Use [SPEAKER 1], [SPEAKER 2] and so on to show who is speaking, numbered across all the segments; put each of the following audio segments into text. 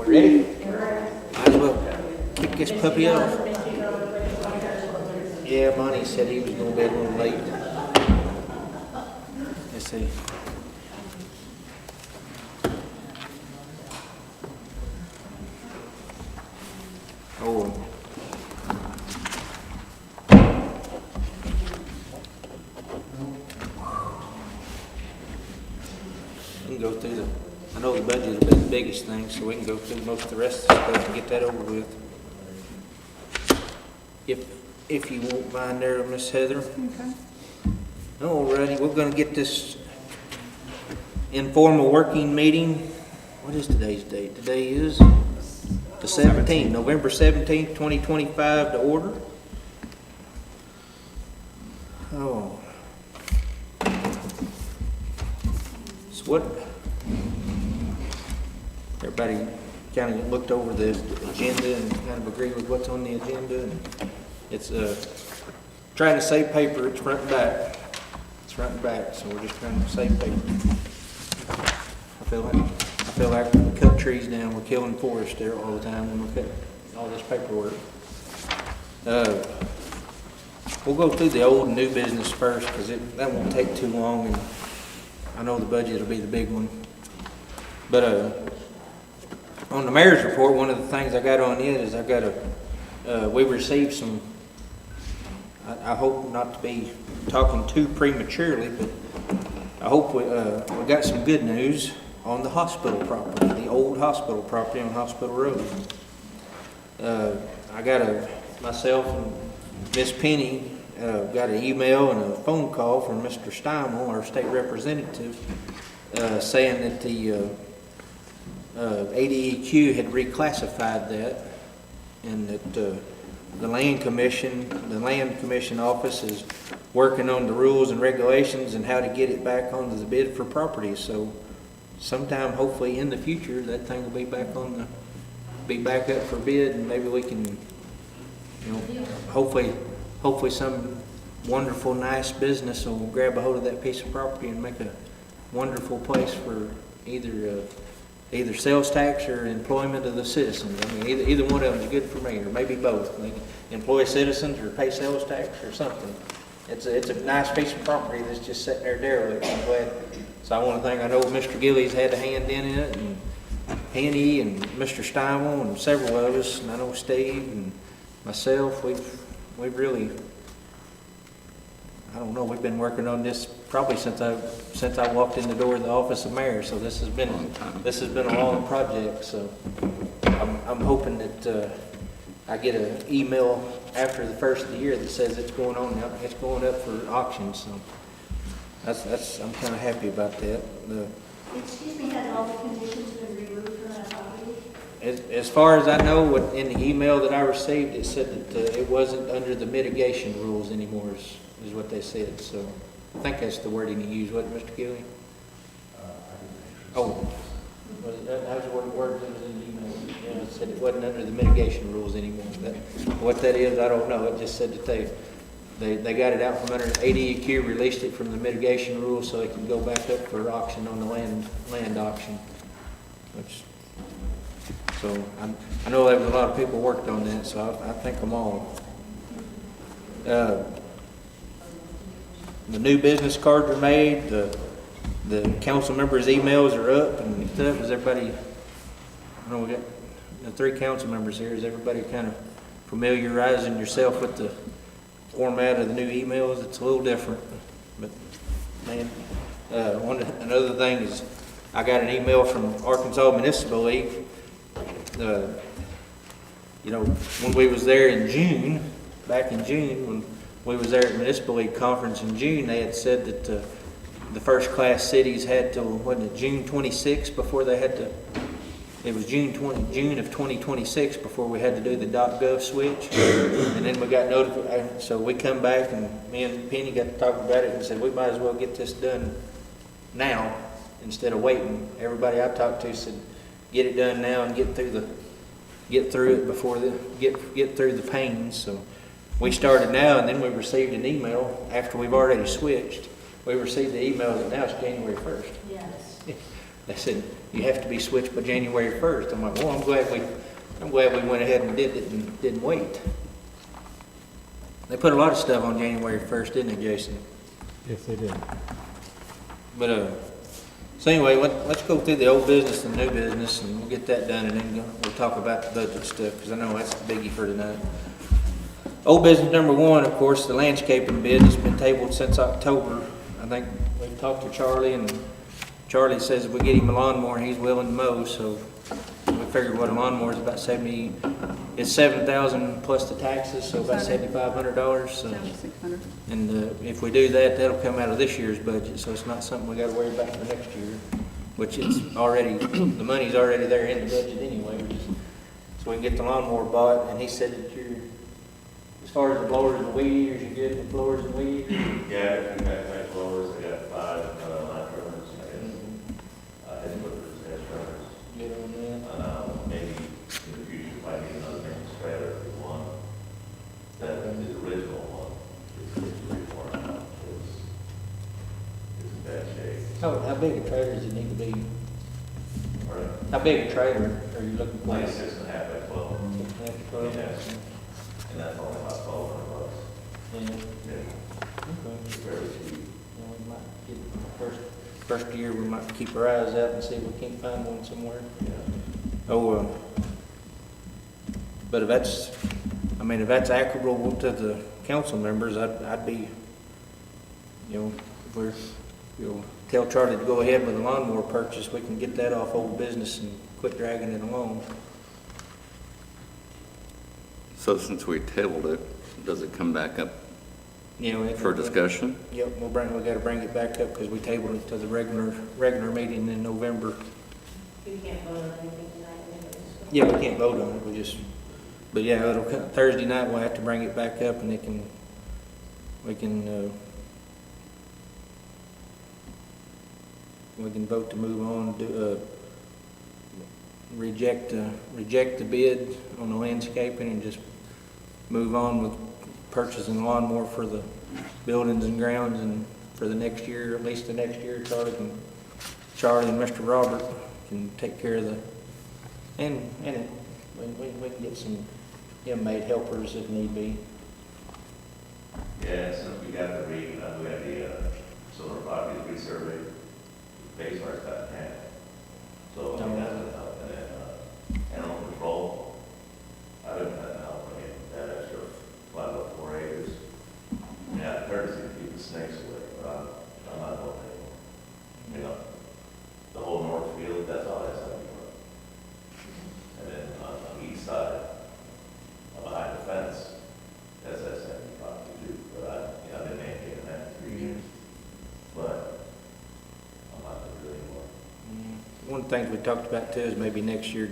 [SPEAKER 1] Ready? Might as well kick this puppy off. Yeah, Monty said he was gonna be a little late. Let's see. Oh. We can go through I know the budget will be the biggest thing, so we can go through most of the rest of the stuff and get that over with. If you won't mind there, Miss Heather.
[SPEAKER 2] Okay.
[SPEAKER 1] Alrighty, we're gonna get this informal working meeting. What is today's date? Today is the 17th, November 17th, 2025 to order. Oh. So what, everybody kind of looked over the agenda and kind of agreed with what's on the agenda. And it's trying to save paper, it's front and back. It's front and back, so we're just trying to save paper. I feel like we cut trees down, we're killing forests there all the time when we cut all this paperwork. We'll go through the old and new business first, because that won't take too long, and I know the budget will be the big one. But on the mayor's report, one of the things I got on it is we received some, I hope not to be talking too prematurely, but I hope we got some good news on the hospital property, the old hospital property on Hospital Road. I got myself and Miss Penny got an email and a phone call from Mr. Steimel, our state representative, saying that the ADEQ had reclassified that, and that the Land Commission office is working on the rules and regulations and how to get it back onto the bid for property. So sometime, hopefully in the future, that thing will be back up for bid, and maybe we can, hopefully some wonderful, nice business will grab a hold of that piece of property and make a wonderful place for either sales tax or employment of the citizens. I mean, either one of them is good for me, or maybe both. They can employ citizens or pay sales tax or something. It's a nice piece of property that's just sitting there derelict. I'm glad. So I want to thank, I know Mr. Gillies had a hand in it, and Penny and Mr. Steimel and several of us, and I know Steve and myself, we've really, I don't know, we've been working on this probably since I walked in the door of the office of mayor. So this has been a long project. So I'm hoping that I get an email after the first of the year that says it's going on now. It's going up for auction. So I'm kind of happy about that.
[SPEAKER 3] Excuse me, has all the conditions been removed from that property?
[SPEAKER 1] As far as I know, in the email that I received, it said that it wasn't under the mitigation rules anymore, is what they said. So I think that's the wording you used, wasn't it, Mr. Gilly? Oh, that was the word that was in the email. Yeah, it said it wasn't under the mitigation rules anymore. What that is, I don't know. It just said that they got it out from under ADEQ, released it from the mitigation rules so it can go back up for auction on the land auction. So I know there was a lot of people worked on that, so I thank them all. The new business cards are made. The council members' emails are up and stuff. Is everybody? I know we got the 3 council members here. Is everybody kind of familiarizing yourself with the format of the new emails? It's a little different, but man, another thing is I got an email from Arkansas Municipal League. When we was there in June, back in June, when we was there at Municipal League Conference in June, they had said that the first class cities had till, wasn't it June 26 before they had to, it was June of 2026 before we had to do the .gov switch. And then we got notified, so we come back and me and Penny got to talk about it and said we might as well get this done now instead of waiting. Everybody I talked to said get it done now and get through it before get through the pains. So we started now, and then we received an email after we've already switched. We received the email that now it's January 1st.
[SPEAKER 3] Yes.
[SPEAKER 1] They said, you have to be switched by January 1st. I'm like, well, I'm glad we went ahead and did it and didn't wait. They put a lot of stuff on January 1st, didn't they, Jason?
[SPEAKER 2] Yes, they did.
[SPEAKER 1] But, so anyway, let's go through the old business and new business, and we'll get that done, and then we'll talk about the budget stuff, because I know that's the biggie for tonight. Old business number one, of course, the landscaping bid has been tabled since October. I think we've talked to Charlie, and Charlie says if we get him a lawnmower, he's willing to mow, so we figured what a lawnmower is about it's $7,000 plus the taxes, so about $7,500, so.
[SPEAKER 4] 7,600.
[SPEAKER 1] And if we do that, that'll come out of this year's budget, so it's not something we gotta worry about for next year, which it's already, the money's already there in the budget anyway, so we can get the lawnmower bought, and he said that as far as the blowers and weed eaters, you're good with blowers and weed eaters?
[SPEAKER 5] Yeah, I got blowers, I got 5 line trimmers, I got head clippers, head trimmers.
[SPEAKER 1] Good on that?
[SPEAKER 5] Maybe in the future, if I need another main spreader, if you want. That the original one is pretty worn out, it's in bad shape.
[SPEAKER 1] How big a trailer does it need to be?
[SPEAKER 5] Or
[SPEAKER 1] How big a trailer are you looking for?
[SPEAKER 5] like 6.5 by 12,
[SPEAKER 1] 12?
[SPEAKER 5] Yeah. and that's only about $1,200.
[SPEAKER 1] Yeah.
[SPEAKER 5] Yeah,
[SPEAKER 1] Okay.
[SPEAKER 5] it's very cheap.
[SPEAKER 1] Well, we might get, first year, we might keep our eyes out and see if we can't find one somewhere.
[SPEAKER 5] Yeah.
[SPEAKER 1] But if that's equitable to the council members, I'd be, if tell Charlie to go ahead with the lawnmower purchase, we can get that off old business and quit dragging it along.
[SPEAKER 6] So since we tabled it, does it come back up for discussion?
[SPEAKER 1] Yep, we gotta bring it back up because we tabled it to the regular meeting in November.
[SPEAKER 3] You can't vote on anything tonight anyways.
[SPEAKER 1] Yeah, we can't vote on it, but yeah, it'll come, Thursday night, we'll have to bring it back up and we can vote to move on, reject the bid on the landscaping and just move on with purchasing lawnmower for the buildings and grounds and for the next year, at least the next year, Charlie and Mr. Robert can take care of we can get some inmate helpers if need be.
[SPEAKER 5] Yeah, since we got we had the solar property resurveyed, the base mark's got in half. So, I mean, that's been help, and then, animal control, I've been cutting out, that extra 504 acres. Yeah, courtesy to keep the snakes away, but I'm not helping anymore. The whole north field, that's all that's happening. And then on the east side, behind the fence, that's that 75 too, but I've been maintaining that for 3 years. But I'm not gonna do anymore.
[SPEAKER 1] One of the things we talked about too is maybe next year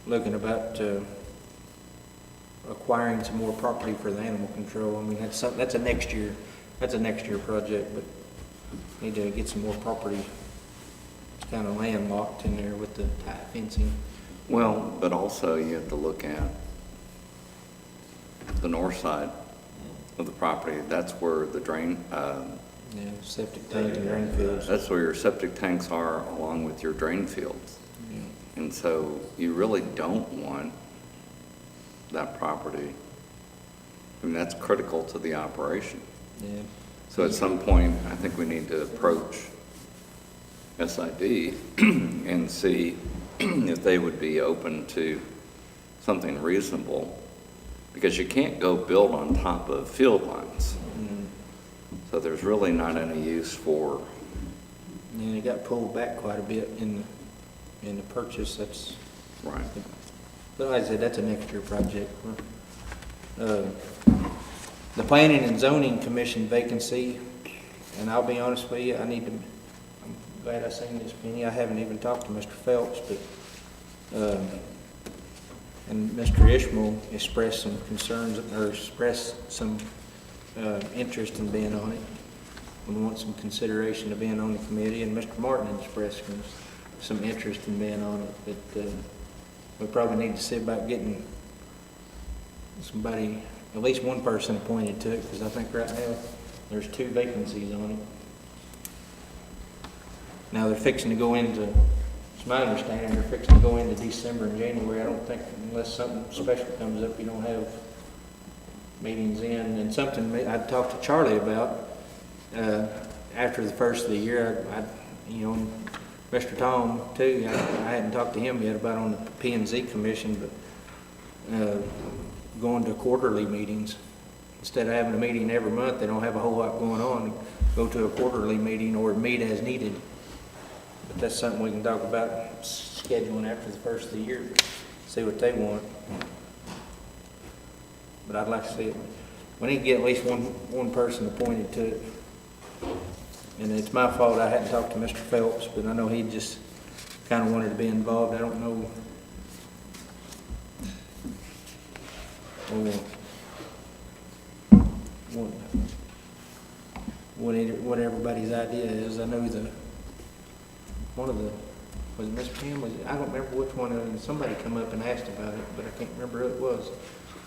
[SPEAKER 1] looking about acquiring some more property for the animal control. I mean, that's a next year project, but need to get some more property. It's kind of landlocked in there with the tight fencing.
[SPEAKER 6] Well, but also you have to look at the north side of the property. That's where the
[SPEAKER 1] Septic tank and drain fields.
[SPEAKER 6] that's where your septic tanks are along with your drain fields.
[SPEAKER 1] Yeah.
[SPEAKER 6] And so you really don't want that property. I mean, that's critical to the operation.
[SPEAKER 1] Yeah.
[SPEAKER 6] So at some point, I think we need to approach SID and see if they would be open to something reasonable, because you can't go build on top of field lines. So there's really not any use for.
[SPEAKER 1] And it got pulled back quite a bit in the purchase. That's
[SPEAKER 6] Right.
[SPEAKER 1] But like I said, that's a next year project. The Planning and Zoning Commission vacancy, and I'll be honest with you, I'm glad I seen this, Penny. I haven't even talked to Mr. Phelps, but, and Mr. Ishmael expressed some concerns, or expressed some interest in being on it. We want some consideration of being on the committee, and Mr. Martin expressed some interest in being on it, but we probably need to see about getting somebody, at least one person appointed to it, because I think right now there's 2 vacancies on it. Now, they're fixing to go into, it's my understanding, they're fixing to go into December and January. I don't think, unless something special comes up, you don't have meetings in. And something I talked to Charlie about, after the first of the year, you know, Mr. Tom too, I hadn't talked to him yet about on the P and Z commission, but going to quarterly meetings. Instead of having a meeting every month, they don't have a whole lot going on, go to a quarterly meeting or meet as needed. But that's something we can talk about scheduling after the first of the year, see what they want. But I'd like to see it, we need to get at least one person appointed to it. And it's my fault I hadn't talked to Mr. Phelps, but I know he just kind of wanted to be involved. I don't know what everybody's idea is. I know one of the, was it Miss Pam? I don't remember which one of them. Somebody come up and asked about it, but I can't remember who it was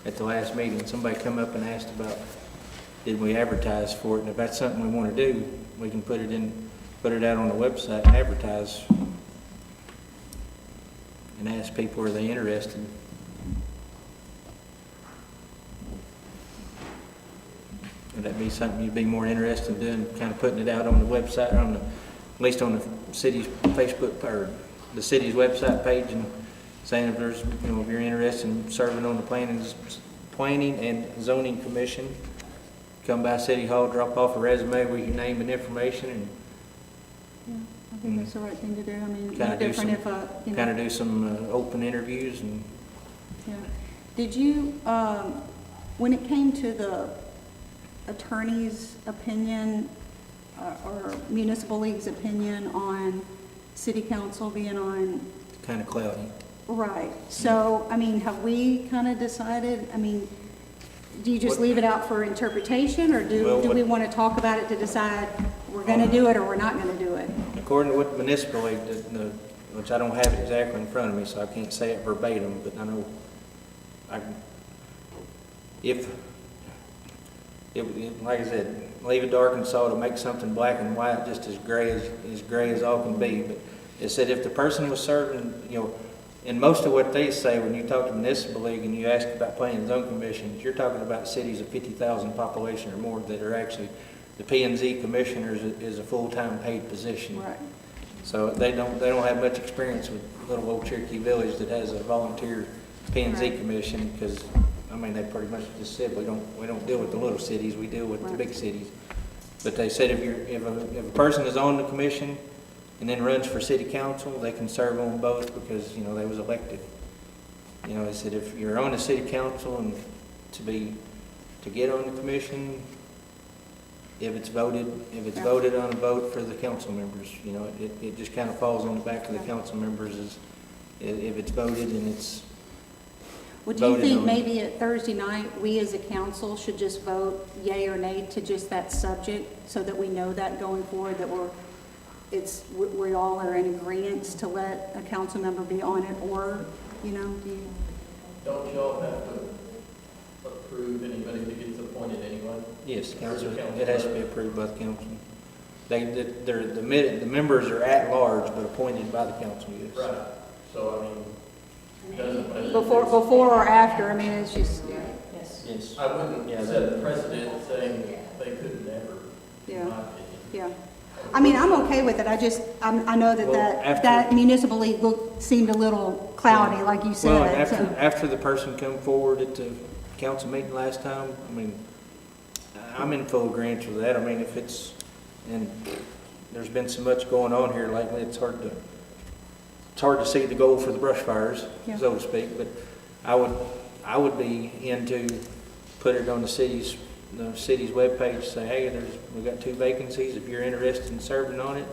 [SPEAKER 1] at the last meeting. Somebody come up and asked about, did we advertise for it? And if that's something we want to do, we can put it out on the website and advertise and ask people, are they interested? Would that be something you'd be more interested in doing, kind of putting it out on the website, at least on the city's Facebook, or the city's website page, and saying if there's, you know, if you're interested in serving on the planning and zoning commission, come by City Hall, drop off a resume with your name and information, and
[SPEAKER 2] Yeah, I think that's the right thing to do. I mean,
[SPEAKER 1] Kinda
[SPEAKER 2] no
[SPEAKER 1] do
[SPEAKER 2] different if, you know.
[SPEAKER 1] kind of do some open interviews. And
[SPEAKER 2] Yeah. Did you, when it came to the attorney's opinion, or municipal league's opinion on city council being on,
[SPEAKER 1] kind of cloudy.
[SPEAKER 2] right, so, I mean, have we kind of decided, I mean, do you just leave it out for interpretation, or
[SPEAKER 1] Well,
[SPEAKER 2] do we want to talk about it to decide we're going to do it or we're not going to do it?
[SPEAKER 1] According to what the municipal league, which I don't have it exactly in front of me, so I can't say it verbatim, but I know like I said, leave it dark and salt to make something black and white, just as gray as all can be. But it said if the person was serving, you know, and most of what they say when you talk to municipal league and you ask about planning and zone commissions, you're talking about cities of 50,000 population or more that are actually, the P and Z commissioners is a full-time paid position.
[SPEAKER 2] Right.
[SPEAKER 1] So they don't have much experience with little old Cherokee Village that has a volunteer P and Z
[SPEAKER 2] Right.
[SPEAKER 1] commission, because I mean, they pretty much just said we don't deal with the little cities, we deal with the
[SPEAKER 2] Right.
[SPEAKER 1] big cities. But they said if a person is on the commission and then runs for city council, they can serve on both because, you know, they was elected. You know, they said if you're on the city council and to get on the commission, if it's voted on a vote for the council members, you know, it just kind of falls on the back of the council members if it's voted and it's
[SPEAKER 2] Would you
[SPEAKER 1] voted
[SPEAKER 2] think
[SPEAKER 1] on.
[SPEAKER 2] maybe at Thursday night, we as a council should just vote yay or nay to just that subject, so that we know that going forward, that we all are in agreement to let a council member be on it, or, you know,
[SPEAKER 4] Don't y'all have to approve anybody that gets appointed anyway?
[SPEAKER 1] Yes, council, it has to be approved by the council. The members are at large, but appointed by the council, yes.
[SPEAKER 4] Right, so I mean, doesn't.
[SPEAKER 2] before or after, I mean, it's just,
[SPEAKER 1] Yes.
[SPEAKER 4] I wouldn't
[SPEAKER 1] Yeah,
[SPEAKER 4] set a precedent saying they could never, in
[SPEAKER 2] yeah,
[SPEAKER 4] my opinion.
[SPEAKER 2] yeah. I mean, I'm okay with it, I know
[SPEAKER 1] Well, after-
[SPEAKER 2] that municipal league seemed a little cloudy, like you
[SPEAKER 1] Well,
[SPEAKER 2] said, so.
[SPEAKER 1] after the person come forward at the council meeting last time, I mean, I'm in full agreement with that. I mean, and there's been so much going on here lately, it's hard to see the goal for the brush fires,
[SPEAKER 2] Yeah.
[SPEAKER 1] so to speak, but I would be into put it on the city's webpage, say, hey, we got 2 vacancies, if you're interested in serving on it,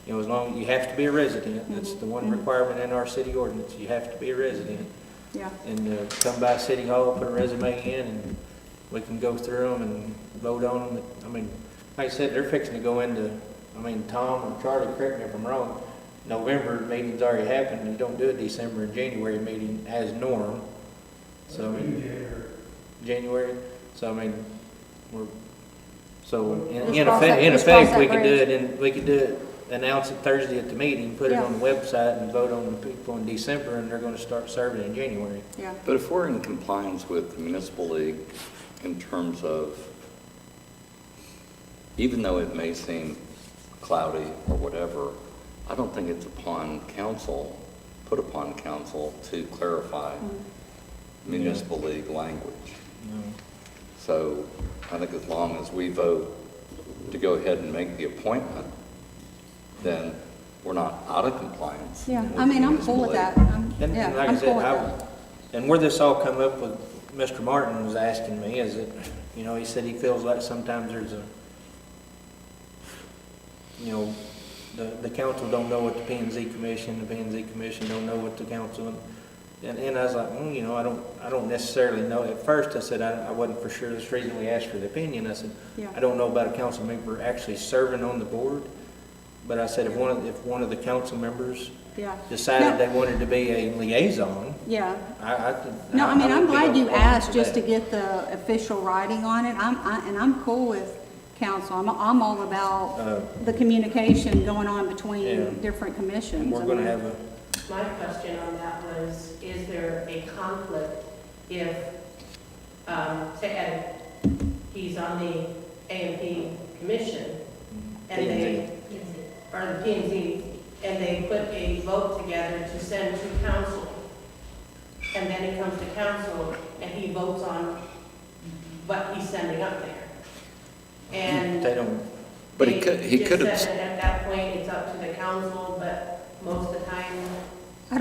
[SPEAKER 1] you know, as long as you have to be a resident, that's the one requirement in our city ordinance, you have to be a resident.
[SPEAKER 2] Yeah,
[SPEAKER 1] And come by City Hall, put a resume in, and we can go through them and vote on them. I mean, like I said, they're fixing to go into, I mean, Tom or Charlie, correct me if I'm wrong, November meeting's already happened, you don't do a December and January meeting as norm. So, I mean, January, so I mean, in
[SPEAKER 2] Let's cross that
[SPEAKER 1] effect, we
[SPEAKER 2] bridge.
[SPEAKER 1] could do it announce it Thursday at the meeting, put it
[SPEAKER 2] Yeah.
[SPEAKER 1] on the website and vote on the people in December, and they're gonna start serving in January.
[SPEAKER 2] Yeah,
[SPEAKER 6] But if we're in compliance with the municipal league in terms of, even though it may seem cloudy or whatever, I don't think it's put upon council to clarify municipal league language.
[SPEAKER 1] No.
[SPEAKER 6] So I think as long as we vote to go ahead and make the appointment, then we're not out of compliance.
[SPEAKER 2] yeah,
[SPEAKER 6] with
[SPEAKER 2] I mean,
[SPEAKER 6] the
[SPEAKER 2] I'm cool with
[SPEAKER 6] municipal
[SPEAKER 2] that.
[SPEAKER 6] league.
[SPEAKER 1] And
[SPEAKER 2] Yeah,
[SPEAKER 1] like I
[SPEAKER 2] I'm
[SPEAKER 1] said,
[SPEAKER 2] cool with that.
[SPEAKER 1] and where this all come up with, Mr. Martin was asking me, is that, you know, he said he feels like sometimes there's a, you know, the council don't know what the P and Z Commission, the P and Z Commission don't know what the council, and I was like, you know, I don't necessarily know. At first, I said, I wasn't for sure. That's the reason we asked for the opinion. I said,
[SPEAKER 2] Yeah.
[SPEAKER 1] I don't know about a council member actually serving on the board, but I said, if one of the council members
[SPEAKER 2] Yeah.
[SPEAKER 1] decided
[SPEAKER 2] No.
[SPEAKER 1] they wanted to be a liaison,
[SPEAKER 2] Yeah.
[SPEAKER 1] I could.
[SPEAKER 2] No, I mean, I'm
[SPEAKER 1] would be
[SPEAKER 2] glad you
[SPEAKER 1] open
[SPEAKER 2] asked
[SPEAKER 1] to
[SPEAKER 2] just to
[SPEAKER 1] that.
[SPEAKER 2] get the official writing on it. And I'm cool with council. I'm all about the communication going on
[SPEAKER 1] Yeah.
[SPEAKER 2] between different commissions.
[SPEAKER 1] And we're
[SPEAKER 2] I
[SPEAKER 1] gonna
[SPEAKER 2] mean,
[SPEAKER 1] have a,
[SPEAKER 7] My question on that was, is there a conflict if, say Ed, he's on the A&P commission, and they, or the P and Z, and they put a vote together to send to council, and then it comes to council, and he votes on what he's sending up there. And
[SPEAKER 1] they don't,
[SPEAKER 6] But he
[SPEAKER 7] they
[SPEAKER 6] could- he
[SPEAKER 7] just
[SPEAKER 6] could have-
[SPEAKER 7] said that at that point, it's up to the council, but most of the time,
[SPEAKER 2] I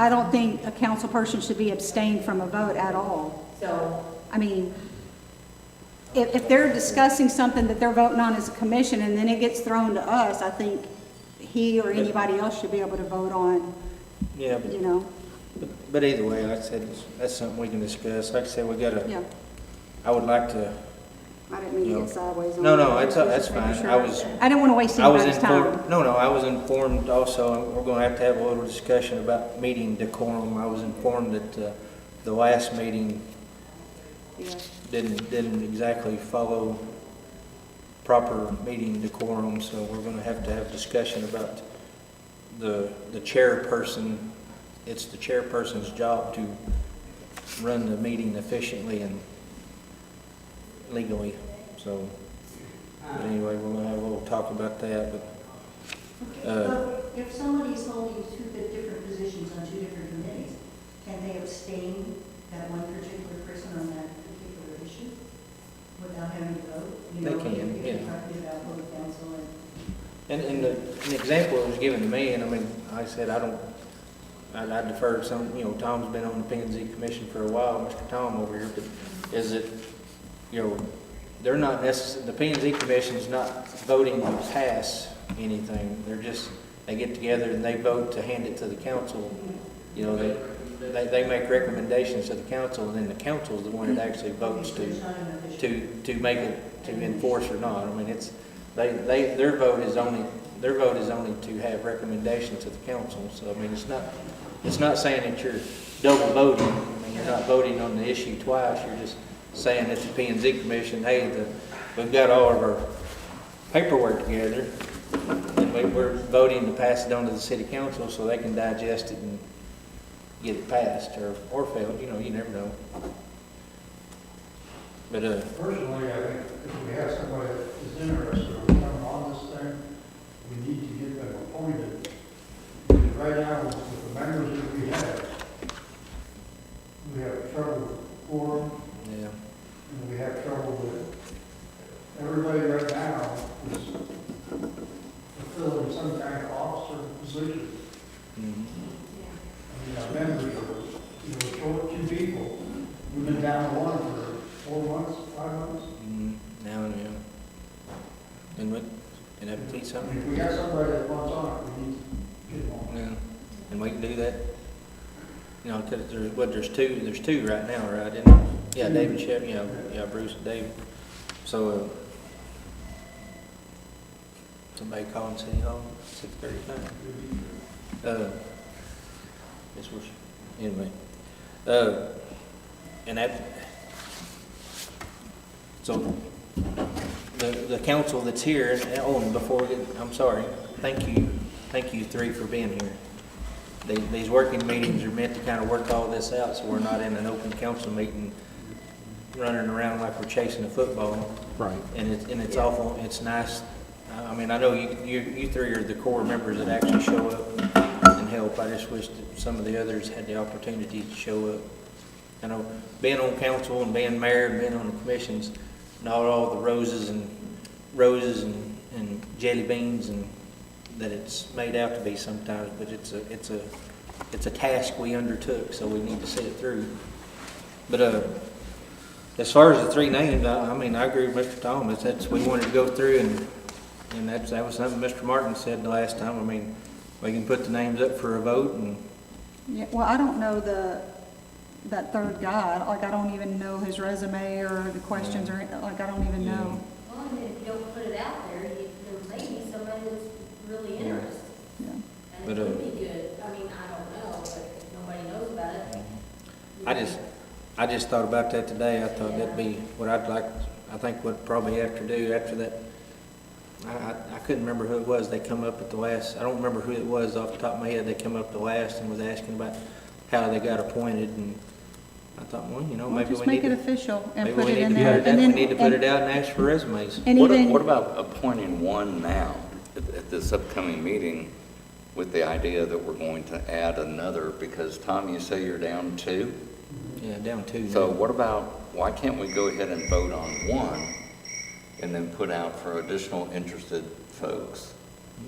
[SPEAKER 2] don't think a council person should be abstained from a vote at all.
[SPEAKER 7] so
[SPEAKER 2] I mean, if they're discussing something that they're voting on as a commission and then it gets thrown to us, I think he or anybody else should be able to vote on,
[SPEAKER 1] yeah,
[SPEAKER 2] you know,
[SPEAKER 1] but either way, like I said, that's something we can discuss. Like I said, we gotta,
[SPEAKER 2] yeah.
[SPEAKER 1] I would like to,
[SPEAKER 2] I didn't mean to
[SPEAKER 1] No.
[SPEAKER 2] get sideways on
[SPEAKER 1] no,
[SPEAKER 2] that.
[SPEAKER 1] no,
[SPEAKER 2] I
[SPEAKER 1] that's
[SPEAKER 2] was just
[SPEAKER 1] fine.
[SPEAKER 2] making
[SPEAKER 1] I
[SPEAKER 2] sure.
[SPEAKER 1] was,
[SPEAKER 2] I didn't want to waste
[SPEAKER 1] I was
[SPEAKER 2] anybody's time.
[SPEAKER 1] informed, no, I was informed also, and we're gonna have to have a little discussion about meeting decorum. I was informed that, the last meeting
[SPEAKER 2] Yeah.
[SPEAKER 1] didn't exactly follow proper meeting decorum, so we're gonna have to have discussion about the chairperson. It's the chairperson's job to run the meeting efficiently and legally, so, but anyway, we're gonna have a little talk about that, but,
[SPEAKER 3] But if somebody's holding two different positions on two different committees, can they abstain that one particular person on that particular issue without having to vote? You
[SPEAKER 1] They
[SPEAKER 3] know,
[SPEAKER 1] can,
[SPEAKER 3] if
[SPEAKER 1] yeah.
[SPEAKER 3] you're talking about both council and
[SPEAKER 1] and an example that was given to me, and I mean, I said, I defer to some, you know, Tom's been on the P and Z Commission for a while, Mr. Tom over here, but is it, you know, they're not the P and Z Commission's not voting to pass anything, they're just, they get together and they vote to hand it to the council. You know, they make recommendations to the council, and then the council is the one that actually votes
[SPEAKER 3] there's not an official.
[SPEAKER 1] to make it, to enforce or not. I mean, it's, their vote is only to have recommendations to the council. So, I mean, it's not saying that you're double voting. I mean, you're not voting on the issue twice. You're just saying that the P and Z Commission, hey, we've got all of our paperwork together, and we're voting to pass it on to the city council so they can digest it and get it passed or failed. You know, you never know. But,
[SPEAKER 8] Personally, I think if we have somebody that is interested in coming on this thing, we need to get them appointed. Because right now, with the members that we have trouble with quorum,
[SPEAKER 1] yeah.
[SPEAKER 8] and we have trouble with, everybody right now is fulfilling some kind of officer position.
[SPEAKER 1] Mhm.
[SPEAKER 8] I mean, our members are, short two people. We've been down to one for 4 months, 5 months.
[SPEAKER 1] Now and then. And that would be
[SPEAKER 8] I mean,
[SPEAKER 1] something.
[SPEAKER 8] if we got somebody that wants on it, we need to get them on.
[SPEAKER 1] Yeah. And we can do that. You know, because there's two right now, right? Yeah, David Shep, yeah, Bruce and David. So, somebody calling City Hall, 6:35. This was, anyway. And that, so, the council that's here, and before, I'm sorry, thank you three for being here. These working meetings are meant to kind of work all this out, so we're not in an open council meeting running around like we're chasing a football.
[SPEAKER 9] Right.
[SPEAKER 1] And it's awful, it's nice. I mean, I know you three are the core members that actually show up and help. I just wish that some of the others had the opportunity to show up. I know being on council and being mayor and being on the commissions, not all the roses and jelly beans and that it's made out to be sometimes, but it's a task we undertook, so we need to see it through. But as far as the three names, I mean, I agree with Mr. Thomas. We wanted to go through and that was something Mr. Martin said the last time. I mean, we can put the names up for a vote and.
[SPEAKER 2] Yeah, well, I don't know that third guy, like, I don't even know his resume or the questions, or, like, I don't even know.
[SPEAKER 10] Well, and if you don't put it out there, there may be somebody that's really interested.
[SPEAKER 2] Yeah.
[SPEAKER 10] And
[SPEAKER 1] But,
[SPEAKER 10] it would be good, I mean, I don't know, but if nobody knows about it.
[SPEAKER 1] I just thought about that today. I thought that'd be what I'd like, I think what probably have to do after that. I couldn't remember who it was. They come up at the last, I don't remember who it was off the top of my head. They come up the last and was asking about how they got appointed, and I thought, well, you know,
[SPEAKER 2] Well,
[SPEAKER 1] maybe
[SPEAKER 2] just
[SPEAKER 1] we
[SPEAKER 2] make
[SPEAKER 1] need
[SPEAKER 2] it
[SPEAKER 1] to,
[SPEAKER 2] official and
[SPEAKER 1] maybe
[SPEAKER 2] put
[SPEAKER 1] we
[SPEAKER 2] it
[SPEAKER 1] need
[SPEAKER 2] in
[SPEAKER 1] to put
[SPEAKER 2] there.
[SPEAKER 1] it out, we need to put it out and ask for resumes.
[SPEAKER 2] And
[SPEAKER 6] What
[SPEAKER 2] even,
[SPEAKER 6] about appointing one now at this upcoming meeting with the idea that we're going to add another? Because Tom, you say you're down two?
[SPEAKER 1] Yeah, down two.
[SPEAKER 6] So what about, why can't we go ahead and vote on one and then put out for additional interested folks?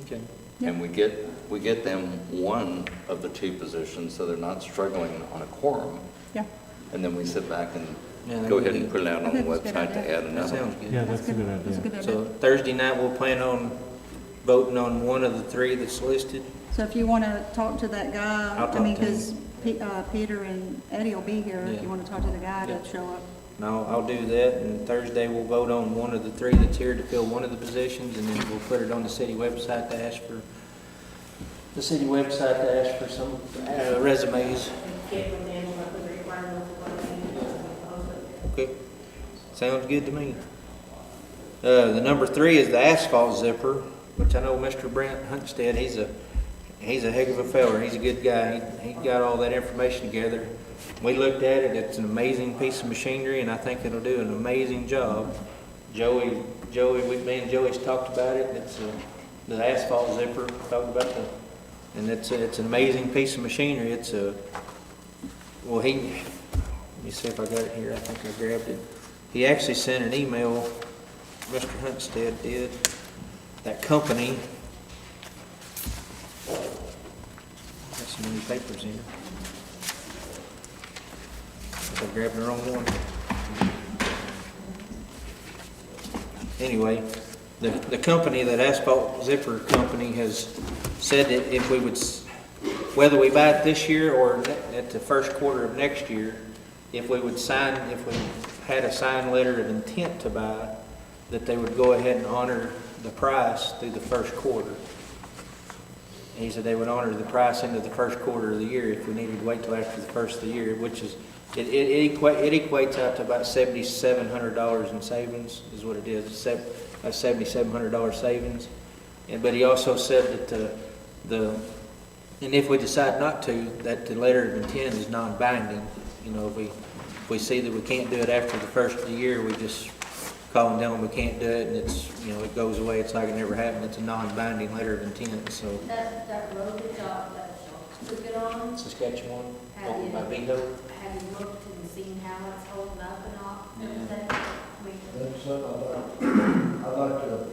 [SPEAKER 1] Okay.
[SPEAKER 6] And we get them one of the two positions, so they're not struggling on a quorum.
[SPEAKER 2] yeah,
[SPEAKER 6] And then we sit back
[SPEAKER 1] Yeah,
[SPEAKER 6] and
[SPEAKER 1] that
[SPEAKER 6] go
[SPEAKER 1] would
[SPEAKER 6] ahead and
[SPEAKER 1] be-
[SPEAKER 6] put it out
[SPEAKER 2] I
[SPEAKER 6] on the
[SPEAKER 2] think it's a good
[SPEAKER 6] website to
[SPEAKER 2] idea.
[SPEAKER 6] add
[SPEAKER 1] That
[SPEAKER 6] another
[SPEAKER 1] sounds
[SPEAKER 6] one.
[SPEAKER 1] good.
[SPEAKER 9] Yeah, that's a good
[SPEAKER 2] that's a
[SPEAKER 9] idea.
[SPEAKER 2] good idea.
[SPEAKER 1] So Thursday night, we'll plan on voting on one of the three that's listed.
[SPEAKER 2] So if you want to talk to that guy,
[SPEAKER 1] I'll
[SPEAKER 2] I mean,
[SPEAKER 1] talk to
[SPEAKER 2] because Peter and Eddie will be here, if
[SPEAKER 1] Yeah.
[SPEAKER 2] you want to talk to the guy
[SPEAKER 1] Yeah.
[SPEAKER 2] to show up.
[SPEAKER 1] No, I'll do that, and Thursday we'll vote on one of the three that's here to fill one of the positions, and then we'll put it on the city website to ask for, some resumes.
[SPEAKER 7] Get with them, what the requirements, what they need.
[SPEAKER 1] Okay, sounds good to me. The number 3 is the asphalt zipper, which I know Mr. Brent Hunstead, he's a heck of a feller, he's a good guy, he got all that information together. We looked at it, it's an amazing piece of machinery, and I think it'll do an amazing job. Me and Joey's talked about it, it's the asphalt zipper, talked about and it's an amazing piece of machinery. Let me see if I got it here, I think I grabbed it. He actually sent an email, Mr. Hunstead did, that company. Got so many papers in it. I grabbed the wrong one. Anyway, the company, that Asphalt Zipper Company, has said that if we would, whether we buy it this year or at the first quarter of next year, if we had a signed letter of intent to buy, that they would go ahead and honor the price through the first quarter. And he said they would honor the price into the first quarter of the year if we needed to wait till after the first of the year, which is, it equates out to about $7,700 in savings, is what it is. A $7,700 savings. But he also said that and if we decide not to, that the letter of intent is non-binding. You know, if we see that we can't do it after the first of the year, we just call them down, we can't do it, and it goes away. It's like it never happened. It's a non-binding letter of intent, so.
[SPEAKER 10] That road that y'all took it on,
[SPEAKER 1] Saskatchewan,
[SPEAKER 10] Have you-
[SPEAKER 1] by Vigo.
[SPEAKER 10] have you looked and seen how it's holding up and all, everything? I mean,
[SPEAKER 8] That's something I'd like to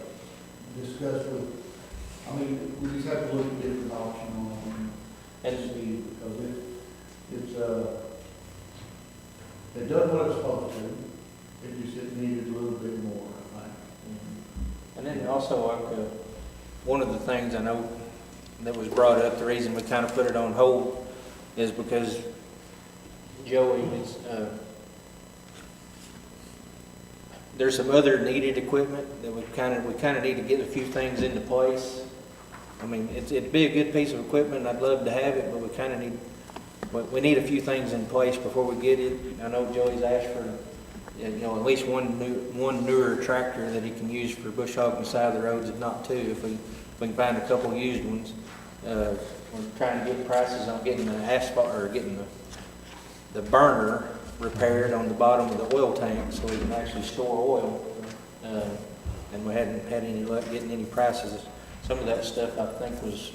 [SPEAKER 8] discuss with, I mean, we just have to look at different options on it and see, because it does what it's supposed to. It needed a little bit more, I think.
[SPEAKER 1] And then also, one of the things I know that was brought up, the reason we kind of put it on hold is because Joey is, there's some other needed equipment that we kind of need to get a few things into place. I mean, it'd be a good piece of equipment, I'd love to have it, but we need a few things in place before we get it. I know Joey's asked for at least one newer tractor that he can use for bush hogging the side of the roads, if not two, if we can find a couple used ones. We're trying to get prices on getting the asphalt, or getting the burner repaired on the bottom of the oil tank so we can actually store oil. And we hadn't had any luck getting any prices. Some of that stuff I think was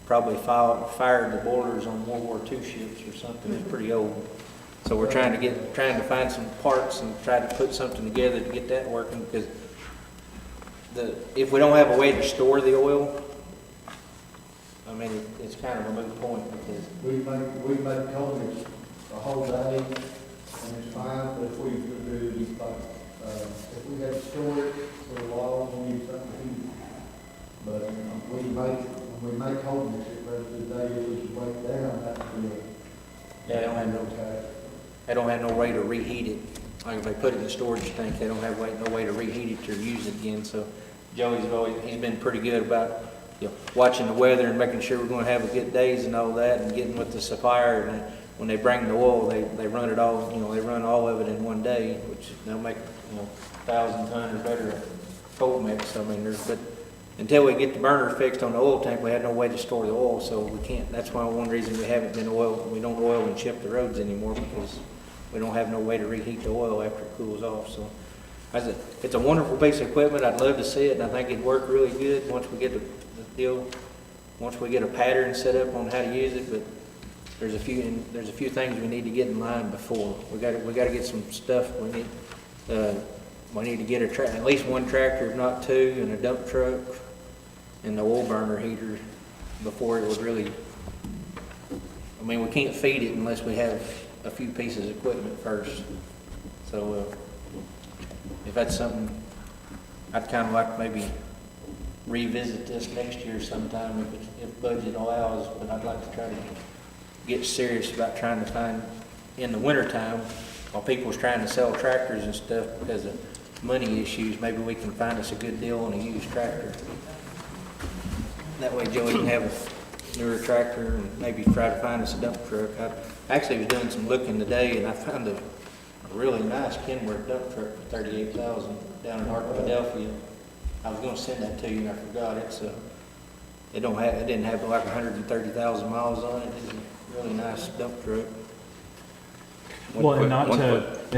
[SPEAKER 1] probably fired the boilers on World War II ships or something. It's pretty old. So we're trying to find some parts and try to put something together to get that working, because if we don't have a way to store the oil, I mean, it's kind of a moot point, because
[SPEAKER 8] We make cones a whole day, and it's fine, but if we could do, like, if we had to store it for a while, we need something to heat. But when we make cones, it rest of the day, if we should wait down, that's good.
[SPEAKER 1] they don't have no way to reheat it. Like if they put it in the storage tank, they don't have no way to reheat it or use it again. So he's been pretty good about, watching the weather and making sure we're going to have a good days and all that, and getting with the supplier. And when they bring the oil, they run it all, they run all of it in one day, which they'll make, 1,000 ton or better cold mix. I mean, but until we get the burner fixed on the oil tank, we had no way to store the oil, so we can't. That's why one reason we don't oil and chip the roads anymore, because we don't have no way to reheat the oil after it cools off. So it's a wonderful piece of equipment. I'd love to see it, and I think it'd work really good once we get once we get a pattern set up on how to use it. But there's a few things we need to get in line before. We got to get some stuff. We need to get at least one tractor, if not two, and a dump truck, and the oil burner heater before it would really. I mean, we can't feed it unless we have a few pieces of equipment first. So if that's something, I'd kind of like to maybe revisit this next year sometime if budget allows. But I'd like to try to get serious about trying to find, in the wintertime, while people's trying to sell tractors and stuff because of money issues, maybe we can find us a good deal on a used tractor. That way Joey can have a newer tractor and maybe try to find us a dump truck. I actually was doing some looking today, and I found a really nice Kenworth dump truck for $38,000 down in Philadelphia. I was going to send that to you and I forgot it. So it didn't have like 130,000 miles on it. It's a really nice dump truck.
[SPEAKER 9] Well, and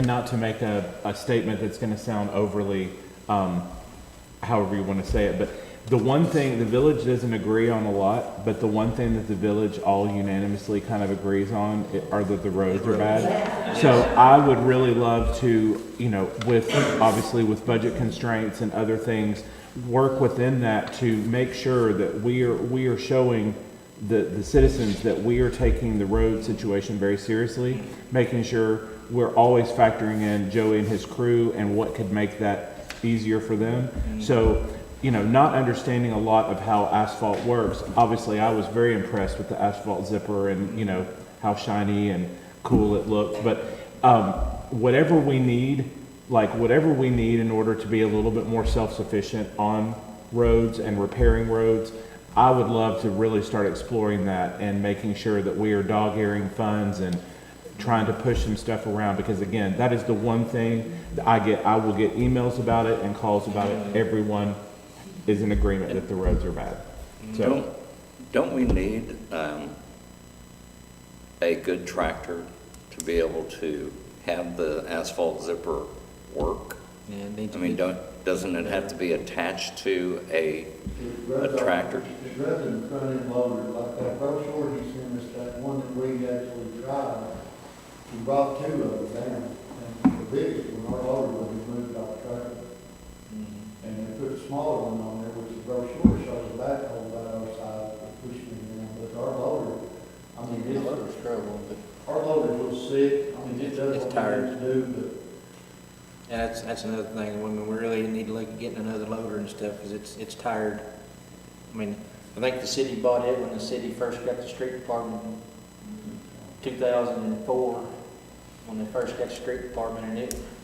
[SPEAKER 9] not to make a statement that's going to sound overly, however you want to say it, but the one thing, the village doesn't agree on a lot, but the one thing that the village all unanimously kind of agrees on are that the roads are bad. So I would really love to, obviously with budget constraints and other things, work within that to make sure that we are showing the citizens that we are taking the road situation very seriously, making sure we're always factoring in Joey and his crew and what could make that easier for them. So, not understanding a lot of how asphalt works. Obviously, I was very impressed with the asphalt zipper and, how shiny and cool it looked. But whatever we need in order to be a little bit more self-sufficient on roads and repairing roads, I would love to really start exploring that and making sure that we are dog-earing funds and trying to push some stuff around, because again, that is the one thing that I will get emails about it and calls about it. Everyone is in agreement that the roads are bad. So
[SPEAKER 6] don't we need a good tractor to be able to have the asphalt zipper work?
[SPEAKER 1] Yeah,
[SPEAKER 6] doesn't it have to be attached to a tractor?
[SPEAKER 8] It's rather than front end loader, like that brochure he sent us, that one that we actually tried, we brought two of them down, and the biggest one, our loader was moved off the tractor. And they put a smaller one on there, which the brochure shows the backhoe by our side, pushing it down, but our loader,
[SPEAKER 1] the loader's trouble, but
[SPEAKER 8] our loader's a little sick, it does
[SPEAKER 1] it's
[SPEAKER 8] what
[SPEAKER 1] tired.
[SPEAKER 8] it needs to do, but
[SPEAKER 1] yeah, that's another thing. We really need to look at getting another loader and stuff, because it's tired. I mean, I think the city bought it when the city first got the street department in 2004, when they first got the street department, and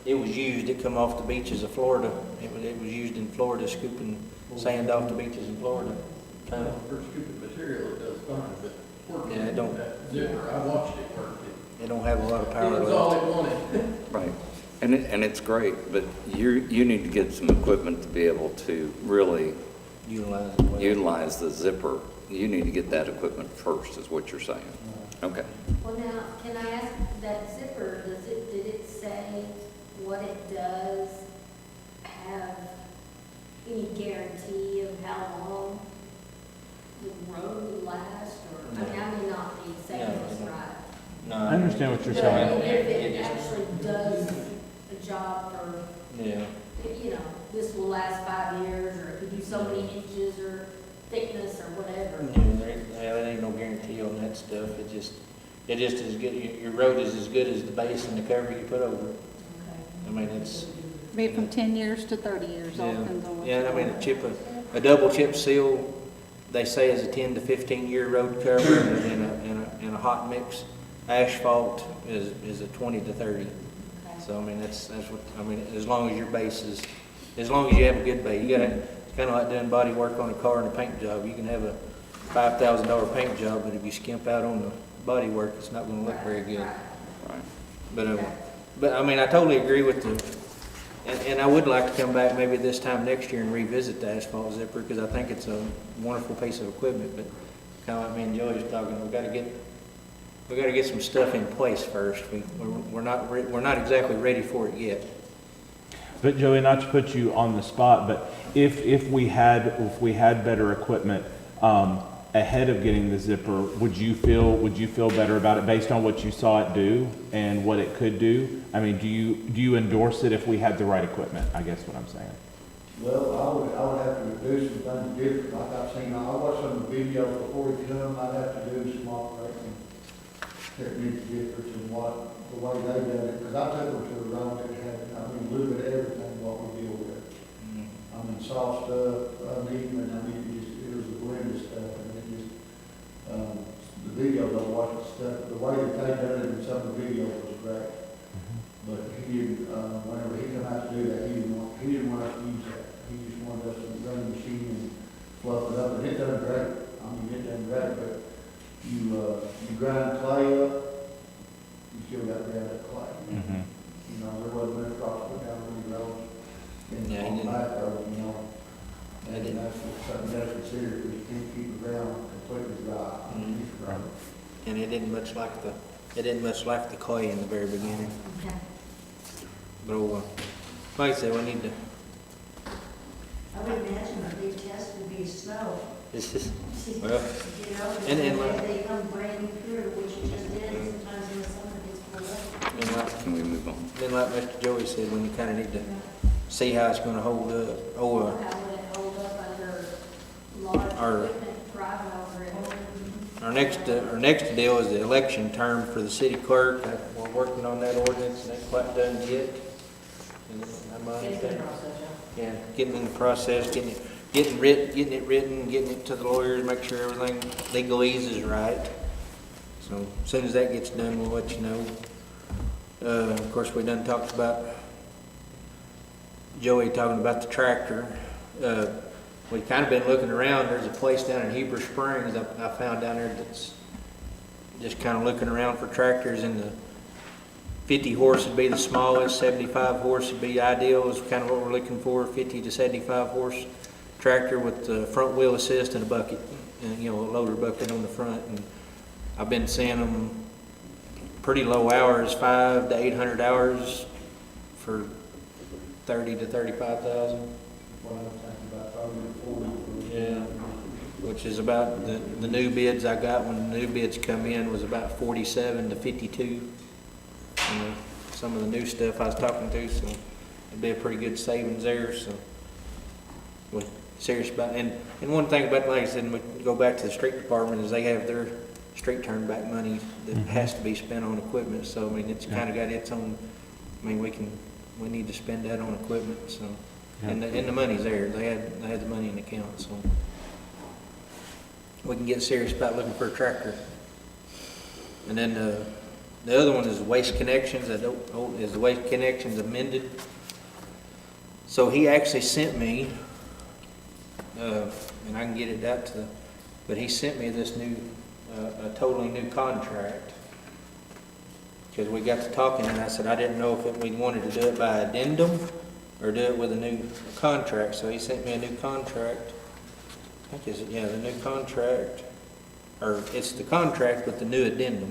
[SPEAKER 1] it was used. It come off the beaches of Florida. It was used in Florida, scooping sand off the beaches in Florida.
[SPEAKER 4] For stupid material, it does fine, but working
[SPEAKER 1] Yeah, it don't.
[SPEAKER 4] that zipper, I watched it work.
[SPEAKER 1] It don't have a lot of power.
[SPEAKER 4] It was all it wanted.
[SPEAKER 6] Right. And it's great, but you need to get some equipment to be able to really
[SPEAKER 1] Utilize it well.
[SPEAKER 6] utilize the zipper. You need to get that equipment first, is what you're saying. Okay.
[SPEAKER 10] Well, now, can I ask, that zipper, did it say what it does, have any guarantee of how long the road will last, or, I mean, I may not be saying this right.
[SPEAKER 1] No,
[SPEAKER 9] I understand what you're
[SPEAKER 10] But
[SPEAKER 9] saying.
[SPEAKER 10] if it actually does a job for,
[SPEAKER 1] Yeah.
[SPEAKER 10] you know, this will last 5 years, or it could do so many inches, or thickness, or whatever.
[SPEAKER 1] There ain't no guarantee on that stuff. It just is good. Your road is as good as the base and the cover you put over it.
[SPEAKER 10] Okay.
[SPEAKER 1] I mean, it's,
[SPEAKER 2] Be from 10 years to 30 years, all
[SPEAKER 1] yeah.
[SPEAKER 2] depends on what.
[SPEAKER 1] Yeah, and I
[SPEAKER 2] you
[SPEAKER 1] mean,
[SPEAKER 2] want.
[SPEAKER 1] a double chip seal, they say is a 10 to 15-year road cover, and a hot mix asphalt is a 20 to 30.
[SPEAKER 10] Okay.
[SPEAKER 1] So, I mean, that's what, I mean, as long as your base is, as long as you have a good base. You gotta, it's kind of like doing body work on a car and a paint job. You can have a $5,000 paint job, but if you skimp out on the body work, it's not gonna look very good.
[SPEAKER 6] Right.
[SPEAKER 1] But I mean, I totally agree with and I would like to come back maybe this time next year and revisit the asphalt zipper, because I think it's a wonderful piece of equipment, but kind of like me and Joey was talking, we gotta get some stuff in place first. We're not exactly ready for it yet.
[SPEAKER 9] But Joey, not to put you on the spot, but if we had better equipment ahead of getting the zipper, would you feel better about it based on what you saw it do and what it could do? I mean, do you endorse it if we had the right equipment? I guess what I'm saying.
[SPEAKER 8] Well, I would have to do some things different, like I've seen, I watched some of the videos before he come, I'd have to do some operating techniques different and the way they done it, because I took them to a round that had, I mean, a little bit of everything what we deal with. I mean, soft stuff, uneven, I mean, it was a blend of stuff, and it just, the videos I watched and stuff, the way that they done it in some of the videos was great. But he didn't, whenever he come out to do that, he didn't want us to use that. He just wanted us to run the machine and fluff it up, and it done great. I mean, it done great, but you grind clay up, you still got to grind that clay.
[SPEAKER 9] Mm-hmm.
[SPEAKER 8] You know, there wasn't much cross put down the roads. And
[SPEAKER 1] Yeah, he
[SPEAKER 8] on
[SPEAKER 1] didn't.
[SPEAKER 8] that road, you know.
[SPEAKER 1] He
[SPEAKER 8] And
[SPEAKER 1] didn't.
[SPEAKER 8] that's something that's considered, because you can't keep the ground completely dry.
[SPEAKER 1] Mhm. And it didn't much like the clay in the very beginning.
[SPEAKER 10] Okay.
[SPEAKER 1] But like I said, we need to.
[SPEAKER 3] I would imagine a big test would be snow.
[SPEAKER 1] It's just,
[SPEAKER 3] You
[SPEAKER 1] well,
[SPEAKER 3] know,
[SPEAKER 1] and like-
[SPEAKER 3] they come breaking through, which it just did, sometimes in the summer it gets full up.
[SPEAKER 1] and like,
[SPEAKER 6] Can we move on?
[SPEAKER 1] then like Mr. Joey said, when you kind of need to see how it's going to hold up, or
[SPEAKER 10] How would it hold up under large
[SPEAKER 1] Our-
[SPEAKER 10] equipment driving over it?
[SPEAKER 1] our next deal is the election term for the city clerk. We're working on that ordinance, and ain't quite done yet. And I'm
[SPEAKER 7] It's in
[SPEAKER 1] understanding.
[SPEAKER 7] process, yeah.
[SPEAKER 1] Yeah, getting in the process, getting it written, getting it to the lawyers, make sure everything legalese is right. So as soon as that gets done, we'll let you know. Of course, we done talked about Joey talking about the tractor. We kind of been looking around. There's a place down in Heber Springs I found down there that's just kind of looking around for tractors, and the 50 horse would be the smallest, 75 horse would be ideal, is kind of what we're looking for, 50 to 75 horse tractor with the front wheel assist and a bucket, and, you know, a loader bucket on the front. And I've been seeing them pretty low hours, 500 to 800 hours for 30 to 35,000.
[SPEAKER 8] What I was thinking about, probably 40.
[SPEAKER 1] Yeah. Which is about, the new bids I got when the new bids come in was about 47 to 52. You know, some of the new stuff I was talking to, so it'd be a pretty good savings there, so we're serious about, and one thing about, like I said, we go back to the street department, is they have their street turnback money that has to be spent on equipment, so I mean, it's kind of got its own, I mean, we need to spend that on equipment, so, and the money's there, they had the money in the account, so we can get serious about looking for a tractor. And then the other one is Waste Connections. Is the Waste Connections amended? So he actually sent me, and I can get it out to, but he sent me this new, a totally new contract. because we got to talking, and I said I didn't know if we wanted to do it by addendum or do it with a new contract. So he sent me a new contract. I think it's, yeah, the new contract, or it's the contract with the new addendum.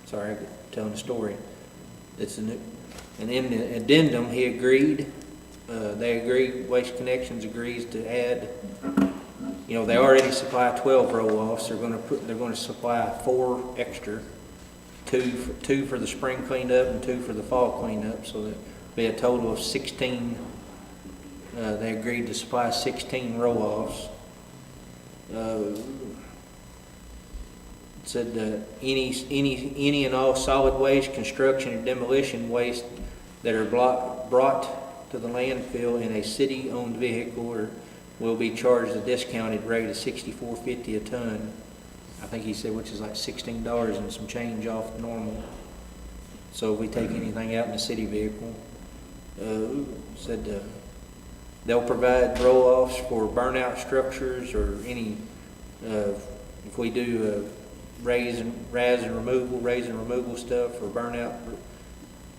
[SPEAKER 1] Sorry, I'm telling the story. It's a new, and in the addendum, he agreed, they agreed, Waste Connections agrees to add, you know, they already supply 12 roll-offs, they're gonna supply 4 extra, two for the spring cleanup and 2 for the fall cleanup, so that'd be a total of 16, they agreed to supply 16 roll-offs. Said any and all solid waste, construction and demolition waste that are brought to the landfill in a city-owned vehicle will be charged a discounted rate of $64.50 a ton. I think he said, which is like $16 and some change off normal. So if we take anything out in a city vehicle, said they'll provide roll-offs for burnout structures or any, if we do raise and removal stuff for burnout,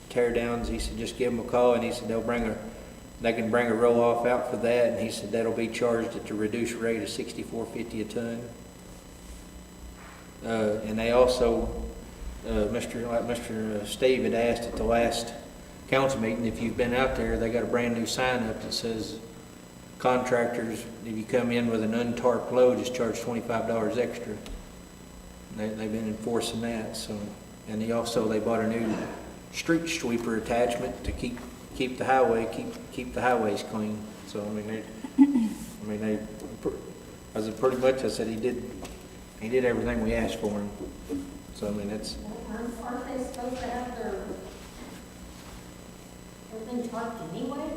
[SPEAKER 1] tear downs, he said just give them a call, and he said they can bring a roll-off out for that, and he said that'll be charged at the reduced rate of $64.50 a ton. And they also, Mr. Steve had asked at the last council meeting, if you've been out there, they got a brand new sign up that says contractors, if you come in with an untarped load, just charge $25 extra. They've been enforcing that. So, and they bought a new street sweeper attachment to keep the highways clean. So I said pretty much, I said he did everything we asked for him. So I mean that's.
[SPEAKER 10] Aren't they supposed to have everything tarped anyway?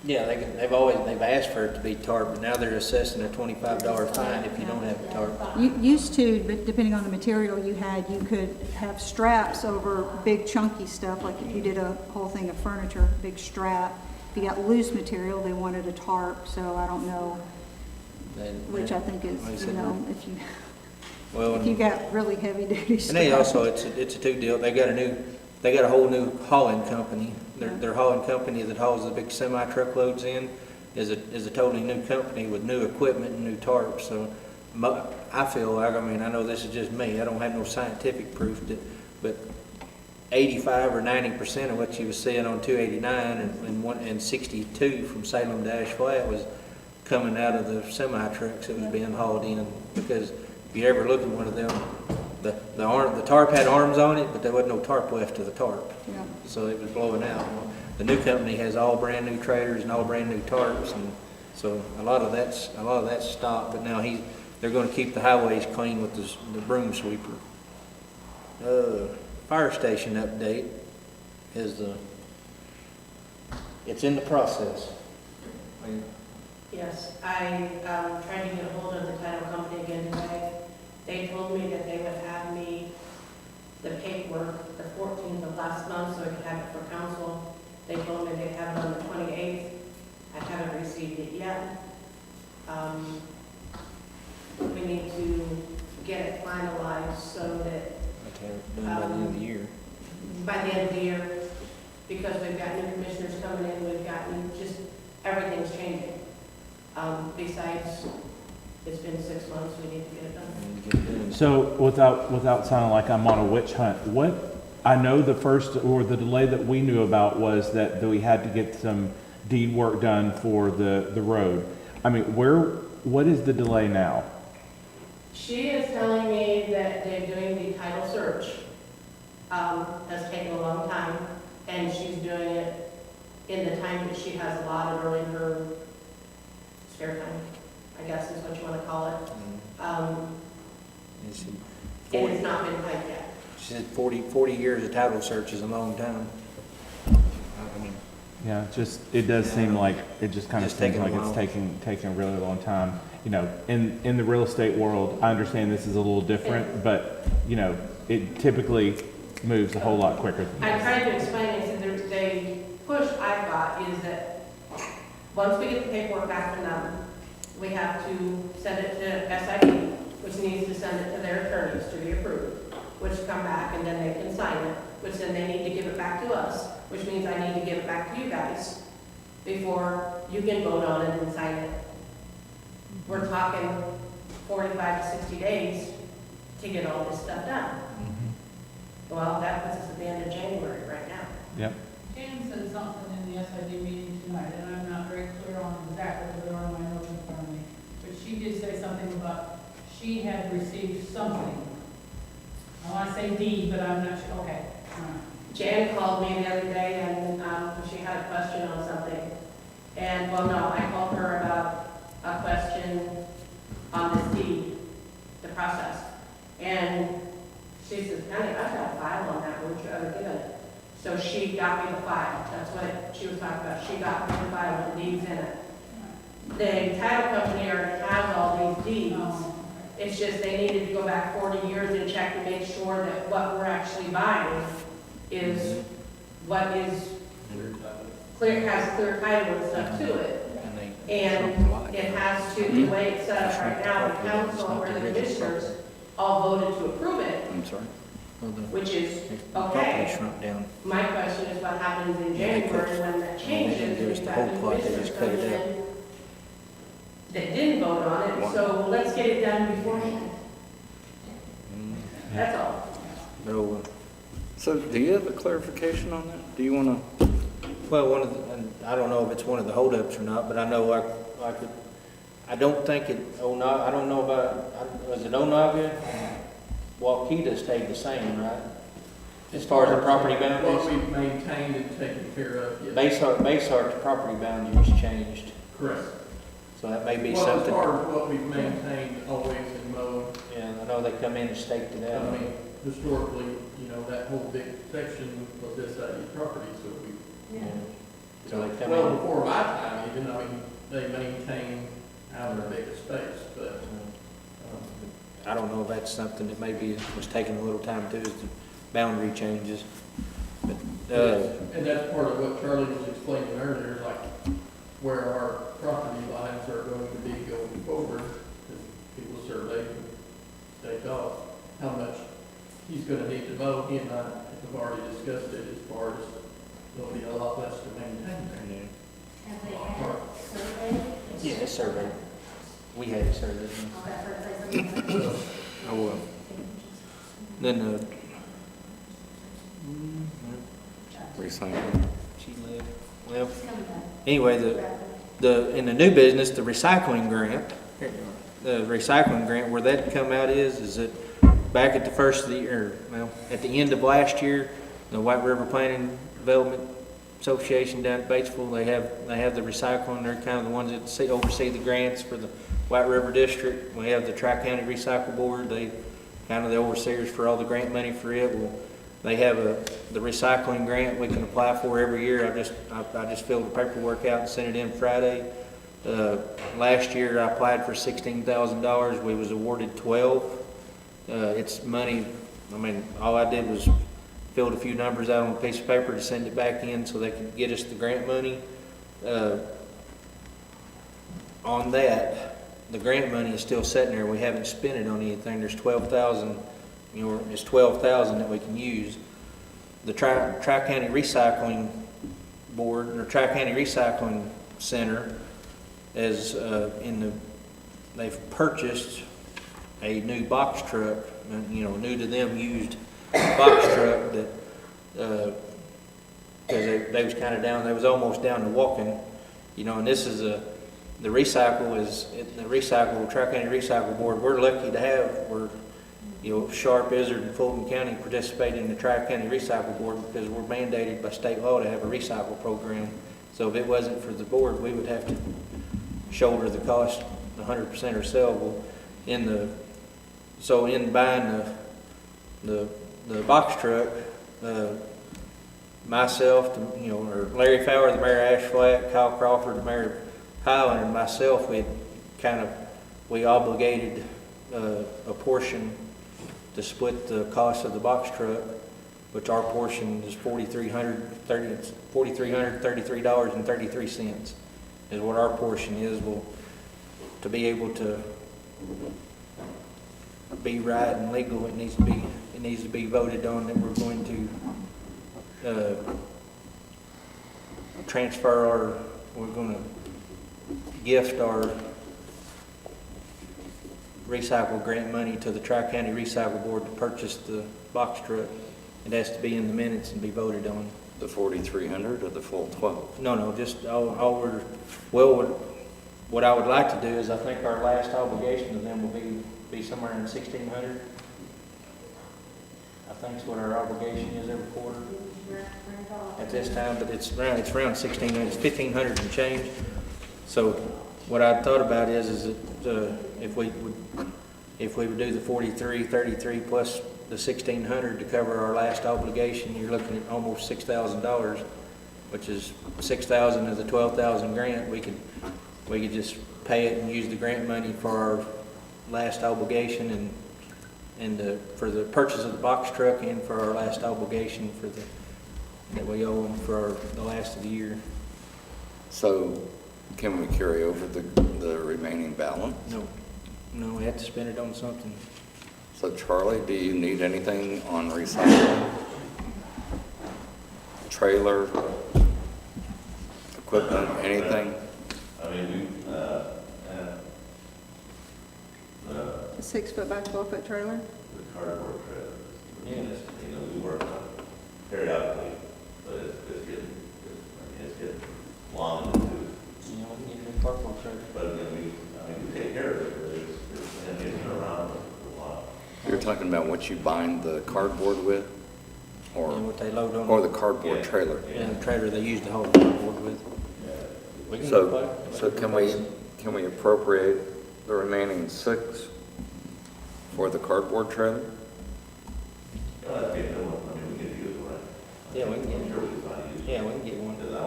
[SPEAKER 1] Yeah, they've asked for it to be tarp, but now they're assessing a $25 fine if you don't have a tarp.
[SPEAKER 2] You used to, but depending on the material you had, you could have straps over big chunky stuff, like if you did a whole thing of furniture, big strap. If you got loose material, they wanted a tarp, so I don't know, which I think is, you know, if you got really heavy duty stuff.
[SPEAKER 1] And they also, it's a two deal. They got a whole new hauling company. Their hauling company that hauls the big semi truckloads in is a totally new company with new equipment and new tarps. So I feel like, I mean, I know this is just me. I don't have no scientific proof that, but 85 or 90% of what you was seeing on 289 and 62 from Salem to Ash Flat was coming out of the semi trucks that was being hauled in. Because if you ever look at one of them, the tarp had arms on it, but there wasn't no tarp left to the tarp.
[SPEAKER 2] Yeah.
[SPEAKER 1] So it was blowing out. The new company has all brand new trailers and all brand new tarps, and so a lot of that's stopped. But now they're going to keep the highways clean with the broom sweeper. Fire station update is it's in the process.
[SPEAKER 7] Yes, I tried to get a hold of the title company again today. They told me that they would have me the paperwork the 14th of last month so I could have it for council. They told me they'd have it on the 28th. I haven't received it yet. We need to get it finalized so that
[SPEAKER 1] Done by the end of the year.
[SPEAKER 7] by the end of the year, because we've got new commissioners coming in, we've got everything's changing. Besides, it's been 6 months, we need to get it done.
[SPEAKER 9] So without sounding like I'm on a witch hunt, I know the delay that we knew about was that we had to get some deed work done for the road. I mean, what is the delay now?
[SPEAKER 7] She is telling me that they're doing the title search. That's taken a long time, and she's doing it in the time that she has allotted or in her spare time, I guess is what you want to call it. And it's not been typed yet.
[SPEAKER 1] She said 40 years of title search is a long time. I mean,
[SPEAKER 9] Yeah, it does seem like, it just kind of
[SPEAKER 1] Just
[SPEAKER 9] seems
[SPEAKER 1] taking a
[SPEAKER 9] like it's
[SPEAKER 1] while.
[SPEAKER 9] taking a really long time. You know, in the real estate world, I understand this is a little different, but, you know, it typically moves a whole lot quicker than
[SPEAKER 7] I
[SPEAKER 9] this.
[SPEAKER 7] tried to explain, I said, the push I got is that once we get the paperwork back from them, we have to send it to SID, which needs to send it to their attorneys to be approved. which come back and then they can sign it, which then they need to give it back to us, which means I need to give it back to you guys before you can vote on it and sign it. We're talking 45 to 60 days to get all this stuff done. Well, that puts us at the end of January right now.
[SPEAKER 9] Yep.
[SPEAKER 11] Jan said something in the SID meeting tonight, and I'm not very clear on exactly what are on my notes in front of me, but she did say something about she had received something. I want to say D, but I'm not sure, okay. All right.
[SPEAKER 7] Jan called me the other day and she had a question on something. And, well, no, I called her about a question on this deed, the process. And she says, Connie, I've got a file on that, would you ever give it? So she got me the file, that's what she was talking about, she got me the file with the deeds in it. The title company already has all these deeds, it's just they needed to go back 40 years and check to make sure that what we're actually buying is what is clear, has clear title and stuff to it. And it has to, the way it's set up right now, the council or the commissioners all voted to approve it,
[SPEAKER 6] I'm sorry?
[SPEAKER 7] which is
[SPEAKER 1] Property
[SPEAKER 7] okay.
[SPEAKER 1] shrunk down.
[SPEAKER 7] My question is what happens in January when that changes?
[SPEAKER 1] There's the whole plot, they just cut it out.
[SPEAKER 7] That didn't vote on it, so let's get it done beforehand. That's all.
[SPEAKER 1] No,
[SPEAKER 6] So do you have a clarification on that? Do you want to?
[SPEAKER 1] well, one of the, and I don't know if it's one of the holdups or not, but I know I could, I don't think it, I don't know about, was it Onaga? Waukeeta stayed the same, right? As far as the property
[SPEAKER 4] What
[SPEAKER 1] boundaries?
[SPEAKER 4] we've maintained and taken care of, yes.
[SPEAKER 1] Bayshart's property boundaries changed,
[SPEAKER 4] Correct.
[SPEAKER 1] so that may be
[SPEAKER 4] Well, as
[SPEAKER 1] something.
[SPEAKER 4] far as what we've maintained always in mode,
[SPEAKER 1] Yeah, I know they come in and staked it
[SPEAKER 4] I
[SPEAKER 1] out.
[SPEAKER 4] mean, historically, you know, that whole big section was SID property, so we,
[SPEAKER 1] So they come
[SPEAKER 4] well,
[SPEAKER 1] in.
[SPEAKER 4] before my time even, I mean, they maintained out of their bigger space, but,
[SPEAKER 1] I don't know if that's something that maybe was taking a little time too, is the boundary changes. But,
[SPEAKER 4] and that's part of what Charlie was explaining earlier, like where our property lines are going to be going forward, because people surveyed and staked off how much he's gonna need to mow. He and I have already discussed it as far as there'll be a lot less to maintain there.
[SPEAKER 10] Have they had it surveyed?
[SPEAKER 1] yeah, it's surveyed. We had it surveyed.
[SPEAKER 10] Okay, I've heard say something.
[SPEAKER 1] Oh, then,
[SPEAKER 6] Recycle.
[SPEAKER 1] she left. Well,
[SPEAKER 10] It's coming back.
[SPEAKER 1] anyway, in the new business, the recycling grant, where that come out is that back at the first of the year, well, at the end of last year, the White River Planning Development Association down at Batesville, they have the recycling, they're kind of the ones that oversee the grants for the White River District. We have the Tri-County Recycle Board, they kind of the overseers for all the grant money for it. Well, they have the recycling grant we can apply for every year. I just filled the paperwork out and sent it in Friday. Last year I applied for $16,000. We was awarded 12. It's money. I mean, all I did was filled a few numbers out on a piece of paper to send it back in so they could get us the grant money. On that, the grant money is still sitting there. We haven't spent it on anything. There's 12,000. It's 12,000 that we can use. The Tri-County Recycling Board or Tri-County Recycling Center is they've purchased a new box truck, new to them used box truck that because they was kind of down. They was almost down to walking, and this is the Tri-County Recycle Board. We're lucky to have Sharp, Izzard, and Fulton County participate in the Tri-County Recycle Board because we're mandated by state law to have a recycle program. So if it wasn't for the board, we would have to shoulder the cost 100% ourselves. Well, in buying the box truck, myself, or Larry Fowler, the mayor of Ashflat, Kyle Crawford, the mayor of Highland, and myself, we obligated a portion to split the cost of the box truck, which our portion is $4,333.33 is what our portion is. Well, to be able to be right and legal, it needs to be it needs to be voted on that we're going to, we're gonna gift our recycle grant money to the Tri-County Recycle Board to purchase the box truck. It has to be in the minutes and be voted on.
[SPEAKER 6] The 4,300 or the full 12?
[SPEAKER 1] No, just all we're, well, what I would like to do is, I think our last obligation to them will be somewhere in 1,600. I think it's what our obligation is every quarter at this time, but it's around 1,600, it's 1,500 and change. So what I thought about is that if we would do the 33 plus the 1,600 to cover our last obligation, you're looking at almost $6,000, which is 6,000 of the 12,000 grant. We could just pay it and use the grant money for our last obligation and for the purchase of the box truck and for our last obligation that we owe them for the last of the year.
[SPEAKER 6] So can we carry over the remaining balance?
[SPEAKER 1] No, we have to spend it on something.
[SPEAKER 6] So Charlie, do you need anything on recycling? Trailer, equipment, anything?
[SPEAKER 5] I mean,
[SPEAKER 2] A 6-foot by 12-foot trailer?
[SPEAKER 5] the cardboard trailer.
[SPEAKER 1] Yeah.
[SPEAKER 5] You know, we work on it periodically, but it's getting long in the tooth.
[SPEAKER 1] You know, we can get a cardboard trailer.
[SPEAKER 5] But then we take care of it, but it's been around for a while.
[SPEAKER 6] You're talking about what you bind the cardboard with?
[SPEAKER 1] And
[SPEAKER 6] Or
[SPEAKER 1] what they load on.
[SPEAKER 6] the cardboard
[SPEAKER 5] Yeah.
[SPEAKER 6] trailer?
[SPEAKER 1] And the trailer they use to haul the cardboard with. We can
[SPEAKER 6] So,
[SPEAKER 1] buy-
[SPEAKER 6] so can we appropriate the remaining 6 for the cardboard trailer?
[SPEAKER 5] That's getting the one, I mean, we can use it, right?
[SPEAKER 1] Yeah, we can get
[SPEAKER 5] I'm sure we can find a use.
[SPEAKER 1] Yeah, we can get one.
[SPEAKER 5] Because I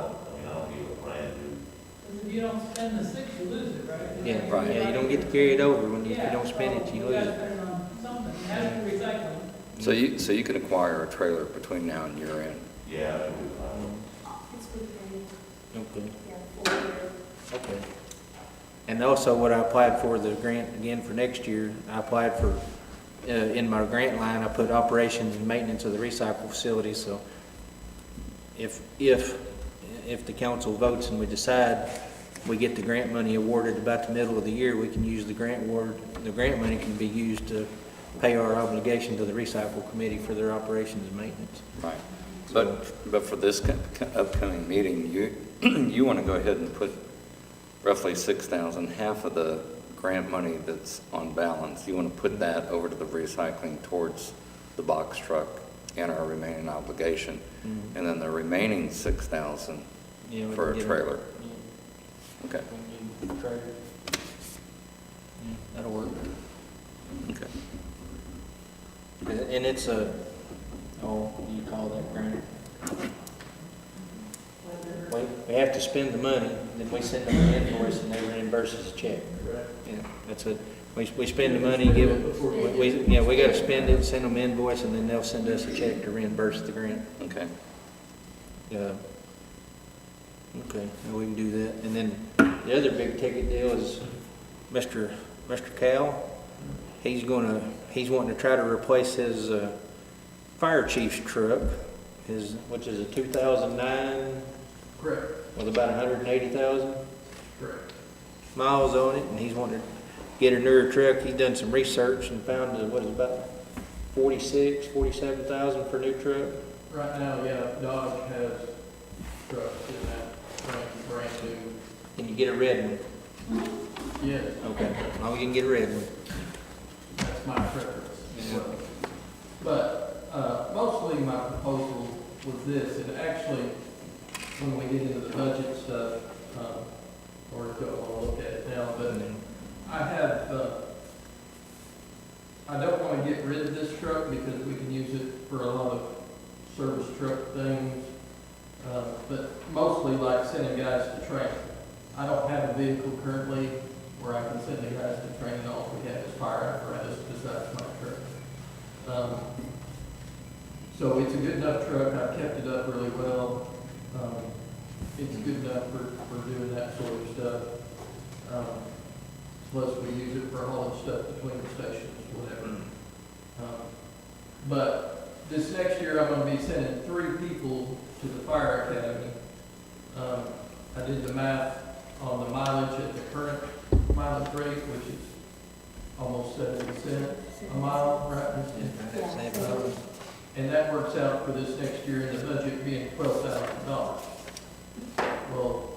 [SPEAKER 5] don't give a brand new.
[SPEAKER 11] Because if you don't spend the 6, you lose it, right?
[SPEAKER 1] Yeah,
[SPEAKER 6] Right.
[SPEAKER 1] yeah, you don't get to carry it over. If you
[SPEAKER 11] Yeah,
[SPEAKER 1] don't spend it,
[SPEAKER 11] so
[SPEAKER 1] you
[SPEAKER 11] gotta
[SPEAKER 1] lose it.
[SPEAKER 11] spend it on something, it has to be recycled.
[SPEAKER 6] So you can acquire a trailer between now and year end?
[SPEAKER 5] Yeah, I think we find one.
[SPEAKER 10] It's within,
[SPEAKER 1] Okay,
[SPEAKER 10] yeah, 4 years.
[SPEAKER 1] okay. And also what I applied for, the grant again for next year, I applied for, in my grant line, I put operations and maintenance of the recycle facility. So if the council votes and we decide we get the grant money awarded about the middle of the year, we can use the grant money can be used to pay our obligation to the recycle committee for their operations and maintenance.
[SPEAKER 6] Right. But for this upcoming meeting, you want to go ahead and put roughly 6,000, half of the grant money that's on balance, you want to put that over to the recycling towards the box truck and our remaining obligation, and then the remaining 6,000
[SPEAKER 1] Yeah, we
[SPEAKER 6] for
[SPEAKER 1] can
[SPEAKER 6] a
[SPEAKER 1] get
[SPEAKER 6] trailer.
[SPEAKER 1] Yeah,
[SPEAKER 6] Okay,
[SPEAKER 1] we can get a trailer. Yeah, that'll work.
[SPEAKER 6] okay.
[SPEAKER 1] And it's a, what do you call that grant? We have to spend the money, then we send them an invoice and they reimburse us a check. Yeah, that's it. We spend the money, give them, we gotta spend it, send them an invoice, and then they'll send us a check to reimburse the grant.
[SPEAKER 6] Okay.
[SPEAKER 1] Okay, now we can do that. And then the other big ticket deal is Mr. Cal. He's wanting to try to replace his fire chief's truck, which is a 2009
[SPEAKER 4] Correct,
[SPEAKER 1] with about 180,000
[SPEAKER 4] correct.
[SPEAKER 1] miles on it, and he's wanting to get a newer truck. He's done some research and found about 47,000 for a new truck.
[SPEAKER 4] Right now, yeah, Dodge has trucks in that brand new.
[SPEAKER 1] Can you get a red one?
[SPEAKER 4] Yes,
[SPEAKER 1] Okay, as long as you can get a red one.
[SPEAKER 4] that's my preference.
[SPEAKER 1] Yeah.
[SPEAKER 4] But mostly my proposal was this, and actually, when we get into the budget stuff, or if you want to look at it now, but I don't want to get rid of this truck because we can use it for a lot of service truck things, but mostly like sending guys to training. I don't have a vehicle currently where I can send the guys to training. All we have is fire apparatus besides my truck. So it's a good enough truck. I've kept it up really well. It's good enough for doing that sort of stuff. Plus we use it for hauling stuff between the stations, whatever. But this next year, I'm gonna be sending 3 people to the fire academy. I did the math on the mileage at the current mileage rate, which is almost 70 cents a mile, right? And that works out for this next year in the budget being $12,000. Well,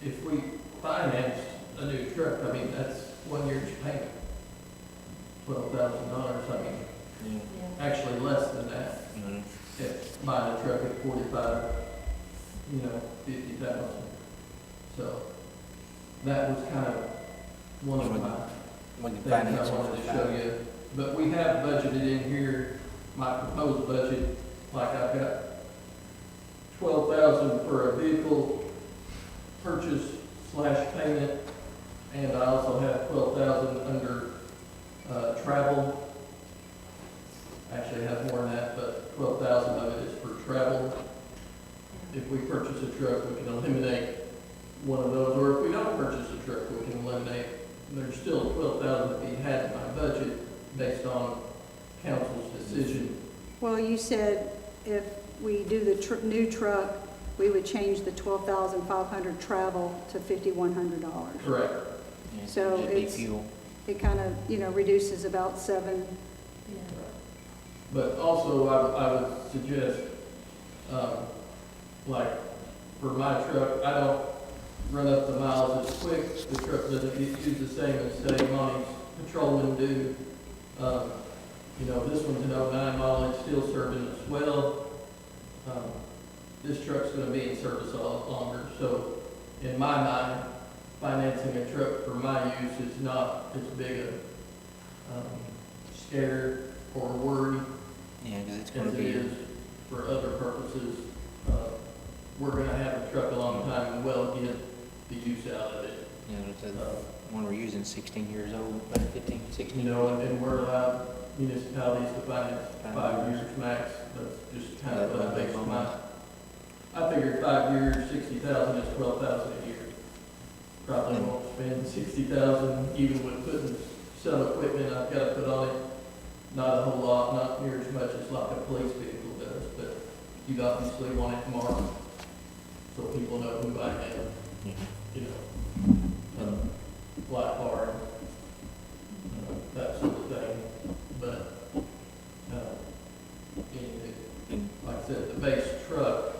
[SPEAKER 4] if we financed a new truck, I mean, that's 1 year's payment. $12,000, I mean, actually less than that.
[SPEAKER 1] Mhm.
[SPEAKER 4] If buying a truck at 45, 50,000. So that was kind of one of my
[SPEAKER 1] When you
[SPEAKER 4] things I
[SPEAKER 1] finance
[SPEAKER 4] wanted to show
[SPEAKER 1] it.
[SPEAKER 4] you. But we have budgeted in here, my proposed budget, like I've got 12,000 for a vehicle purchase / payment, and I also have 12,000 under travel. Actually, I have more than that, but 12,000 of it is for travel. If we purchase a truck, we can eliminate one of those, or if we don't purchase a truck, we can eliminate, there's still 12,000 to be had in my budget based on council's decision.
[SPEAKER 2] Well, you said if we do the new truck, we would change the 12,500 travel to $5,100.
[SPEAKER 4] Correct.
[SPEAKER 1] Yeah,
[SPEAKER 2] So
[SPEAKER 1] it'd be
[SPEAKER 2] it's-
[SPEAKER 1] fuel.
[SPEAKER 2] It kind of, reduces about 7.
[SPEAKER 4] But also, I would suggest, like, for my truck, I don't run up the miles as quick. The truck doesn't get used the same as, say, Monty's patrolmen do. This one's an 09 model, it's still serving us well. This truck's gonna be in service a lot longer, so in my mind, financing a truck for my use is not as big a scare or worry
[SPEAKER 1] Yeah, because it's going
[SPEAKER 4] as
[SPEAKER 1] to
[SPEAKER 4] it
[SPEAKER 1] be,
[SPEAKER 4] is for other purposes. We're gonna have a truck a long time and well get the use out of it.
[SPEAKER 1] the one we're using 16 years old, about 15, 16.
[SPEAKER 4] And we're allowed municipalities to finance 5 years max. That's just kind of what makes I figured 5 years, 60,000 is 12,000 a year. Probably won't spend 60,000 even with putting some equipment I've got to put on it. Not a whole lot, not near as much as like a police vehicle does, but you'd obviously want it marked so people know who I am, black bar, that sort of thing. But, anyway, like I said, the base truck,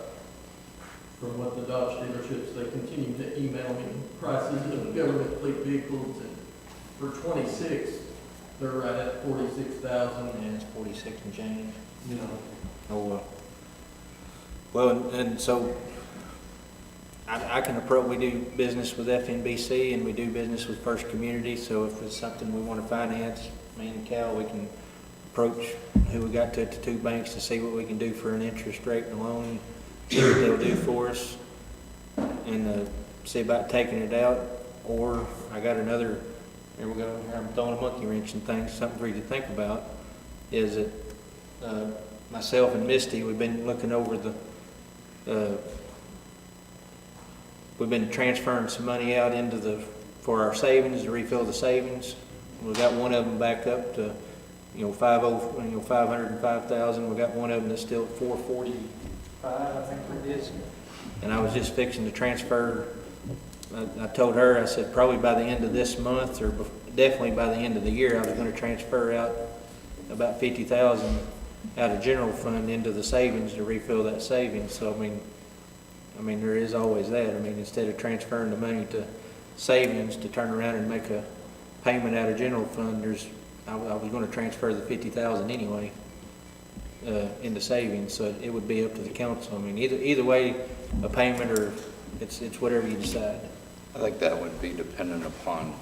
[SPEAKER 4] from what the Dodge dealerships, they continue to email me prices of government fleet vehicles, and for 26, they're right at 46,000.
[SPEAKER 1] Yeah, it's 46 and change.
[SPEAKER 4] You know,
[SPEAKER 1] Oh, well, and so I can approach, we do business with FNBC and we do business with First Community, so if it's something we want to finance, me and Cal, we can approach who we got to the 2 banks to see what we can do for an interest rate and loan, see what they'll do for us, and see about taking it out. Or I got another, here we go, I'm throwing a monkey wrench and things, something for you to think about, is that myself and Misty, we've been looking over we've been transferring some money out for our savings, to refill the savings. We've got one of them back up to, 505,000. We've got one of them that's still at 445, I think it is. And I was just fixing to transfer, I told her, I said probably by the end of this month, or definitely by the end of the year, I was going to transfer out about 50,000 out of general fund into the savings to refill that savings. So, I mean, there is always that. I mean, instead of transferring the money to savings to turn around and make a payment out of general fund, I was going to transfer the 50,000 anyway into savings. So it would be up to the council. I mean, either way, a payment or it's whatever you decide.
[SPEAKER 6] I think that would be dependent upon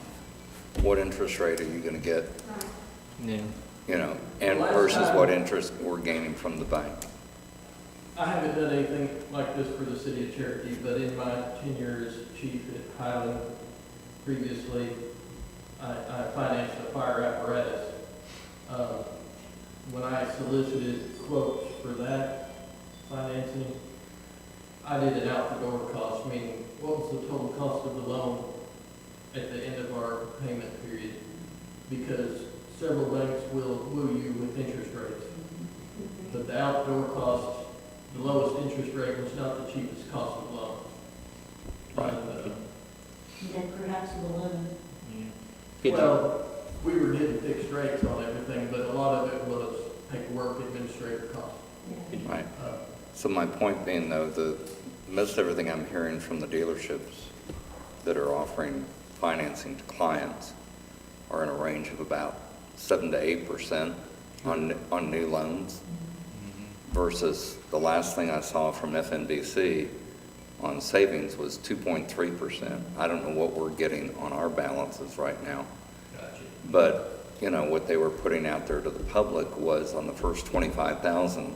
[SPEAKER 6] what interest rate are you going to get,
[SPEAKER 1] Yeah.
[SPEAKER 6] and versus what interest we're gaining from the bank.
[SPEAKER 4] I haven't done anything like this for the city of Cherokee, but in my tenure as chief at Highland previously, I financed a fire apparatus. When I solicited quotes for that financing, I did an out-the-door cost, meaning what was the total cost of the loan at the end of our payment period? Because several banks will woo you with interest rates. the outdoor cost, the lowest interest rate was not the cheapest cost of loan.
[SPEAKER 6] Right.
[SPEAKER 3] Then perhaps a balloon.
[SPEAKER 1] Could you-
[SPEAKER 4] Well, we were getting fixed rates on everything, but a lot of it was paperwork, administrative costs.
[SPEAKER 6] Right.
[SPEAKER 4] Uh,
[SPEAKER 6] So my point being though, most everything I'm hearing from the dealerships that are offering financing to clients are in a range of about 7 to 8% on new loans versus the last thing I saw from FNBC on savings was 2.3%. I don't know what we're getting on our balances right now.
[SPEAKER 4] Gotcha.
[SPEAKER 6] But, you know, what they were putting out there to the public was on the first 25,000,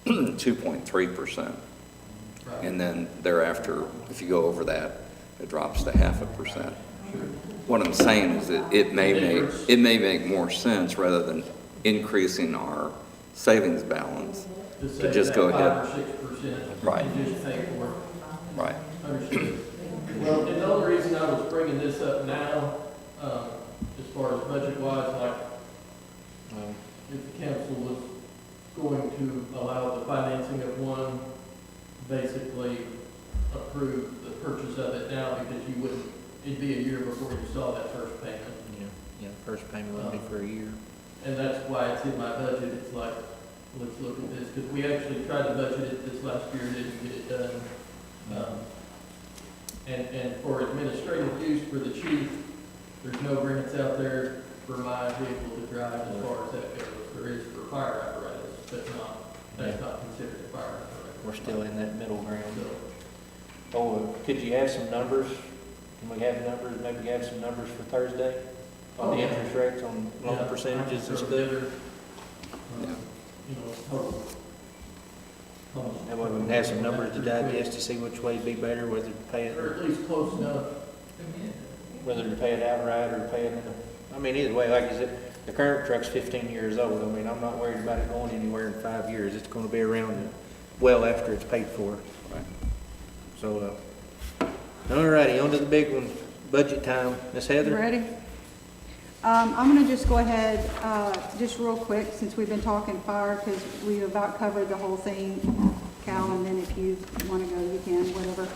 [SPEAKER 6] 2.3%.
[SPEAKER 4] Right.
[SPEAKER 6] And then thereafter, if you go over that, it drops to 0.5%. What I'm saying is that it may make more sense rather than increasing our savings balance to
[SPEAKER 4] save
[SPEAKER 6] just
[SPEAKER 4] that
[SPEAKER 6] go ahead.
[SPEAKER 4] 5 or 6%.
[SPEAKER 6] Right.
[SPEAKER 4] And just pay for it.
[SPEAKER 6] Right.
[SPEAKER 4] Understood. Well, and the only reason I was bringing this up now, as far as budget-wise, like, if the council was going to allow the financing of one, basically approve the purchase of it now, because you wouldn't, it'd be a year before you saw that first payment.
[SPEAKER 1] Yeah, first payment would be for a year.
[SPEAKER 4] And that's why it's in my budget. It's like, let's look at this, because we actually tried to budget it this last year, didn't get it done. And for administrative use for the chief, there's no grants out there for my vehicle to drive as far as that goes. There is for fire apparatus, but that's not considered a fire apparatus.
[SPEAKER 1] We're still in that middle ground.
[SPEAKER 4] So,
[SPEAKER 1] Oh, could you have some numbers? Can we have numbers, maybe have some numbers for Thursday? On the interest rates, on loan
[SPEAKER 4] yeah,
[SPEAKER 1] percentages and
[SPEAKER 4] so
[SPEAKER 1] stuff?
[SPEAKER 4] together,
[SPEAKER 6] Yeah.
[SPEAKER 4] You know, total.
[SPEAKER 1] That way we can have some numbers to digest to see which way would be better, whether to pay it,
[SPEAKER 4] Or
[SPEAKER 1] or
[SPEAKER 4] at least close enough.
[SPEAKER 1] whether to pay it outright or pay it in a, I mean, either way, like I said, the current truck's 15 years old. I mean, I'm not worried about it going anywhere in 5 years. It's gonna be around well after it's paid for.
[SPEAKER 6] Right.
[SPEAKER 1] So, all righty, on to the big one, budget time. Miss Heather?
[SPEAKER 2] Ready? I'm gonna just go ahead, just real quick, since we've been talking fire, because we've about covered the whole thing, Cal, and then if you wanna go, you can, whatever.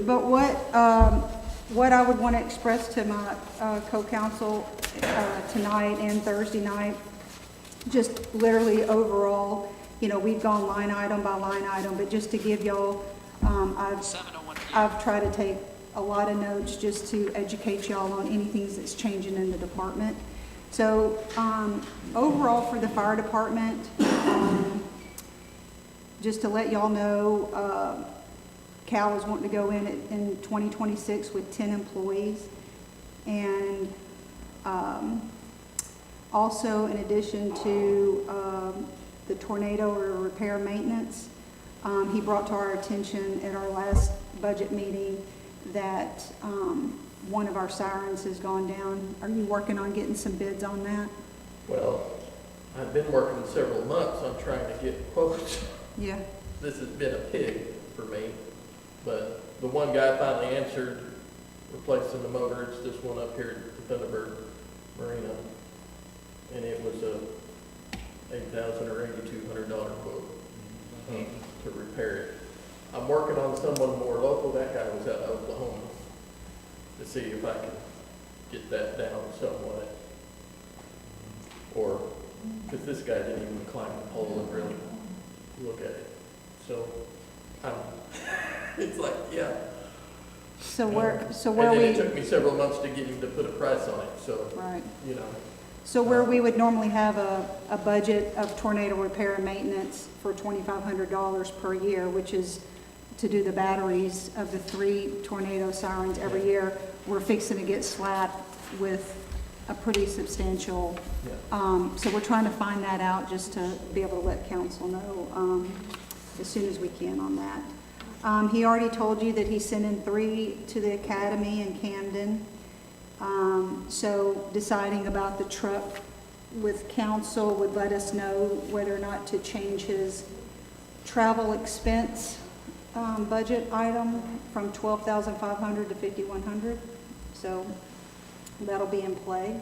[SPEAKER 2] But what I would want to express to my co-counsel tonight and Thursday night, just literally overall, you know, we've gone line item by line item, but just to give y'all, I've tried to take a lot of notes just to educate y'all on anything that's changing in the department. So overall for the fire department, just to let y'all know, Cal is wanting to go in 2026 with 10 employees. And also in addition to the tornado or repair maintenance, he brought to our attention at our last budget meeting that one of our sirens has gone down. Are you working on getting some bids on that?
[SPEAKER 4] Well, I've been working several months on trying to get quotes.
[SPEAKER 2] Yeah.
[SPEAKER 4] This has been a pig for me, but the one guy finally answered, replacing the motor. It's this one up here at the Thunderbird Marina, and it was a $8,000 or $8,200 quote to repair it. I'm working on someone more local. That guy was out of Oklahoma, to see if I can get that down somewhat. Or, because this guy didn't even climb the pole and really look at it. So, it's like, yeah.
[SPEAKER 2] So where
[SPEAKER 4] And then
[SPEAKER 2] we,
[SPEAKER 4] it took me several months to get him to put a price on it, so,
[SPEAKER 2] right.
[SPEAKER 4] you know.
[SPEAKER 2] So where we would normally have a budget of tornado repair and maintenance for $2,500 per year, which is to do the batteries of the 3 tornado sirens every year, we're fixing to get slapped with a pretty substantial, so we're trying to find that out just to be able to let council know as soon as we can on that. He already told you that he's sending 3 to the academy in Camden. So deciding about the truck with council would let us know whether or not to change his travel expense budget item from $12,500 to $5,100. So that'll be in play.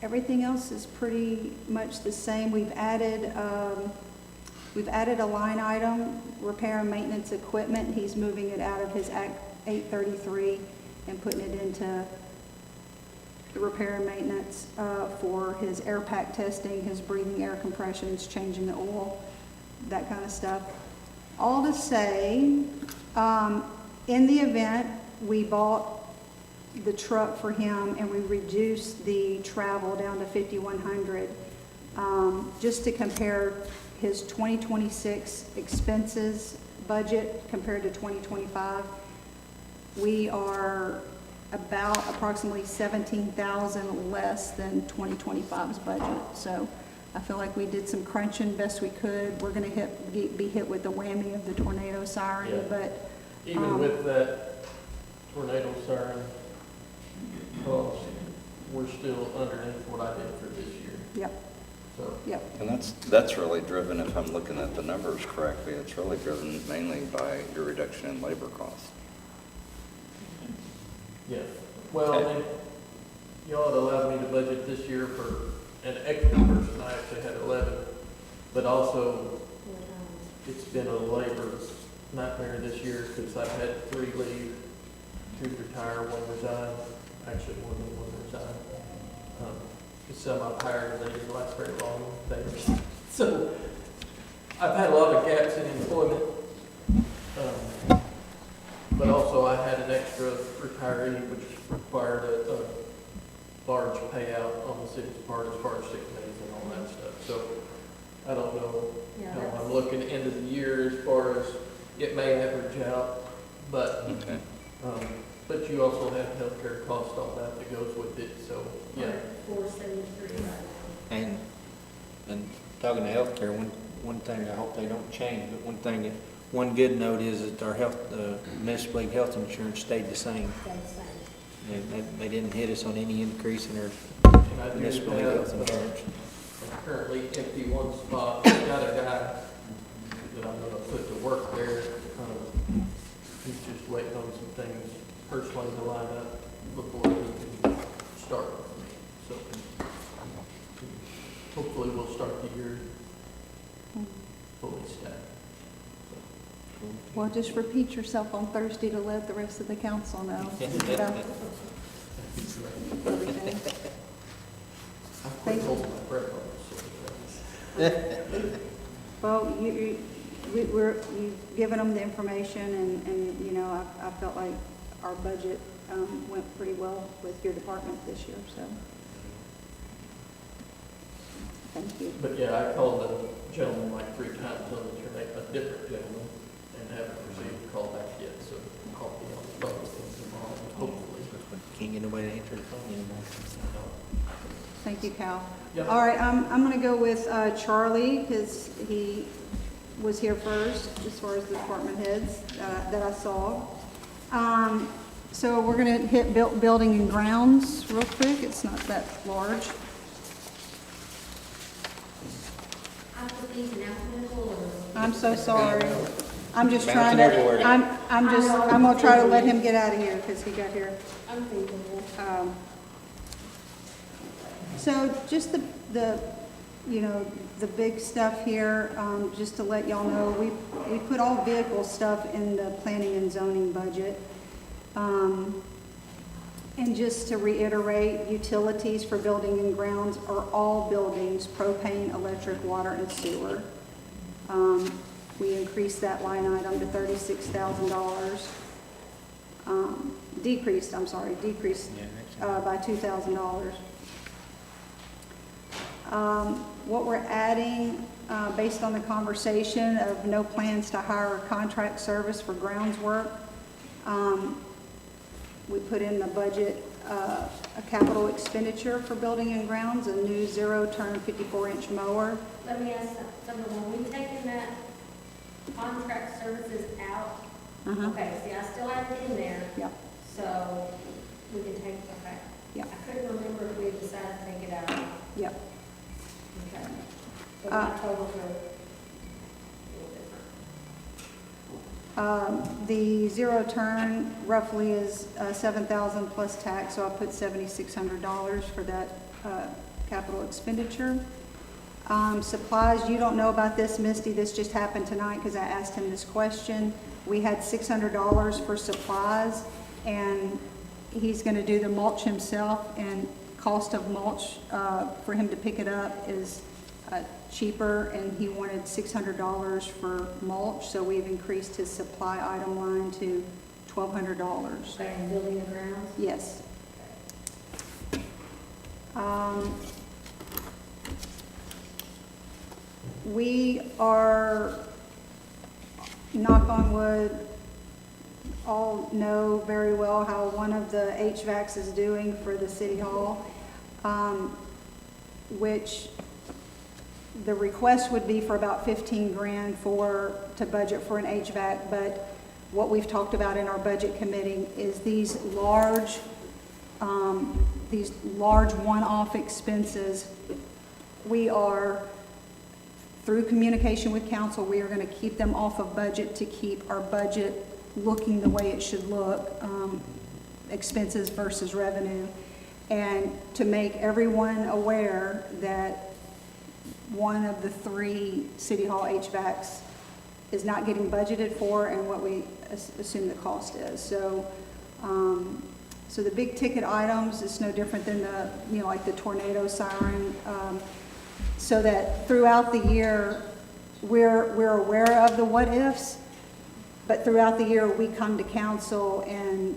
[SPEAKER 2] Everything else is pretty much the same. We've added a line item, repair and maintenance equipment. He's moving it out of his Act 833 and putting it into the repair and maintenance for his air pack testing, his breathing air compressions, changing the oil, that kind of stuff. All to say, in the event we bought the truck for him and we reduced the travel down to 5,100, just to compare his 2026 expenses budget compared to 2025, we are about approximately 17,000 less than 2025's budget. So I feel like we did some crunching best we could. We're going to be hit with the whammy of the tornado siren,
[SPEAKER 4] Yeah.
[SPEAKER 2] but
[SPEAKER 4] Even with that tornado siren cost, we're still underneath what I did for this year.
[SPEAKER 2] yep,
[SPEAKER 4] So,
[SPEAKER 2] yep.
[SPEAKER 6] And that's really driven, if I'm looking at the numbers correctly, it's really driven mainly by your reduction in labor costs.
[SPEAKER 4] yeah. Well, I mean, y'all had allowed me to budget this year for an extra person. I actually had 11. But also, it's been a labor nightmare this year because I've had 3 leave, 2 retire, 1 resign. Actually, more than 1 resign. Because some I've hired, they didn't last very long. So I've had a lot of gaps in employment. But also I had an extra retiree, which required a large payout on the city's part as far as sick days and all that stuff. So I don't know
[SPEAKER 10] Yeah,
[SPEAKER 4] how
[SPEAKER 10] that's-
[SPEAKER 4] I'm looking end of the year as far as it may average out, but,
[SPEAKER 6] Okay.
[SPEAKER 4] but you also have healthcare cost, all that goes with it, so, yeah.
[SPEAKER 10] 473 right now.
[SPEAKER 1] And talking to healthcare, one thing I hope they don't change, but one good note is that our municipal league health insurance stayed the same.
[SPEAKER 10] That's fine.
[SPEAKER 1] They didn't hit us on any increase in our
[SPEAKER 4] And I do
[SPEAKER 1] municipal league health
[SPEAKER 4] have,
[SPEAKER 1] insurance.
[SPEAKER 4] currently empty 1 spot. I've got a guy that I'm gonna put to work there. He's just waiting on some things personally to line up before he can start with me. So hopefully we'll start the year fully staffed.
[SPEAKER 2] Well, just repeat yourself on Thursday to let the rest of the council know. Everything.
[SPEAKER 4] I quit holding my breath on this.
[SPEAKER 2] Well, you've given them the information and, you know, I felt like our budget, went pretty well with your department this year, so. Thank you.
[SPEAKER 4] But yeah, I called the gentleman like 3 times on the internet, a different gentleman, and haven't received a call back yet, so I'll be on the phone with him tomorrow, hopefully.
[SPEAKER 1] Can't get nobody to answer the phone anymore.
[SPEAKER 2] Thank you, Cal.
[SPEAKER 4] Yep.
[SPEAKER 2] All right, I'm going to go with Charlie because he was here first as far as the department heads that I saw. So we're going to hit building and grounds real quick. It's not that large.
[SPEAKER 10] I put these in alphabetical order.
[SPEAKER 2] I'm so sorry. I'm just
[SPEAKER 1] Bouncing
[SPEAKER 2] trying to,
[SPEAKER 1] everywhere.
[SPEAKER 2] I'm going to try to let him get out of here because he got here.
[SPEAKER 10] I'm thinking that.
[SPEAKER 2] So just the, you know, the big stuff here, just to let y'all know, we put all vehicle stuff in the planning and zoning budget. And just to reiterate, utilities for building and grounds are all buildings, propane, electric, water, and sewer. We increased that line item to $36,000. Decreased by $2,000. What we're adding, based on the conversation of no plans to hire a contract service for grounds work, we put in the budget a capital expenditure for building and grounds, a new zero-turn 54-inch mower.
[SPEAKER 10] Let me ask something, when we taking that contract services out, okay, see, I still have it in there,
[SPEAKER 2] Yep,
[SPEAKER 10] so we can take, okay.
[SPEAKER 2] Yep.
[SPEAKER 10] I couldn't remember if we had decided to take it out.
[SPEAKER 2] yep.
[SPEAKER 10] Okay. So my totals are a little different.
[SPEAKER 2] The zero-turn roughly is $7,000 plus tax, so I put $7,600 for that capital expenditure. Supplies, you don't know about this, Misty, this just happened tonight because I asked him this question. We had $600 for supplies, and he's gonna do the mulch himself, and cost of mulch, for him to pick it up is cheaper, and he wanted $600 for mulch, so we've increased his supply item line to $1,200.
[SPEAKER 10] Saying building and grounds?
[SPEAKER 2] Yes. We are, knock on wood, all know very well how one of the HVACs is doing for the city hall, which the request would be for about 15 grand to budget for an HVAC, but what we've talked about in our budget committee is these large one-off expenses. We are, through communication with council, we are going to keep them off of budget to keep our budget looking the way it should look, expenses versus revenue, and to make everyone aware that one of the 3 City Hall HVACs is not getting budgeted for and what we assume the cost is. So, so the big ticket items is no different than the, like the tornado siren, so that throughout the year, we're aware of the what ifs, but throughout the year, we come to council and,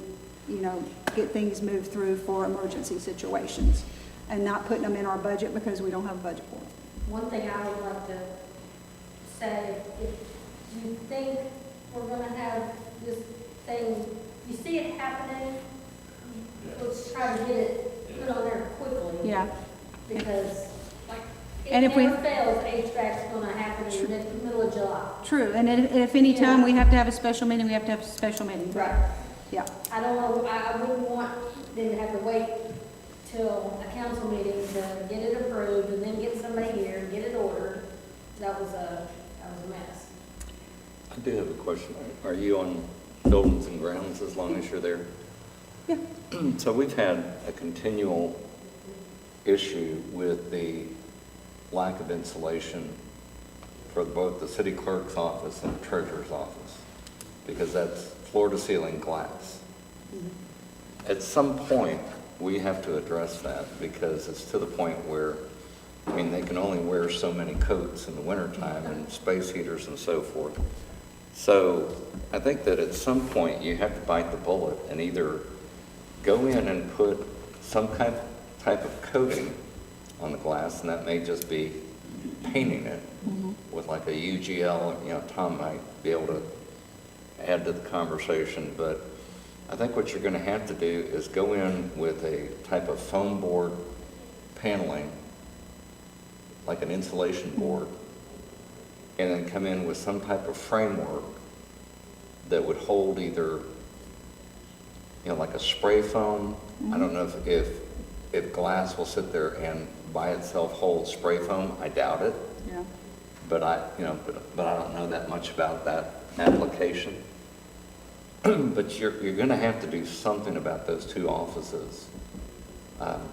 [SPEAKER 2] get things moved through for emergency situations and not putting them in our budget because we don't have a budget for them.
[SPEAKER 10] One thing I would like to say, if you think we're gonna have this thing, you see it happening, let's try to get it put on there quickly.
[SPEAKER 2] Yeah.
[SPEAKER 10] Because, like,
[SPEAKER 2] And
[SPEAKER 10] it
[SPEAKER 2] if we-
[SPEAKER 10] never fails, HVAC's gonna happen in the middle of July.
[SPEAKER 2] True, and if any time we have to have a special meeting, we have to have a special meeting.
[SPEAKER 10] Right.
[SPEAKER 2] Yeah,
[SPEAKER 10] I don't know, I wouldn't want them to have to wait till a council meeting to get it approved and then get somebody here and get it ordered. That was a mess.
[SPEAKER 6] I do have a question. Are you on buildings and grounds as long as you're there?
[SPEAKER 2] yeah.
[SPEAKER 6] So we've had a continual issue with the lack of insulation for both the city clerk's office and the treasurer's office, because that's floor-to-ceiling glass. At some point, we have to address that, because it's to the point where, they can only wear so many coats in the wintertime and space heaters and so forth. So I think that at some point, you have to bite the bullet and either go in and put some type of coating on the glass, and that may just be painting it with like a UGL, Tom might be able to add to the conversation, but I think what you're going to have to do is go in with a type of foam board paneling, like an insulation board, and then come in with some type of framework that would hold either, like a spray foam. I don't know if glass will sit there and by itself hold spray foam. I doubt it.
[SPEAKER 2] Yeah.
[SPEAKER 6] But I don't know that much about that application. But you're going to have to do something about those 2 offices.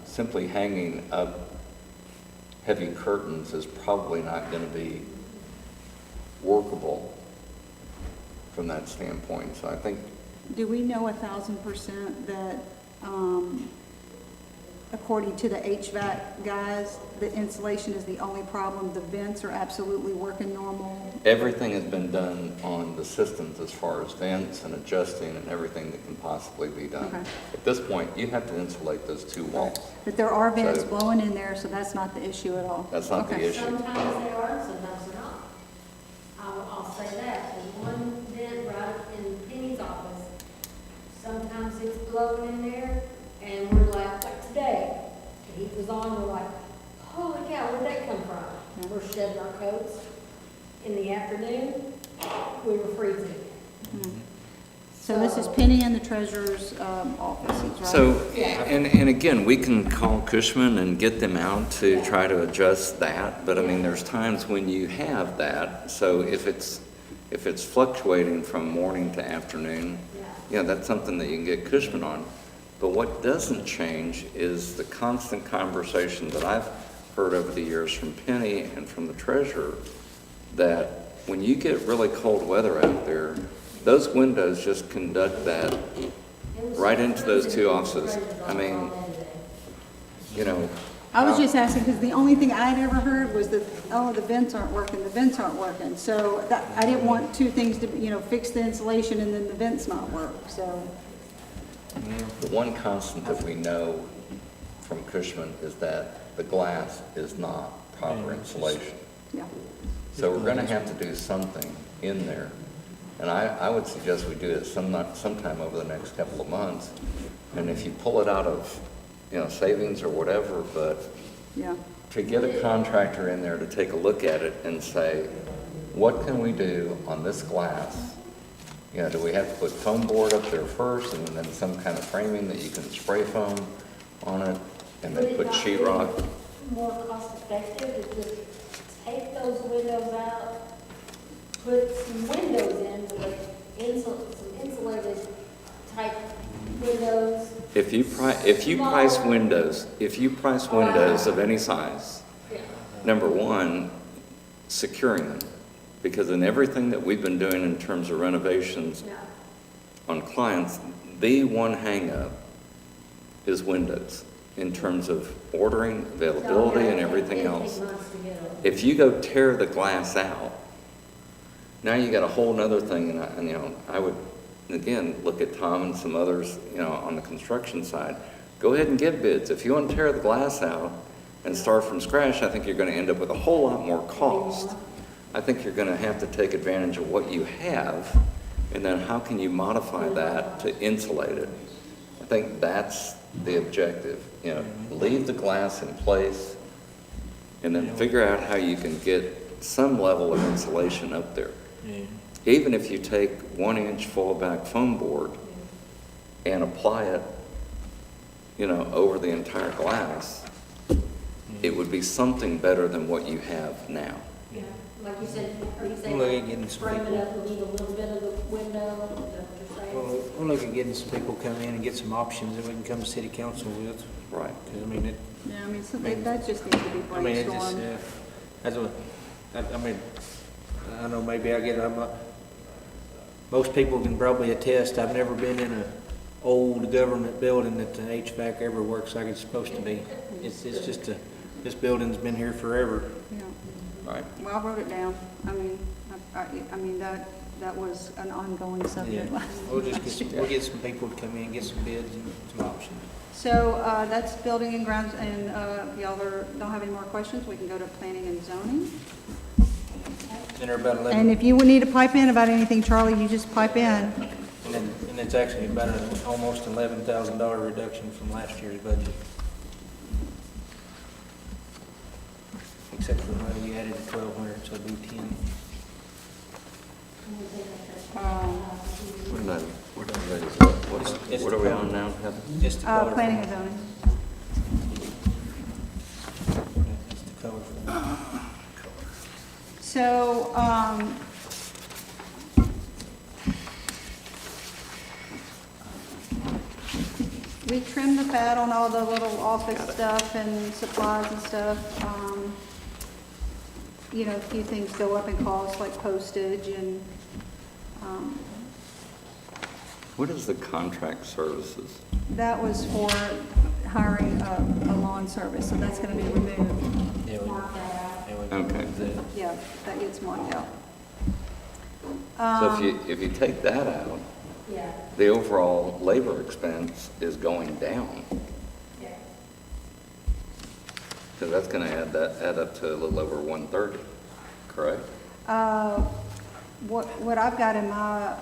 [SPEAKER 6] Simply hanging up heavy curtains is probably not going to be workable from that standpoint. So I think,
[SPEAKER 2] Do we know 1,000% that, according to the HVAC guys, the insulation is the only problem? The vents are absolutely working normal?
[SPEAKER 6] everything has been done on the systems as far as vents and adjusting and everything that can possibly be done.
[SPEAKER 2] Okay.
[SPEAKER 6] At this point, you have to insulate those 2 walls.
[SPEAKER 2] But there are vents
[SPEAKER 6] So-
[SPEAKER 2] blowing in there, so that's not the issue at all?
[SPEAKER 6] That's not the
[SPEAKER 2] Okay.
[SPEAKER 6] issue.
[SPEAKER 10] Sometimes they are, and sometimes they're not. I'll say that. There's one vent right in Penny's office. Sometimes it's blowing in there, and we're like today, the heat was on, we're like, holy cow, where'd that come from? And we're shedding our coats. In the afternoon, we were freezing.
[SPEAKER 2] So this is Penny in the treasurer's offices, right?
[SPEAKER 6] So, and again, we can call Cushman and get them out to try to adjust that, but there's times when you have that. So if it's fluctuating from morning to afternoon, that's something that you can get Cushman on. But what doesn't change is the constant conversation that heard over the years from Penny and from the treasurer that when you get really cold weather out there, those windows just conduct that right into those two offices. I mean, you know.
[SPEAKER 2] I was just asking, because the only thing I'd ever heard was that, oh, the vents aren't working, the vents aren't working. So that, I didn't want two things to, fix the insulation and then the vents not work, so.
[SPEAKER 6] The one constant that we know from Cushman is that the glass is not proper insulation.
[SPEAKER 2] Yeah.
[SPEAKER 6] So we're gonna have to do something in there. And I would suggest we do it sometime over the next couple of months. And if you pull it out of, savings or whatever, but
[SPEAKER 2] Yeah.
[SPEAKER 6] to get a contractor in there to take a look at it and say, what can we do on this glass? Do we have to put foam board up there first and then some kind of framing that you can spray foam on it and then put sheetrock?
[SPEAKER 10] More cost effective to just take those windows out, put some windows in, like some insulated type windows.
[SPEAKER 6] If you price windows of any size,
[SPEAKER 10] Yeah.
[SPEAKER 6] number one, securing them. Because in everything that we've been doing in terms of renovations
[SPEAKER 10] Yeah.
[SPEAKER 6] on clients, the one hang-up is windows in terms of ordering, availability, and everything else. If you go tear the glass out, now you got a whole nother thing, and I would, again, look at Tom and some others, on the construction side. Go ahead and get bids. If you want to tear the glass out and start from scratch, I think you're going to end up with a whole lot more cost. I think you're going to have to take advantage of what you have, and then how can you modify that to insulate it? I think that's the objective. Leave the glass in place, and then figure out how you can get some level of insulation up there.
[SPEAKER 1] Yeah.
[SPEAKER 6] Even if you take 1-inch fallback foam board and apply it, over the entire glass, it would be something better than what you have now.
[SPEAKER 10] Yeah, like you said, are you
[SPEAKER 1] We'll
[SPEAKER 10] saying
[SPEAKER 1] look at getting some
[SPEAKER 10] frame it
[SPEAKER 1] people.
[SPEAKER 10] up, leave a little bit of the window, is that what you're saying?
[SPEAKER 1] We'll look at getting some people come in and get some options that we can come to city council with.
[SPEAKER 6] Right.
[SPEAKER 1] 'Cause, I mean,
[SPEAKER 2] Yeah, so that just needs to be
[SPEAKER 1] it just,
[SPEAKER 2] brainstormed.
[SPEAKER 1] that's what, I know maybe I get, most people can probably attest, I've never been in a old government building that the HVAC ever works like it's supposed to be. It's just this building's been here forever.
[SPEAKER 2] Yeah.
[SPEAKER 6] Right.
[SPEAKER 2] Well, I wrote it down. That was an ongoing subject
[SPEAKER 1] Yeah,
[SPEAKER 2] last
[SPEAKER 1] we'll
[SPEAKER 2] year.
[SPEAKER 1] get some people to come in, get some bids and some options.
[SPEAKER 2] So, that's building and grounds, and, if y'all don't have any more questions, we can go to planning and zoning.
[SPEAKER 1] And they're about 11.
[SPEAKER 2] And if you would need to pipe in about anything, Charlie, you just pipe in.
[SPEAKER 1] And it's actually about almost $11,000 reduction from last year's budget. Except for the money you added to 1,200, so it'd be 10.
[SPEAKER 6] What are we on now, Heather?
[SPEAKER 1] Just the color.
[SPEAKER 2] Planning and zoning.
[SPEAKER 1] That's the color for that.
[SPEAKER 2] So, we trimmed the fat on all the little office stuff and supplies and stuff. A few things go up in cost, like postage and,
[SPEAKER 6] What is the contract services?
[SPEAKER 2] that was for hiring a lawn service, so that's gonna be removed.
[SPEAKER 1] Yeah, we-
[SPEAKER 10] Mark that out.
[SPEAKER 1] yeah, we-
[SPEAKER 6] Okay.
[SPEAKER 2] Yeah, that gets marked out.
[SPEAKER 6] So if you take that out,
[SPEAKER 10] Yeah,
[SPEAKER 6] the overall labor expense is going down.
[SPEAKER 10] yeah.
[SPEAKER 6] Because that's going to add up to a little over 130, correct?
[SPEAKER 2] What I've got in my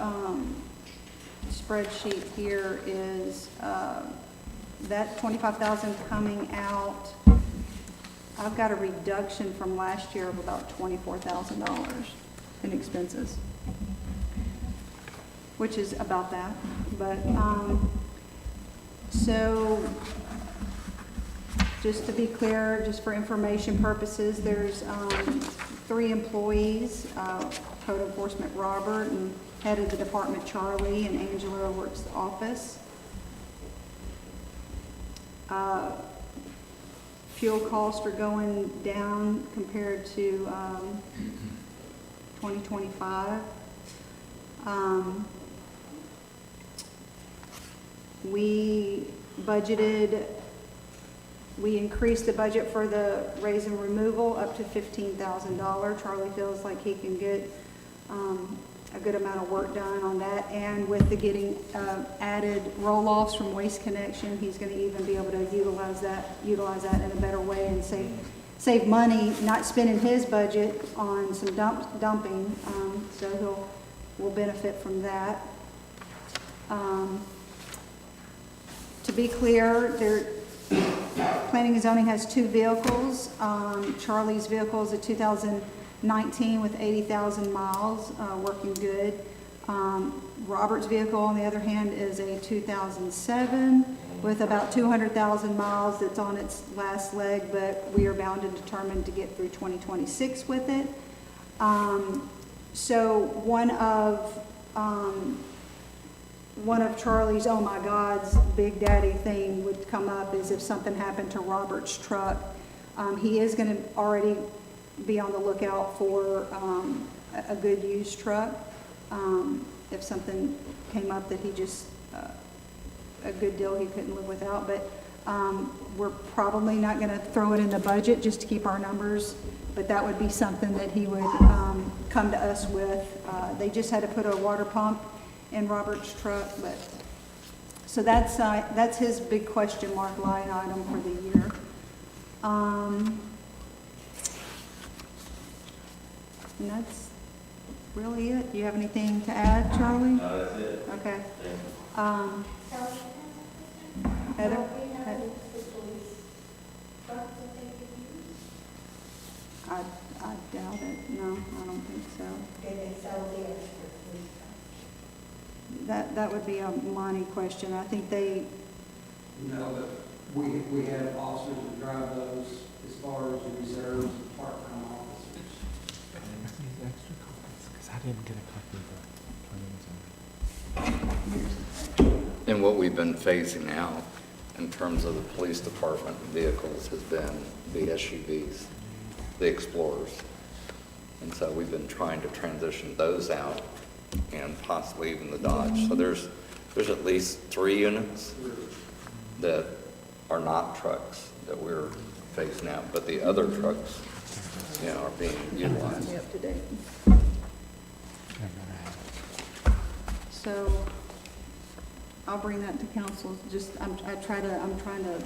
[SPEAKER 2] spreadsheet here is that 25,000 coming out. I've got a reduction from last year of about $24,000 in expenses, which is about that. But, so, just to be clear, just for information purposes, there's 3 employees, code enforcement Robert, and head of the department Charlie, and Angela works the office. fuel costs are going down compared to 2025. We increased the budget for the raise and removal up to $15,000. Charlie feels like he can get a good amount of work done on that. And with the getting added roll-offs from Waste Connection, he's going to even be able to utilize that in a better way and save money, not spending his budget on some dumping. So we'll benefit from that. To be clear, Planning and Zoning has 2 vehicles. Charlie's vehicle is a 2019 with 80,000 miles, working good. Robert's vehicle, on the other hand, is a 2007 with about 200,000 miles that's on its last leg, but we are bound and determined to get through 2026 with it. So one of Charlie's oh my god's big daddy thing would come up is if something happened to Robert's truck. He is going to already be on the lookout for a good used truck. If something came up that he just a good deal he couldn't live without, but we're probably not going to throw it in the budget just to keep our numbers, but that would be something that he would come to us with. They just had to put a water pump in Robert's truck, but so that's his big question mark line item for the year. And that's really it. Do you have anything to add, Charlie?
[SPEAKER 5] No, that's it.
[SPEAKER 2] Okay.
[SPEAKER 5] Thank you.
[SPEAKER 2] Heather? I doubt it. No, I don't think so.
[SPEAKER 3] Did they sell the extra police cars?
[SPEAKER 2] That would be a Monty question. I think they,
[SPEAKER 12] No, but we have officers that drive those as far as the reserves and part-time officers.
[SPEAKER 9] Extra copies, because I didn't get a copy of the plans.
[SPEAKER 6] And what we've been phasing out in terms of the police department vehicles has been the SUVs, the Explorers. And so we've been trying to transition those out and possibly even the Dodge. So there's at least 3 units that are not trucks that we're phasing out, but the other trucks, are being utilized.
[SPEAKER 2] be up to date. So I'll bring that to council. Just, I'm trying to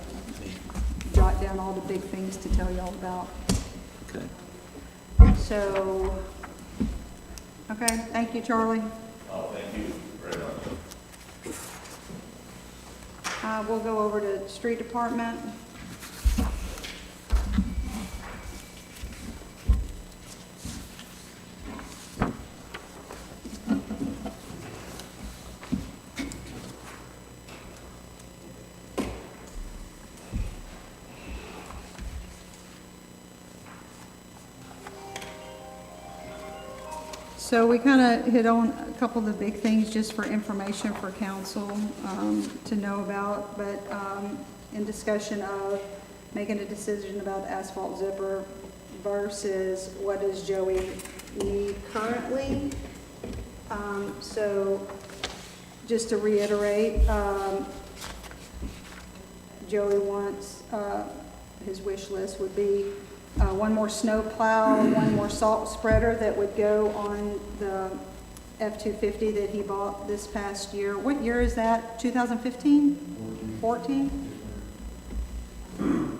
[SPEAKER 2] jot down all the big things to tell y'all about.
[SPEAKER 6] Okay.
[SPEAKER 2] So, okay, thank you, Charlie.
[SPEAKER 5] Oh, thank you very much.
[SPEAKER 2] We'll go over to street department. So we kind of hit on a couple of the big things just for information for council to know about, but in discussion of making a decision about the asphalt zipper versus what does Joey need currently. So just to reiterate, Joey wants, his wish list would be one more snow plow, one more salt spreader that would go on the F-250 that he bought this past year. What year is that? 2015? 14?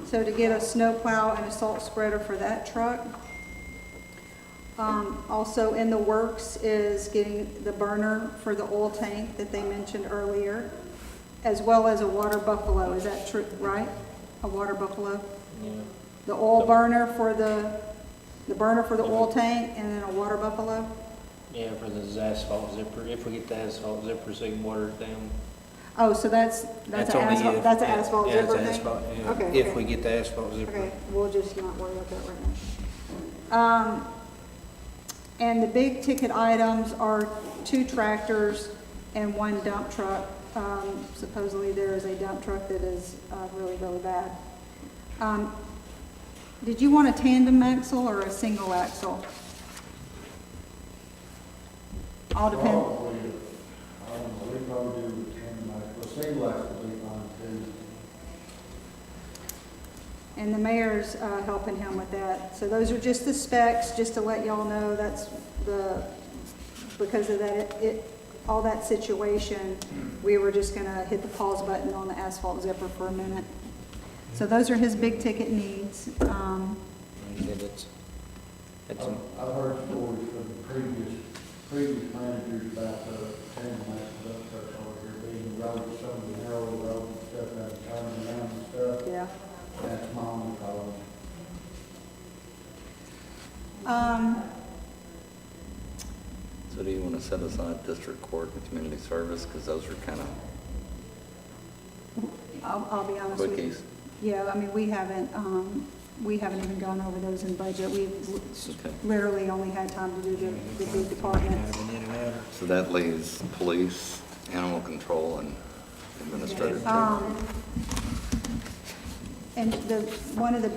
[SPEAKER 2] So to get a snow plow and a salt spreader for that truck. Also in the works is getting the burner for the oil tank that they mentioned earlier, as well as a water buffalo. Is that true, right? A water buffalo?
[SPEAKER 1] Yeah.
[SPEAKER 2] The oil burner for the burner for the oil tank, and then a water buffalo?
[SPEAKER 1] Yeah, for the asphalt zipper, if we get the asphalt zipper, so you can water it down.
[SPEAKER 2] Oh, so that's an
[SPEAKER 1] only
[SPEAKER 2] asphalt,
[SPEAKER 1] if-
[SPEAKER 2] that's an asphalt
[SPEAKER 1] yeah, it's
[SPEAKER 2] zipper thing?
[SPEAKER 1] asphalt, yeah,
[SPEAKER 2] Okay,
[SPEAKER 1] if
[SPEAKER 2] okay.
[SPEAKER 1] we get the asphalt zipper.
[SPEAKER 2] Okay, we'll just not worry about that right now. And the big ticket items are 2 tractors and 1 dump truck. Supposedly there is a dump truck that is really, really bad. Did you want a tandem axle or a single axle? All depends.
[SPEAKER 8] Probably, I don't know, we probably do with tandem axle, single axle would be fine too.
[SPEAKER 2] And the mayor's helping him with that. So those are just the specs, just to let y'all know, that's because of that, all that situation, we were just gonna hit the pause button on the asphalt zipper for a minute. So those are his big ticket needs.
[SPEAKER 1] Like I said, it's,
[SPEAKER 8] I've heard stories from the previous managers about the tandem axle dump trucks over here being roads, some of the narrow roads and stuff, and turning around and stuff.
[SPEAKER 2] Yeah.
[SPEAKER 8] That's my only problem.
[SPEAKER 6] So do you want to set aside district court and community service, because those are kind of
[SPEAKER 2] I'll be honest with you.
[SPEAKER 6] quickies?
[SPEAKER 2] Yeah, I mean, we haven't even gone over those in budget. We've
[SPEAKER 6] Okay.
[SPEAKER 2] literally only had time to do the big departments.
[SPEAKER 6] So that leaves police, animal control, and administrative.
[SPEAKER 2] And one of the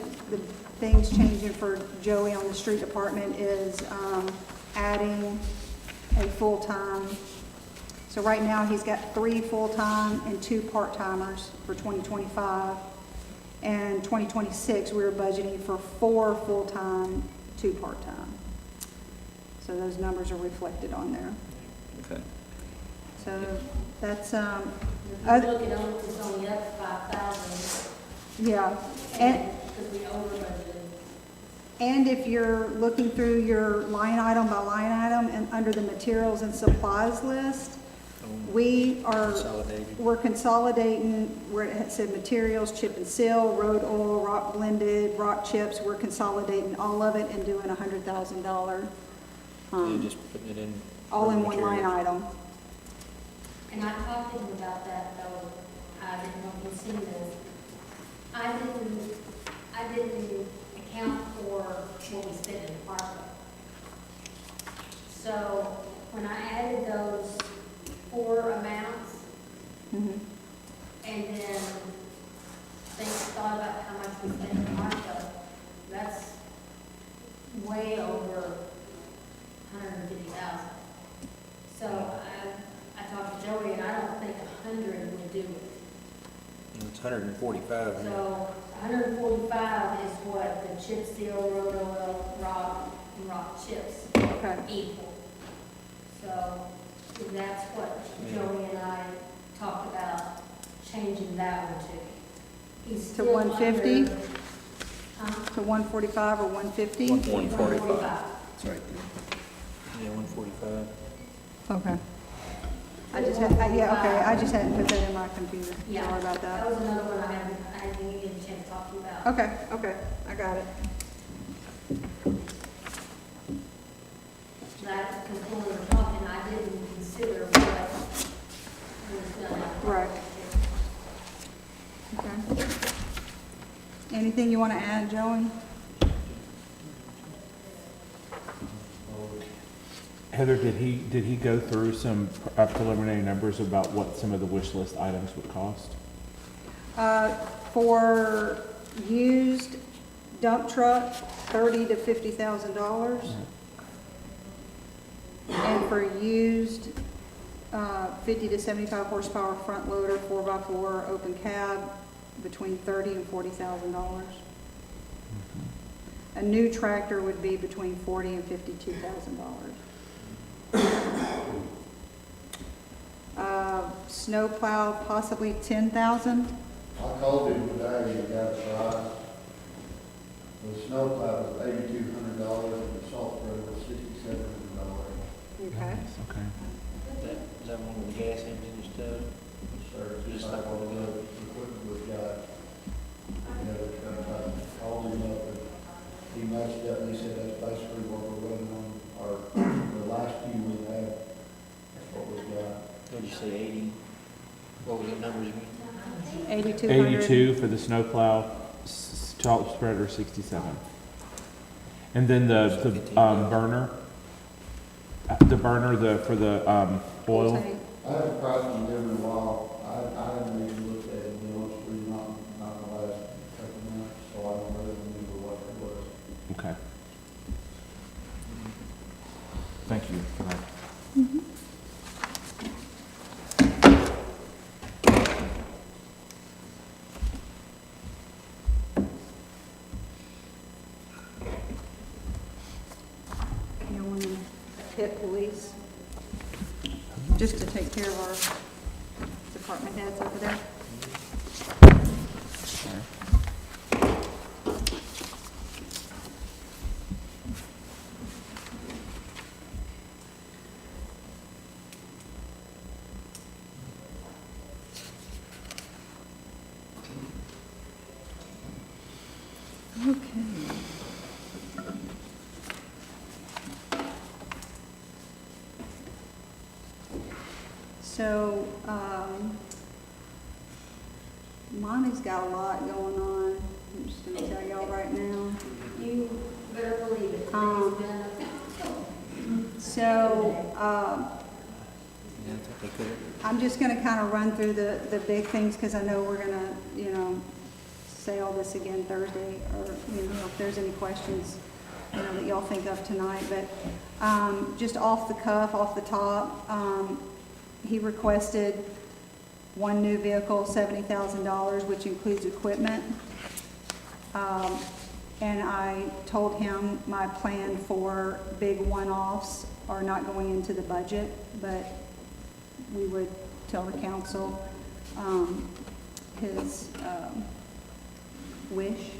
[SPEAKER 2] things changing for Joey on the street department is adding a full-time. So right now, he's got 3 full-time and 2 part-timers for 2025. And 2026, we were budgeting for 4 full-time, 2 part-time. So those numbers are reflected on there.
[SPEAKER 6] Okay.
[SPEAKER 2] So that's,
[SPEAKER 10] If you look at it, it's only up 5,000,
[SPEAKER 2] yeah. And
[SPEAKER 10] because we over budgeted.
[SPEAKER 2] And if you're looking through your line item by line item and under the materials and supplies list, we're consolidating where it said materials, chip and seal, road oil, rock blended, rock chips. We're consolidating all of it and doing $100,000.
[SPEAKER 1] just putting it in.
[SPEAKER 2] All in one line
[SPEAKER 1] materials.
[SPEAKER 2] item.
[SPEAKER 10] And I talked to him about that, though, I didn't know if he'd seen this. I didn't account for what we spent in ARPA. So when I added those 4 amounts,
[SPEAKER 2] Mhm.
[SPEAKER 10] and then thought about how much we spent in ARPA, that's way over 150,000. So I talked to Joey, and I don't think 100 would do it.
[SPEAKER 1] It's 145. now.
[SPEAKER 10] So 145 is what the chip seal, road oil, rock, and rock chips
[SPEAKER 2] Okay.
[SPEAKER 10] equal. So that's what Joey and I talked about, changing that one to. He's
[SPEAKER 2] To
[SPEAKER 10] still
[SPEAKER 2] 150?
[SPEAKER 10] under,
[SPEAKER 2] To 145 or 150?
[SPEAKER 6] 145.
[SPEAKER 1] That's right there. Yeah, 145.
[SPEAKER 2] Okay. I just had, I just hadn't put that in my computer.
[SPEAKER 10] Yeah.
[SPEAKER 2] Sorry about
[SPEAKER 10] That
[SPEAKER 2] that.
[SPEAKER 10] was another one I didn't get a chance to talk to you about.
[SPEAKER 2] Okay, I got it.
[SPEAKER 10] That, because when we were talking, I didn't consider what was done.
[SPEAKER 2] Right. Okay. Anything you want to add, Joey?
[SPEAKER 9] Heather, did he go through some preliminary numbers about what some of the wish list items would cost?
[SPEAKER 2] For used dump truck, $30,000 to $50,000. And for used 50 to 75 horsepower front loader, 4x4 open cab, between $30,000 and $40,000. A new tractor would be between $40,000 and $52,000. Snow plow, possibly 10,000.
[SPEAKER 8] I called him today and got a price. The snow plow was $8,200 and the salt spreader was $6,700.
[SPEAKER 2] Okay.
[SPEAKER 9] Okay.
[SPEAKER 1] Is that one with the gas engine and stuff?
[SPEAKER 8] Sir,
[SPEAKER 1] Just like all the other.
[SPEAKER 8] equipment we've got. Yeah, it's gonna take, called him up and he matched up and he said that's basically what we're running on, or the last few we had, that's what we've got.
[SPEAKER 1] What did you say, 80? What was the numbers again?
[SPEAKER 2] 8,200.
[SPEAKER 9] 82 for the snowplow, salt spreader 67. And then the burner, for the oil.
[SPEAKER 2] Tank.
[SPEAKER 8] I haven't priced them in a while. I haven't even looked at it, you know, it's really not the last couple of months, so I don't really remember what
[SPEAKER 9] Okay. Thank you for that.
[SPEAKER 2] You want to hit police? Just to take care of our department heads over there. Okay. So, Monty's got a lot going on. I'm just gonna tell y'all right now.
[SPEAKER 10] You better believe it.
[SPEAKER 2] Um,
[SPEAKER 10] Today's been
[SPEAKER 2] So,
[SPEAKER 1] Yeah, I think they could.
[SPEAKER 2] I'm just gonna kind of run through the big things, because I know we're gonna, say all this again Thursday, or, if there's any questions, that y'all think of tonight, but, just off the cuff, off the top, he requested one new vehicle, $70,000, which includes equipment. And I told him my plan for big one-offs are not going into the budget, but we would tell the council his wish.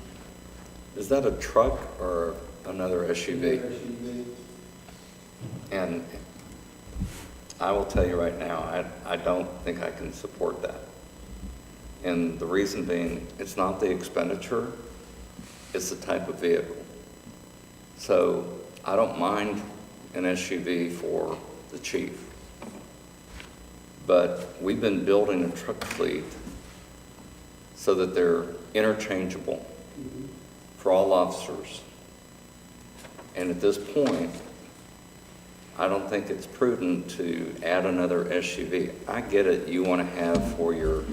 [SPEAKER 6] Is that a truck or another SUV? And I will tell you right now, I don't think I can support that. And the reason being, it's not the expenditure, it's the type of vehicle. So I don't mind an SUV for the chief. But we've been building a truck fleet so that they're interchangeable for all officers. And at this point, I don't think it's prudent to add another SUV. I get it, you want to have for your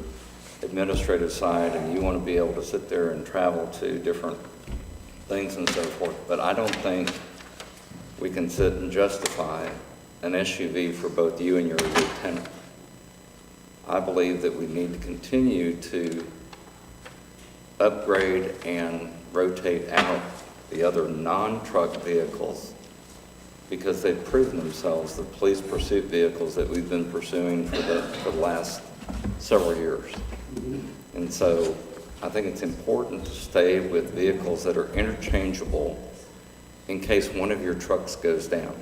[SPEAKER 6] administrative side, and you want to be able to sit there and travel to different things and so forth, but I don't think we can sit and justify an SUV for both you and your lieutenant. I believe that we need to continue to upgrade and rotate out the other non-truck vehicles, because they've proven themselves the police pursuit vehicles that we've been pursuing for the last several years. And so I think it's important to stay with vehicles that are interchangeable in case one of your trucks goes down.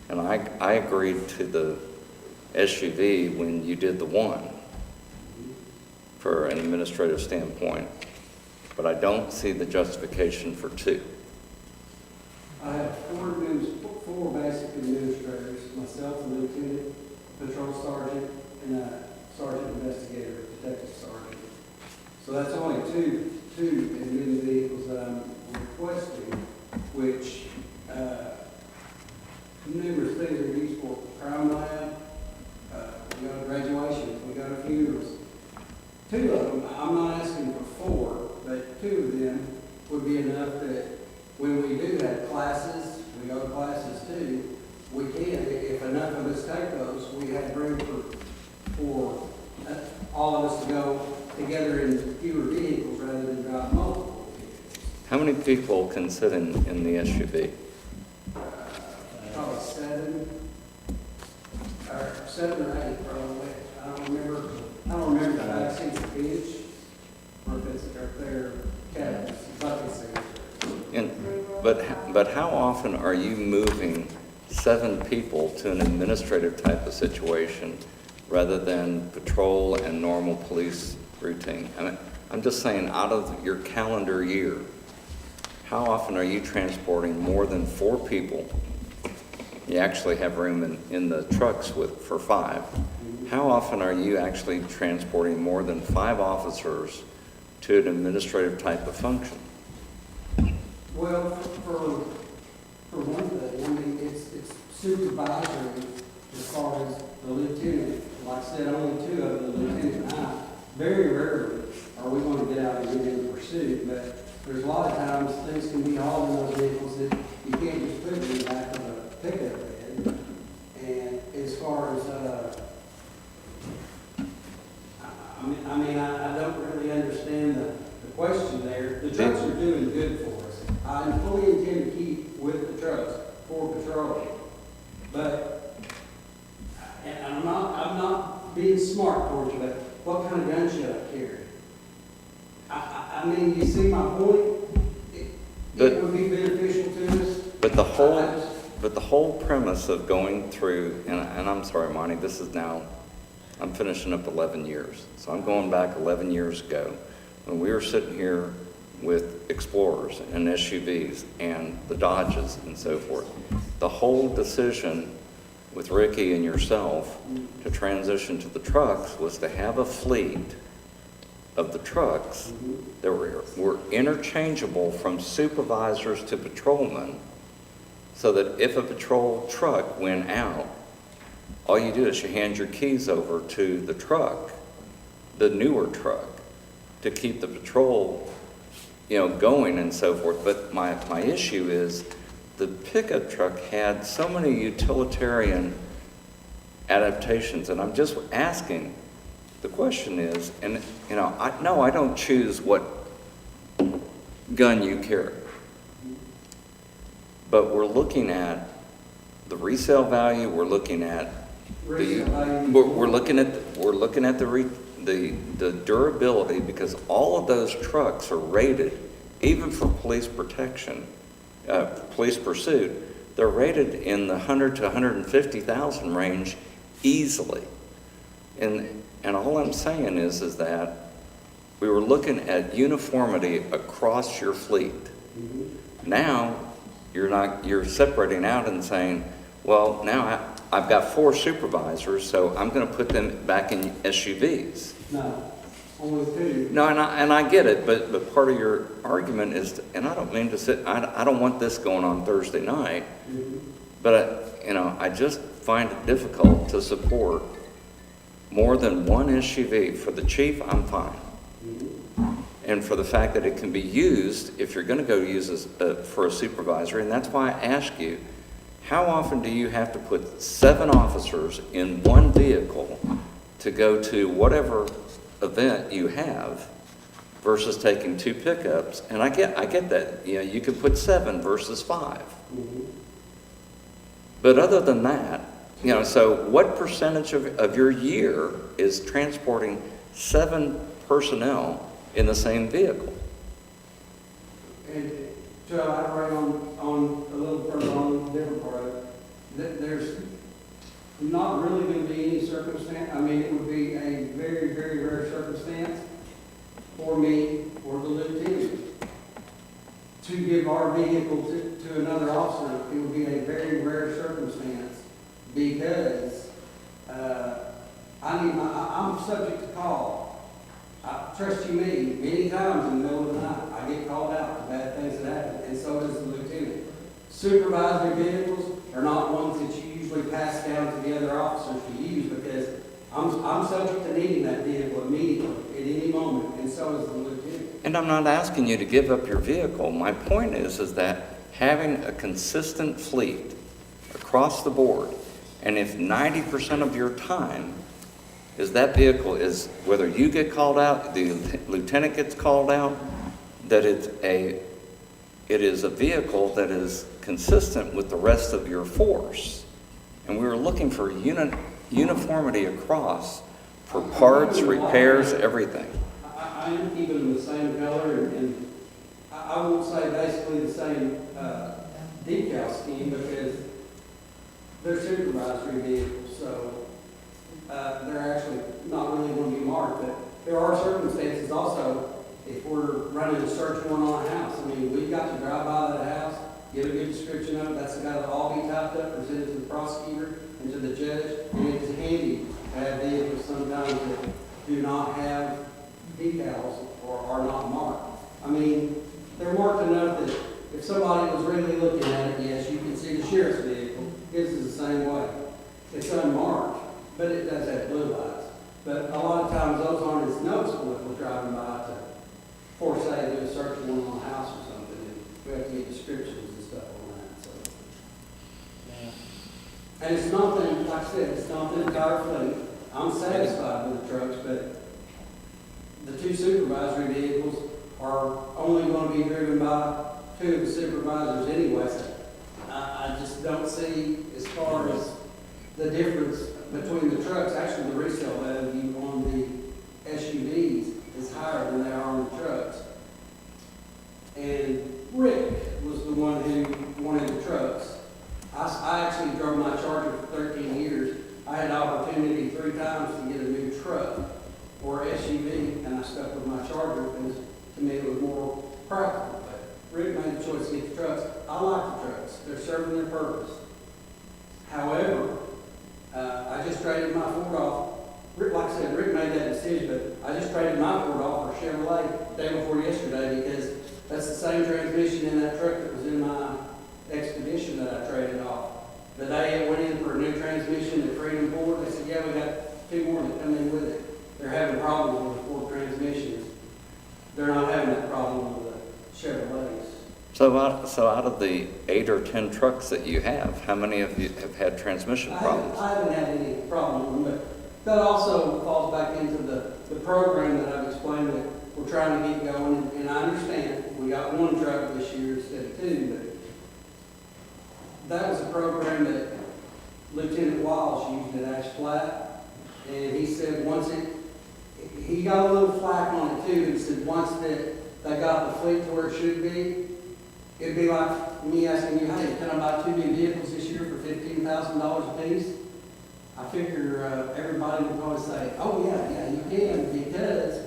[SPEAKER 6] And I agreed to the SUV when you did the one for an administrative standpoint, but I don't see the justification for two.
[SPEAKER 12] I have four basic administrators, myself, a lieutenant, patrol sergeant, and a sergeant investigator, detective sergeant. So that's only two admitted vehicles that I'm requesting, which, numerous things are used for: crime lab, we go to graduations, we go to funerals. Two of them, I'm not asking for four, but two of them would be enough that when we do have classes, we go to classes too, we can, if enough of us take those, we have room for all of us to go together in fewer vehicles rather than drive multiple vehicles.
[SPEAKER 6] How many people can sit in the SUV?
[SPEAKER 12] Probably seven or eight probably. I don't remember the back seats of each, or if it's their cabins, bucket seats.
[SPEAKER 6] But how often are you moving 7 people to an administrative type of situation rather than patrol and normal police routine? I mean, I'm just saying, out of your calendar year, how often are you transporting more than 4 people? You actually have room in the trucks for 5. How often are you actually transporting more than 5 officers to an administrative type of function?
[SPEAKER 12] Well, for one thing, I mean, it's supervisory as far as the lieutenant. Like I said, only 2 of the lieutenant and I. Very rarely are we gonna get out and get in pursuit? But there's a lot of times things can be hauled in those vehicles that you can't just put in the back of a pickup bed. And as far as, I don't really understand the question there. The trucks are doing good for us. I fully intend to keep with the trucks for patrolling. But, and I'm not being smart towards you, but what kind of gun should I carry? I mean, you see my point? It would be beneficial to us.
[SPEAKER 6] But the whole premise of going through, and I'm sorry, Monty, this is now, I'm finishing up 11 years. So I'm going back 11 years ago when we were sitting here with Explorers and SUVs and the Dodges and so forth. The whole decision with Ricky and yourself to transition to the trucks was to have a fleet of the trucks that were interchangeable from supervisors to patrolmen, so that if a patrol truck went out, all you do is you hand your keys over to the truck, the newer truck, to keep the patrol, going and so forth. But my issue is the pickup truck had so many utilitarian adaptations, and I'm just asking, the question is, and I don't choose what gun you carry, but we're looking at the resale value, we're looking at we're looking at the durability, because all of those trucks are rated, even for police protection, police pursuit, they're rated in the 100 to 150,000 range easily. And all I'm saying is that we were looking at uniformity across your fleet. Now you're separating out and saying, well, now I've got 4 supervisors, so I'm going to put them back in SUVs.
[SPEAKER 12] No, only 2.
[SPEAKER 6] No, and I get it, but part of your argument is, and I don't mean to sit, I don't want this going on Thursday night, but I just find it difficult to support more than one SUV. For the chief, I'm fine. And for the fact that it can be used, if you're going to go use this for a supervisor, and that's why I ask you, how often do you have to put 7 officers in one vehicle to go to whatever event you have versus taking 2 pickups? And I get that, you could put 7 versus 5. But other than that, so what percentage of your year is transporting 7 personnel in the same vehicle?
[SPEAKER 12] And to elaborate on a little further on the different part of it, there's not really going to be any circumstance. I mean, it would be a very, very rare circumstance for me or the lieutenant to give our vehicle to another officer. It would be a very rare circumstance, because I'm subject to call. Trust you me, many times in the middle of the night, I get called out for bad things that happen, and so does the lieutenant. Supervisory vehicles are not ones that you usually pass down to the other officers to use, because I'm subject to needing that vehicle immediately at any moment, and so is the lieutenant.
[SPEAKER 6] And I'm not asking you to give up your vehicle. My point is that having a consistent fleet across the board, and if 90% of your time is that vehicle is, whether you get called out, the lieutenant gets called out, that it is a vehicle that is consistent with the rest of your force. And we were looking for uniformity across for parts, repairs, everything.
[SPEAKER 12] I am keeping them the same color, and I won't say basically the same decal scheme, because they're supervisory vehicles, so they're actually not really going to be marked. But there are circumstances also, if we're running a search warrant on a house. I mean, we've got to drive by that house, give a good description of it. That's got to all be typed up, presented to the prosecutor and to the judge. And it's handy to have vehicles sometimes that do not have decals or are not marked. I mean, they're marked enough that if somebody was really looking at it, yes, you can see the sheriff's vehicle. His is the same way. It's unmarked, but it does have blue lights. But a lot of times those aren't as noticeable if we're driving by we have to get descriptions and stuff on that, so. And it's not that, like I said, it's not the entire fleet. I'm satisfied with the trucks, but the two supervisory vehicles are only gonna be driven by two of the supervisors anyway. So I just don't see, as far as the difference between the trucks, actually the resale value on the SUVs is higher than they are on the trucks. And Rick was the one who wanted the trucks. I actually drove my Charger for 13 years. I had the opportunity 3 times to get a new truck or SUV, and I stuck with my Charger because to me it was more practical. But Rick made the choice to get the trucks. I like the trucks. They're serving their purpose. However, I just traded my Ford off. Rick, like I said, Rick made that decision, but I just traded my Ford off for a Chevrolet day before yesterday because that's the same transmission in that truck that was in my Expedition that I traded off. The day it went in for a new transmission at Freedom Ford, they said, yeah, we got 2 more that come in with it. They're having problems with the Ford transmissions. They're not having that problem with the Chevrolets.
[SPEAKER 6] So out of the 8 or 10 trucks that you have, how many of you have had transmission problems?
[SPEAKER 12] I haven't had any problem with them, but that also falls back into the program that I've explained that we're trying to get going. And I understand we got 1 truck this year instead of 2, but that was a program that Lieutenant Walsh used at Ash Flat, and he said he got a little flack on it too. He said once that they got the fleet to where it should be, it'd be like me asking you, hey, can I buy 2 new vehicles this year for $15,000 a piece? I figure everybody would probably say, oh yeah, you can, because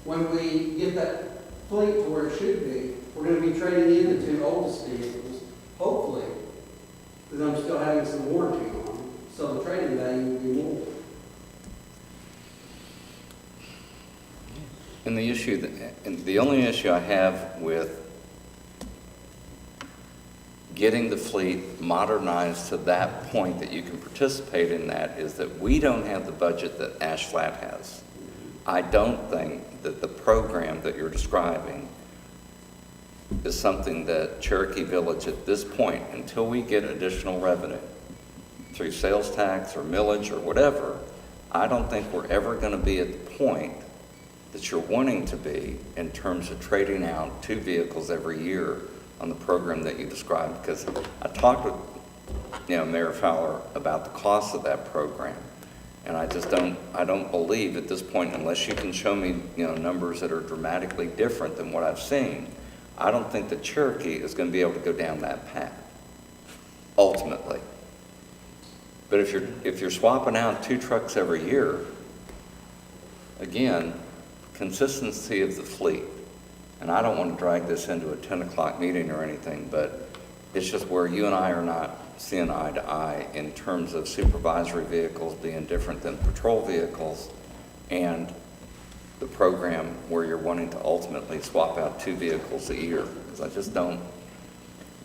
[SPEAKER 12] when we get that fleet to where it should be, we're going to be trading in the 2 oldest vehicles, hopefully, because I'm still having some warranty on them, so the trading value will be more.
[SPEAKER 6] And the only issue I have with getting the fleet modernized to that point that you can participate in that is that we don't have the budget that Ash Flat has. I don't think that the program that you're describing is something that Cherokee Village at this point, until we get additional revenue through sales tax or millage or whatever, I don't think we're ever going to be at the point that you're wanting to be in terms of trading out 2 vehicles every year on the program that you described. Because I talked with Mayor Fowler about the cost of that program, and I don't believe at this point, unless you can show me numbers that are dramatically different than what I've seen, I don't think that Cherokee is going to be able to go down that path, ultimately. But if you're swapping out 2 trucks every year, again, consistency of the fleet. And I don't want to drag this into a 10 o'clock meeting or anything, but it's just where you and I are not seeing eye to eye in terms of supervisory vehicles being different than patrol vehicles, and the program where you're wanting to ultimately swap out 2 vehicles a year. Because I just don't,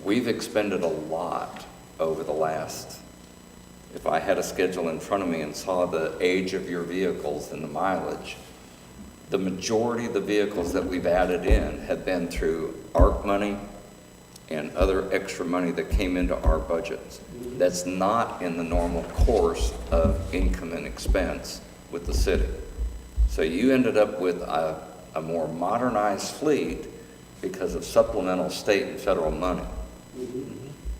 [SPEAKER 6] we've expended a lot over the last, if I had a schedule in front of me and saw the age of your vehicles and the mileage, the majority of the vehicles that we've added in have been through ARP money and other extra money that came into our budgets. That's not in the normal course of income and expense with the city. So you ended up with a more modernized fleet because of supplemental state and federal money,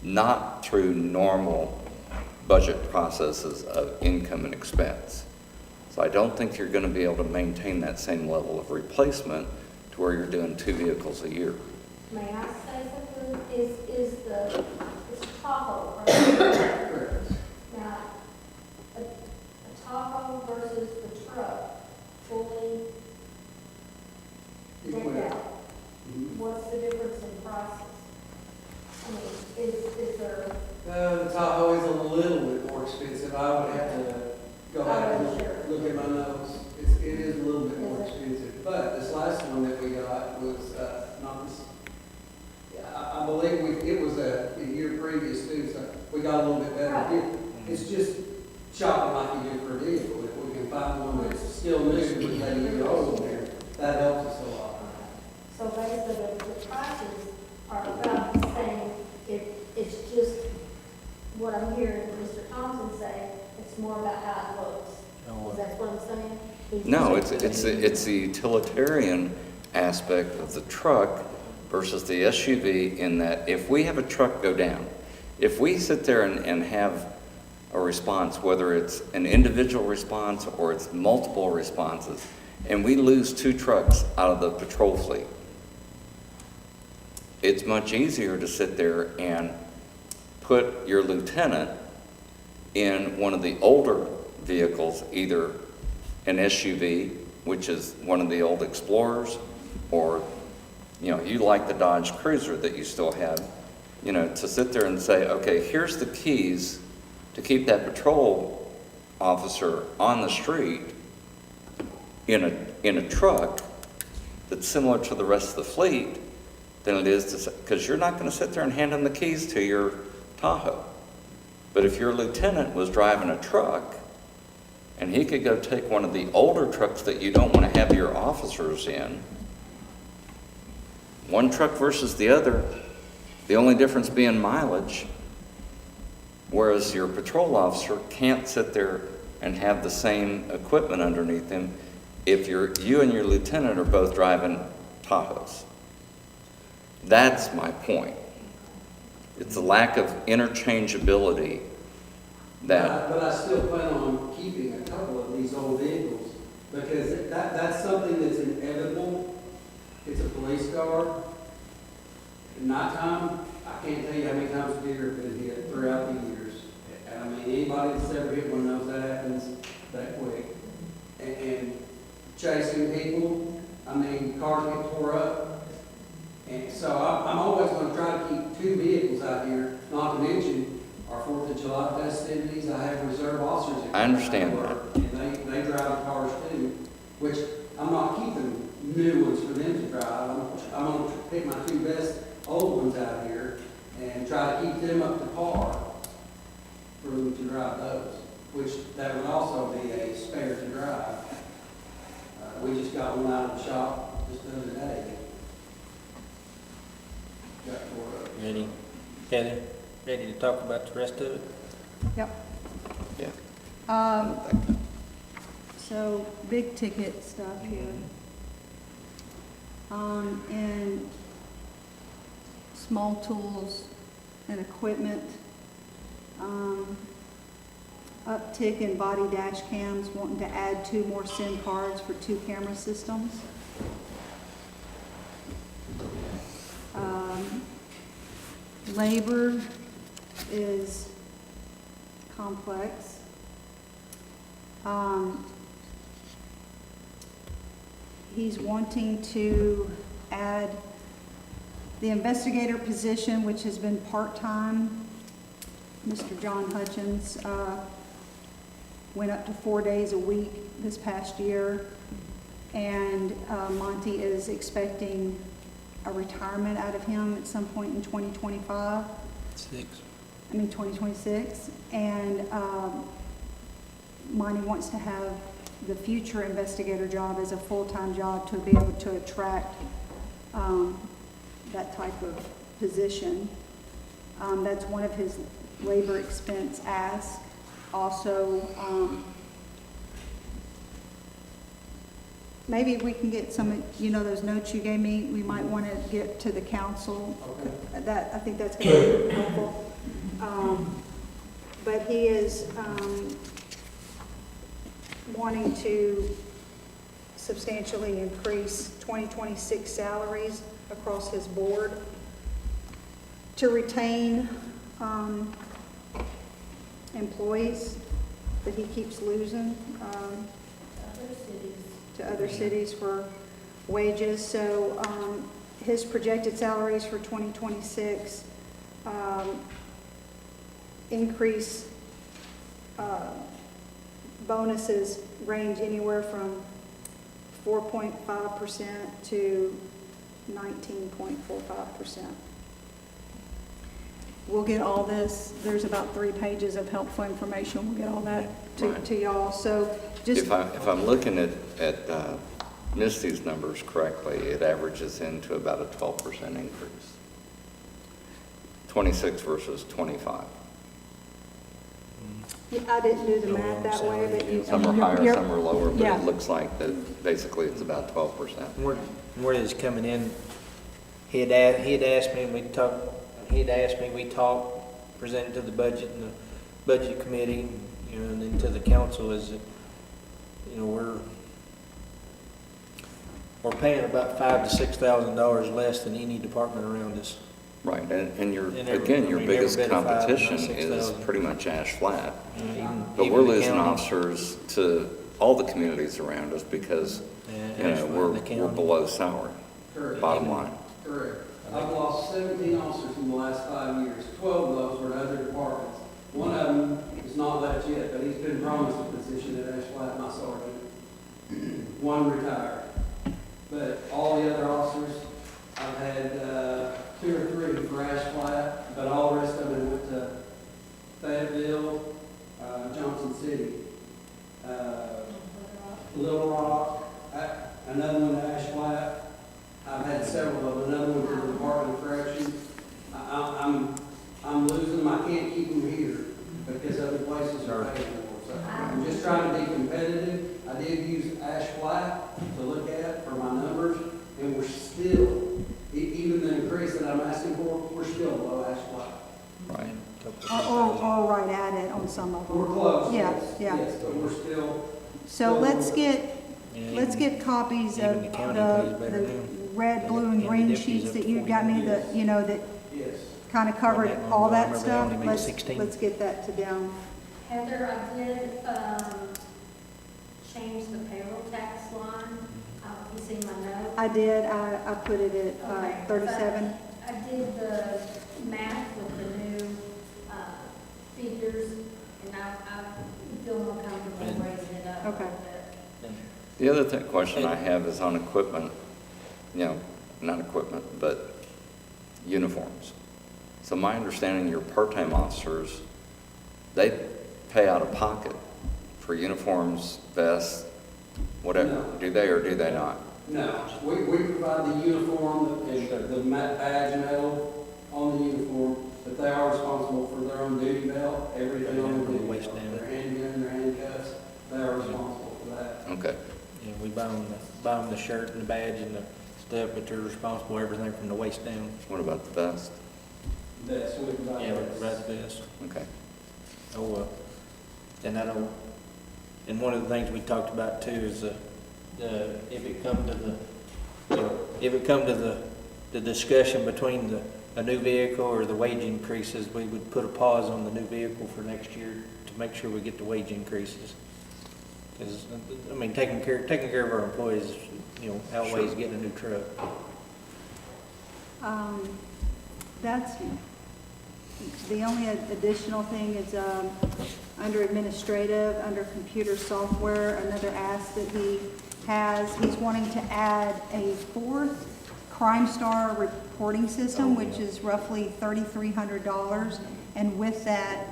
[SPEAKER 6] not through normal budget processes of income and expense. So I don't think you're going to be able to maintain that same level of replacement to where you're doing 2 vehicles a year.
[SPEAKER 10] May I say something? It's Tahoe, right? Now, a Tahoe versus the truck, fully decked out. What's the difference in prices? I mean, is there?
[SPEAKER 12] The Tahoe is a little bit more expensive. I would have to go back and look at my notes. It is a little bit more expensive. But this last one that we got was not this. I believe it was a year previous too, so we got a little bit better.
[SPEAKER 10] Right.
[SPEAKER 12] It's just shopping like you do for a vehicle. If we can find one that's still new with maybe a year old there, that helps us a lot.
[SPEAKER 10] So basically, the prices are about the how it looks.
[SPEAKER 1] Oh,
[SPEAKER 10] Is that what I'm saying?
[SPEAKER 6] No, it's the utilitarian aspect of the truck versus the SUV in that if we have a truck go down, if we sit there and have a response, whether it's an individual response or it's multiple responses, and we lose 2 trucks out of the patrol fleet, it's much easier to sit there and put your lieutenant in one of the older vehicles, either an SUV, which is one of the old Explorers, or, you know, you like the Dodge Cruiser that you still have, you know, to sit there and say, okay, here's the keys to keep that patrol officer on the street in a truck that's similar to the rest of the fleet than it is to, because you're not going to sit there and hand them the keys to your Tahoe. But if your lieutenant was driving a truck and he could go take one of the older trucks that you don't want to have your officers in, one truck versus the other, the only difference being mileage, whereas your patrol officer can't sit there and have the same equipment underneath him if you and your lieutenant are both driving Tahoes. That's my point. It's a lack of interchangeability that...
[SPEAKER 12] But I still plan on keeping a couple of these old vehicles, because that's something that's inevitable. It's a police car. At nighttime, I can't tell you how many times deer have been hit throughout the years. I mean, anybody that's ever hit one knows that happens that quick. And chasing people, I mean, cars get tore up. And so I'm always going to try to keep 2 vehicles out here, not to mention our 4th of July festivities. I have reserve officers.
[SPEAKER 6] I understand that.
[SPEAKER 12] And they drive cars too, which I'm not keeping new ones for them to drive. I'm going to pick my 2 best old ones out here and try to keep them up to par for them to drive those, which that would also be a spare to drive. We just got one out of the shop just the other day. Got tore up.
[SPEAKER 1] Ready, Heather, ready to talk about the rest of it?
[SPEAKER 2] Yep.
[SPEAKER 6] Yeah.
[SPEAKER 2] So, big ticket stuff here. And small tools and equipment. Uptick in body dash cams, wanting to add 2 more SIM cards for 2 camera systems. Labor is complex. He's wanting to add the investigator position, which has been part-time. Mr. John Hutchins went up to 4 days a week this past year, and Monty is expecting a retirement out of him at some point in 2026. And Monty wants to have the future investigator job as a full-time job to be able to attract that type of position. That's one of his labor expense asks. Also, maybe we can get some, those notes you gave me, we might want to get to the council.
[SPEAKER 12] Okay.
[SPEAKER 2] I think that's going to be helpful. But he is wanting to substantially increase 2026 salaries across his board to retain employees that he keeps losing to other cities for wages. So his projected salaries for 2026 increase. Bonuses range anywhere from 4.5% to 19.45%. We'll get all this. There's about 3 pages of helpful information. We'll get all that to y'all. So just
[SPEAKER 6] If I'm looking at Misty's numbers correctly, it averages into about a 12% increase. 26 versus 25.
[SPEAKER 2] Yeah, I didn't do the
[SPEAKER 1] Go
[SPEAKER 2] math
[SPEAKER 1] on
[SPEAKER 2] that way,
[SPEAKER 1] salary,
[SPEAKER 2] but you.
[SPEAKER 6] Some are higher,
[SPEAKER 2] you're-
[SPEAKER 6] some are lower, but
[SPEAKER 2] yeah.
[SPEAKER 6] it looks like that basically it's about 12%.
[SPEAKER 1] Where it's coming in, he had asked me, we talked, presented to the budget and the budget committee, you know, and then to the council is that, you know, we're paying about $5,000 to $6,000 less than any department around us.
[SPEAKER 6] Right, and your,
[SPEAKER 1] And every-
[SPEAKER 6] again, your
[SPEAKER 1] I mean, every
[SPEAKER 6] biggest
[SPEAKER 1] bit of 5,000,
[SPEAKER 6] competition is
[SPEAKER 1] 6,000.
[SPEAKER 6] pretty much Ash Flat. But
[SPEAKER 1] Even
[SPEAKER 6] we're
[SPEAKER 1] the
[SPEAKER 6] losing
[SPEAKER 1] county.
[SPEAKER 6] officers to all the communities around us because,
[SPEAKER 1] Yeah,
[SPEAKER 6] you know,
[SPEAKER 1] Ashland,
[SPEAKER 6] we're
[SPEAKER 1] the county.
[SPEAKER 6] below salary,
[SPEAKER 12] Correct.
[SPEAKER 6] bottom line.
[SPEAKER 12] Correct. I've lost 17 officers in the last 5 years. 12 of those were to other departments. One of them is not left yet, but he's been promised a position at Ash Flat, my sergeant. One retired. But all the other officers, I've had 2 or 3 for Ash Flat, but all the rest of them went to Fayetteville, Johnson City, Little Rock, another one to Ash Flat. I've had several of them, another one to the Department of Corrections. I'm losing them, I can't keep them here because other places are paying more. So I'm just trying to be competitive. I did use Ash Flat to look at for my numbers, and we're still, even the increase that I'm asking for, we're still below Ash Flat.
[SPEAKER 6] Right.
[SPEAKER 2] Or right at it on some of them.
[SPEAKER 12] We're close,
[SPEAKER 2] Yeah,
[SPEAKER 12] yes,
[SPEAKER 2] yeah.
[SPEAKER 12] yes, but we're still.
[SPEAKER 2] So let's get,
[SPEAKER 1] Yeah,
[SPEAKER 2] let's
[SPEAKER 1] even-
[SPEAKER 2] get copies
[SPEAKER 1] even
[SPEAKER 2] of
[SPEAKER 1] the county pays better
[SPEAKER 2] the
[SPEAKER 1] now.
[SPEAKER 2] red, blue, and
[SPEAKER 1] County
[SPEAKER 2] green
[SPEAKER 1] deputies
[SPEAKER 2] sheets
[SPEAKER 1] up
[SPEAKER 2] that
[SPEAKER 1] to
[SPEAKER 2] you got me,
[SPEAKER 1] 40.
[SPEAKER 2] that, you know, that
[SPEAKER 12] Yes.
[SPEAKER 2] kind of covered
[SPEAKER 1] Wasn't that
[SPEAKER 2] all
[SPEAKER 1] long ago? I
[SPEAKER 2] that
[SPEAKER 1] remember they
[SPEAKER 2] stuff.
[SPEAKER 1] only made
[SPEAKER 2] Let's,
[SPEAKER 1] 16.
[SPEAKER 2] let's get that to down.
[SPEAKER 10] Heather, I did, change the payroll tax line. You see my note?
[SPEAKER 2] I did, I put it at
[SPEAKER 10] Okay.
[SPEAKER 2] 37.
[SPEAKER 10] I did the math with the new, figures, and I feel more comfortable
[SPEAKER 1] And-
[SPEAKER 10] raising it up a
[SPEAKER 2] Okay.
[SPEAKER 10] little bit.
[SPEAKER 6] The other question I have is on equipment, you know, not equipment, but uniforms. So my understanding, your part-time officers, they pay out of pocket for uniforms, vests, whatever.
[SPEAKER 12] No.
[SPEAKER 6] Do they or do they not?
[SPEAKER 12] No, we provide the uniform and the badge medal on the uniform, but they are responsible for their own duty belt, everything on the
[SPEAKER 1] From the
[SPEAKER 12] duty
[SPEAKER 1] waist
[SPEAKER 12] belt.
[SPEAKER 1] down.
[SPEAKER 12] Their handgun, their handcuffs, they are responsible for that.
[SPEAKER 6] Okay.
[SPEAKER 1] Yeah, we buy them the shirt and the badge and the stuff, but they're responsible for everything from the waist down.
[SPEAKER 6] What about the vest?
[SPEAKER 12] That's what we provide.
[SPEAKER 1] Yeah, right this.
[SPEAKER 6] Okay.
[SPEAKER 1] Oh, and I don't, and one of the things we talked about too is, if it come to the, you know, if it come to the discussion between a new vehicle or the wage increases, we would put a pause on the new vehicle for next year to make sure we get the wage increases. Because, I mean, taking care of our employees, you know, outweighs getting a new truck.
[SPEAKER 2] That's, the only additional thing is, under administrative, under computer software, another ask that he has, he's wanting to add a 4th Crime Star reporting system, which is roughly $3,300. And with that,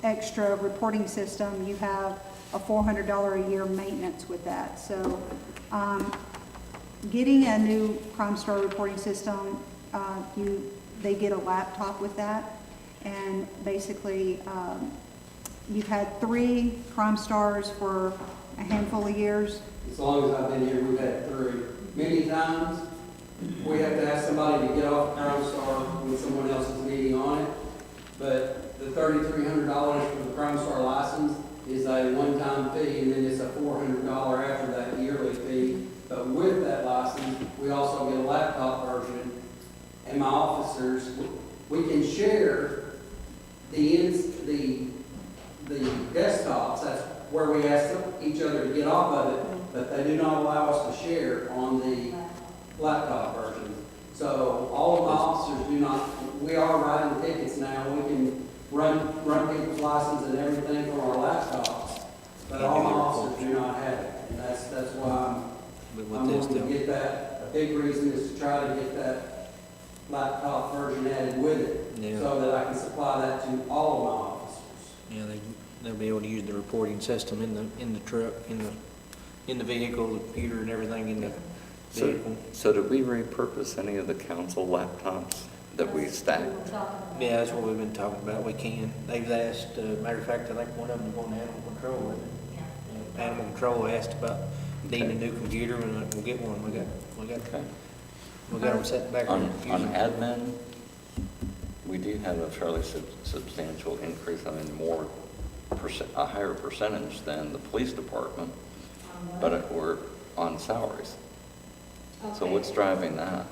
[SPEAKER 2] extra reporting system, you have a $400 a year maintenance with that. So, getting a new Crime Star reporting system, they get a laptop with that. And basically, you've had 3 Crime Stars for a handful of years.
[SPEAKER 12] As long as I've been here, we've had 3. Many times, we have to ask somebody to get off Crime Star when someone else is meeting on it. But the $3,300 for the Crime Star license is a one-time fee, and then it's a $400 after that yearly fee. But with that license, we also get a laptop version, and my officers, we can share the desktops. That's where we ask each other to get off of it, but they do not allow us to share on the laptop version. So all of my officers do not, we are writing tickets now. We can run people's license and everything from our laptops, but all my officers do not have it. And that's why
[SPEAKER 1] But
[SPEAKER 12] I'm
[SPEAKER 1] with this,
[SPEAKER 12] going to
[SPEAKER 1] they'll,
[SPEAKER 12] get that. A big reason is to try to get that laptop version added with it,
[SPEAKER 1] Yeah.
[SPEAKER 12] so that I can supply that to all of my officers.
[SPEAKER 1] yeah, they'll be able to use the reporting system in the truck, in the vehicle, the computer and everything in the vehicle.
[SPEAKER 6] So did we repurpose any of the council laptops that we stack.
[SPEAKER 10] We're talking about.
[SPEAKER 1] Yeah, that's what we've been talking about, we can. They've asked, matter of fact, I think one of them going to animal control, isn't it?
[SPEAKER 10] Yeah.
[SPEAKER 1] Animal control asked about needing a new computer, and we'll get one, we got
[SPEAKER 6] Okay.
[SPEAKER 1] them set back.
[SPEAKER 6] On admin, we do have a fairly substantial increase, I mean, a higher percentage than the police department, but we're on salaries. So
[SPEAKER 10] Okay.
[SPEAKER 6] what's driving that?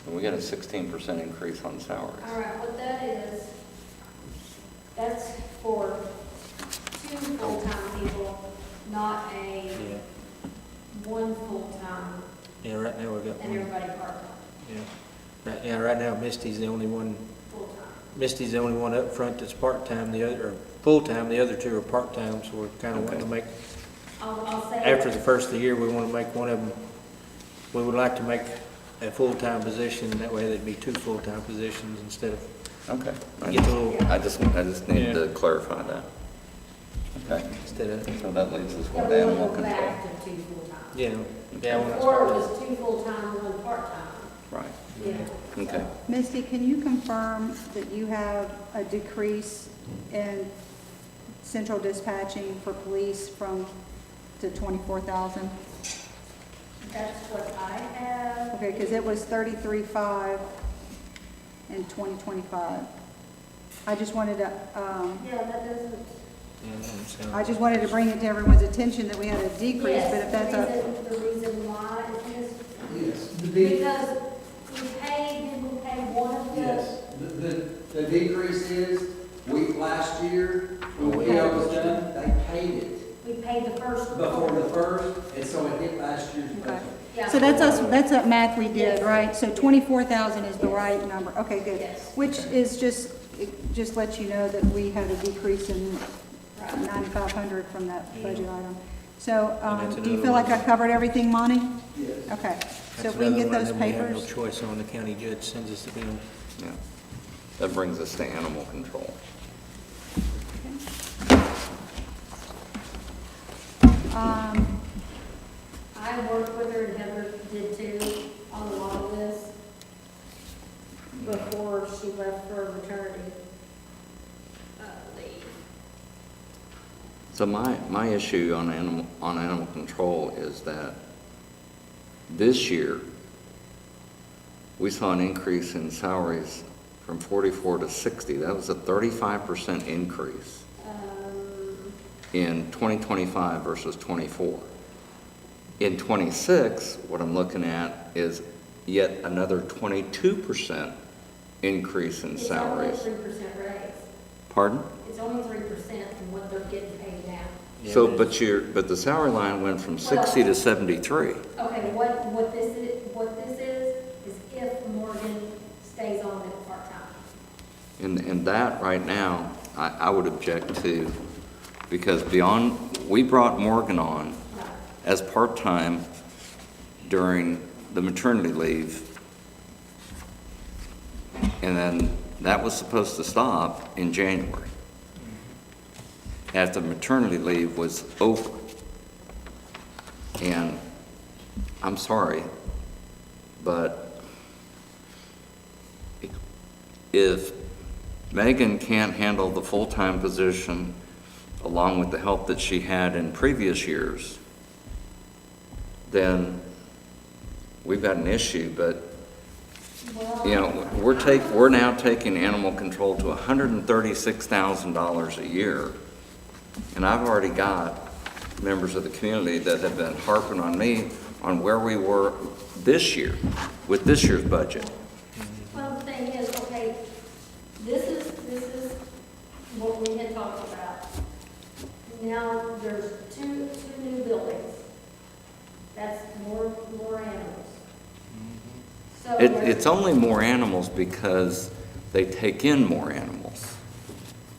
[SPEAKER 6] And we got a 16% increase on salaries.
[SPEAKER 10] All right, what that is, that's for 2 full-time people, not a
[SPEAKER 1] Yeah,
[SPEAKER 10] 1 full-time
[SPEAKER 1] yeah, right now we've got
[SPEAKER 10] and
[SPEAKER 1] one,
[SPEAKER 10] everybody part-time,
[SPEAKER 1] yeah. Right now Misty's the only one, up front that's part-time, the other, or full-time, the other 2 are part-time, so we're kinda wanting to make,
[SPEAKER 10] I'll say.
[SPEAKER 1] after the first of the year, we wanna make one of them, we would like to make a full-time position, and that way there'd be 2 full-time positions instead of,
[SPEAKER 6] Okay.
[SPEAKER 1] get a little,
[SPEAKER 6] I just need
[SPEAKER 1] Yeah.
[SPEAKER 6] to clarify that. Okay.
[SPEAKER 1] instead of,
[SPEAKER 6] So that leaves us
[SPEAKER 10] Yeah,
[SPEAKER 6] with
[SPEAKER 10] we
[SPEAKER 6] animal
[SPEAKER 10] want to go
[SPEAKER 6] control.
[SPEAKER 10] back to 2 full-time.
[SPEAKER 1] yeah, yeah, when I
[SPEAKER 10] Before it
[SPEAKER 1] started.
[SPEAKER 10] was 2 full-time, 1 part-time,
[SPEAKER 6] Right.
[SPEAKER 10] yeah.
[SPEAKER 6] Okay.
[SPEAKER 2] Misty, can you confirm that you have a decrease in central dispatching for police to 24,000?
[SPEAKER 10] That's what I have.
[SPEAKER 2] Okay, because it was 33.5 in 2025. I just wanted to,
[SPEAKER 10] Yeah, that doesn't.
[SPEAKER 1] Yeah, that doesn't sound-
[SPEAKER 2] I just wanted to bring it to everyone's attention that we had a decrease, but if that's a,
[SPEAKER 10] The reason why is
[SPEAKER 12] Yes,
[SPEAKER 10] because we paid, did we pay one of the?
[SPEAKER 12] yes, the decrease is, last year, when the deal was done, they paid it
[SPEAKER 10] We paid the first.
[SPEAKER 12] before the first, and so it hit last year's
[SPEAKER 2] okay.
[SPEAKER 12] budget.
[SPEAKER 10] Yeah.
[SPEAKER 2] So that's that math we did,
[SPEAKER 10] Yes.
[SPEAKER 2] right? So 24,000 is the right number. Okay, good.
[SPEAKER 10] Yes.
[SPEAKER 2] Which is it just lets you know that we had a decrease in
[SPEAKER 10] Right.
[SPEAKER 2] 9,500 from that budget item. So,
[SPEAKER 1] And that's
[SPEAKER 2] do you
[SPEAKER 1] another
[SPEAKER 2] feel like
[SPEAKER 1] one.
[SPEAKER 2] I covered everything, Monty?
[SPEAKER 12] Yes.
[SPEAKER 2] Okay. So
[SPEAKER 1] That's
[SPEAKER 2] if we can
[SPEAKER 1] another
[SPEAKER 2] get
[SPEAKER 1] one
[SPEAKER 2] those
[SPEAKER 1] that we have no
[SPEAKER 2] papers.
[SPEAKER 1] choice on, the county judge sends us the bill.
[SPEAKER 6] Yeah. That brings us to animal control.
[SPEAKER 10] I worked with her and Heather did too on a lot of this before she left for maternity leave.
[SPEAKER 6] So my issue on animal control is that this year, we saw an increase in salaries from 44 to 60. That was a 35% increase in 2025 versus 24. In 26, what I'm looking at is yet another 22% increase in salaries.
[SPEAKER 10] It's only a 3% raise.
[SPEAKER 6] Pardon?
[SPEAKER 10] It's only 3% from what they're getting paid now.
[SPEAKER 1] Yeah,
[SPEAKER 6] So,
[SPEAKER 1] it is.
[SPEAKER 6] but the salary line went from 60 to 73.
[SPEAKER 10] Okay, what this is if Morgan stays on at part-time.
[SPEAKER 6] And that right now, I would object to, because we brought Morgan on
[SPEAKER 10] Right.
[SPEAKER 6] as part-time during the maternity leave. And then that was supposed to stop in January, after maternity leave was over. And I'm sorry, but if Megan can't handle the full-time position along with the help that she had in previous years, then we've got an issue. But you know, we're now taking animal control to $136,000 a year, and I've already got members of the community that have been harping on me on where we were this year with this year's budget.
[SPEAKER 10] Well, the thing is, okay, this is what we had talked about. Now, there's two new buildings. That's more animals. So
[SPEAKER 6] It's only more animals because they take in more animals.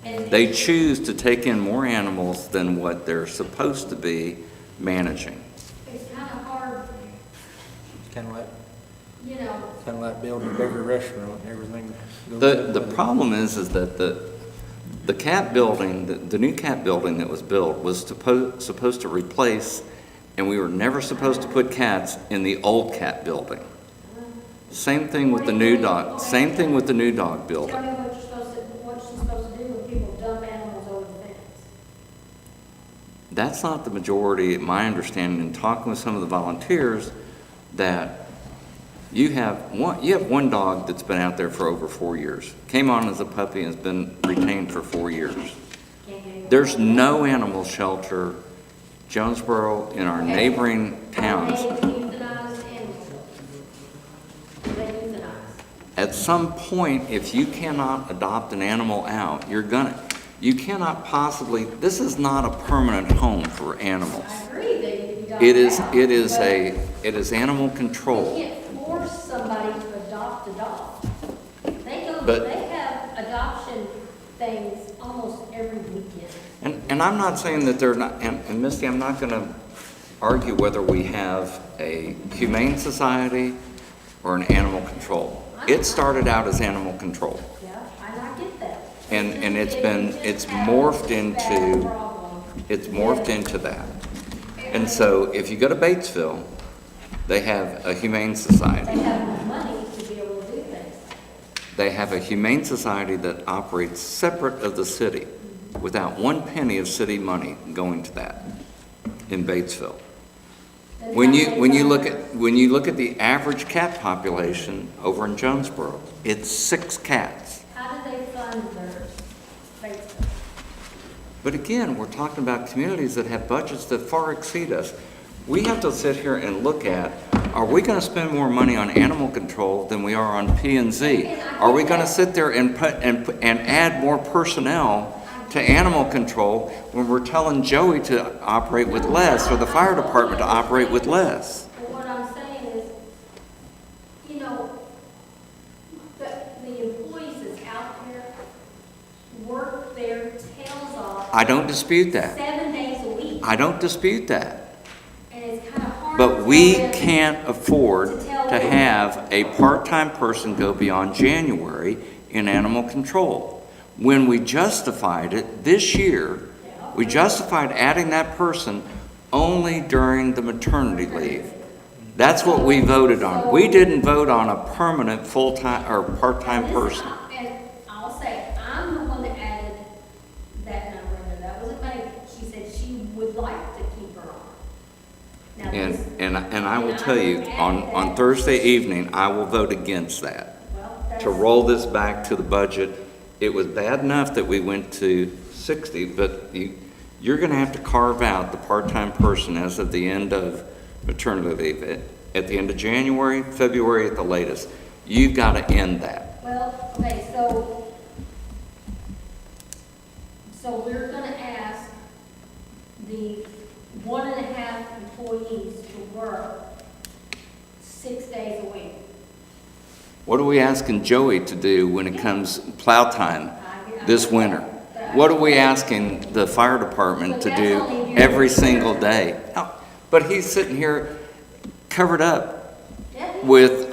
[SPEAKER 10] and
[SPEAKER 6] They choose to take in more animals than what they're supposed to be managing.
[SPEAKER 10] it's kind of hard,
[SPEAKER 1] It's kind of like building a bigger restaurant, everything goes up
[SPEAKER 6] The
[SPEAKER 1] with it.
[SPEAKER 6] problem is that the cat building, the new cat building that was built was supposed to replace, and we were never supposed to put cats in the old cat building. Same thing with the new dog, same thing with the new dog
[SPEAKER 10] Tell
[SPEAKER 6] building.
[SPEAKER 10] me what she's supposed to do when people dump animals over the fence.
[SPEAKER 6] That's not the majority, my understanding, in talking with some of the volunteers, that you have one dog that's been out there for over 4 years. Came on as a puppy and has been retained for 4 years. There's no animal shelter, Jonesboro, in our neighboring towns.
[SPEAKER 10] They euthanize animals. They euthanize.
[SPEAKER 6] At some point, if you cannot adopt an animal out, you cannot possibly, this is not a permanent home for animals.
[SPEAKER 10] I agree, they need to be adopted out.
[SPEAKER 6] It is animal control.
[SPEAKER 10] You can't force somebody to adopt a dog.
[SPEAKER 6] But-
[SPEAKER 10] They have adoption things almost every weekend.
[SPEAKER 6] And I'm not saying that they're not, and Misty, I'm not gonna argue whether we have a humane society or an animal control. It started out as animal control.
[SPEAKER 10] Yeah, I get that.
[SPEAKER 6] And it's
[SPEAKER 10] It's
[SPEAKER 6] morphed into that. And so if you go to Batesville, they have a humane society.
[SPEAKER 10] They have money to be able to do things.
[SPEAKER 6] They have a humane society that operates separate of the city, without one penny of city money going to that in Batesville. When you look at the average cat population over in Jonesboro, it's 6 cats.
[SPEAKER 10] How do they fund their Facebook?
[SPEAKER 6] But again, we're talking about communities that have budgets that far exceed us. We have to sit here and look at, are we going to spend more money on animal control than we are on P&Z? Are we going to sit there and add more personnel to animal control when we're telling Joey to operate with less, or the fire department to operate with less?
[SPEAKER 10] But what I'm saying is, the employees that's out there work their tails off.
[SPEAKER 6] I don't dispute that.
[SPEAKER 10] 7 days a week.
[SPEAKER 6] I don't dispute that.
[SPEAKER 10] And it's kind of hard.
[SPEAKER 6] But
[SPEAKER 10] to
[SPEAKER 6] we
[SPEAKER 10] tell them
[SPEAKER 6] can't afford
[SPEAKER 10] to tell
[SPEAKER 6] to
[SPEAKER 10] them.
[SPEAKER 6] have a part-time person go beyond January in animal control. When we justified it this year, we justified adding that person only during the maternity leave. That's what we voted on. We didn't vote on a permanent full-time or part-time person.
[SPEAKER 10] And I'll say, I'm the one that added that number in there. That wasn't Megan. She said she would like to keep her on. Now, this-
[SPEAKER 6] And I will tell you, on Thursday evening, I will vote against that.
[SPEAKER 10] well, that's-
[SPEAKER 6] To roll this back to the budget. It was bad enough that we went to 60, but you're going to have to carve out the part-time person as of the end of maternity leave. At the end of January, February at the latest. You've got to end that.
[SPEAKER 10] Well, okay, so we're gonna ask the 1.5 employees to work 6 days a week.
[SPEAKER 6] What are we asking Joey to do when it comes plow time this winter? What are we asking the fire department to do every single day? No, but he's sitting here covered up with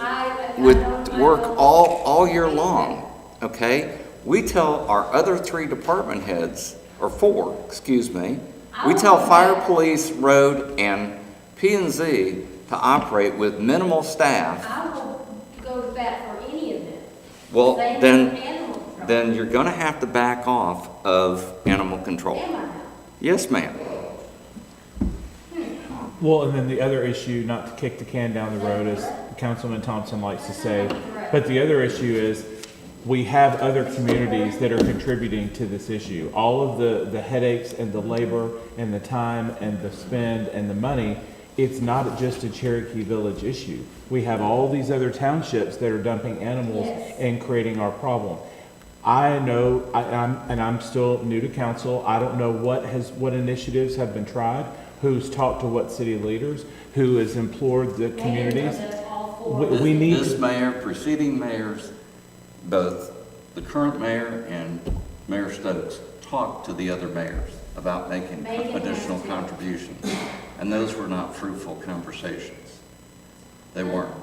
[SPEAKER 6] work all year long, okay? We tell our other 3 department heads, or 4, excuse me, we tell fire, police, road, and P&Z to operate with minimal staff.
[SPEAKER 10] I will go to bat for any of them.
[SPEAKER 6] Well,
[SPEAKER 10] They have
[SPEAKER 6] then,
[SPEAKER 10] animal control.
[SPEAKER 6] then you're gonna have to back off of animal control.
[SPEAKER 10] Am I now?
[SPEAKER 6] Yes, ma'am.
[SPEAKER 9] Well, and then the other issue, not to kick the can down the road, as Councilman Thompson likes to say, but the other issue is we have other communities that are contributing to this issue. All of the headaches and the labor and the time and the spend and the money, it's not just a Cherokee Village issue. We have all these other townships that are dumping animals and creating our problem. I know, I'm still new to council. I don't know what initiatives have been tried, who's talked to what city leaders, who has implored the communities. We need
[SPEAKER 6] This mayor, preceding mayors, both the current mayor and Mayor Stokes, talked to the other mayors about making additional contributions. And those were not fruitful conversations. They weren't.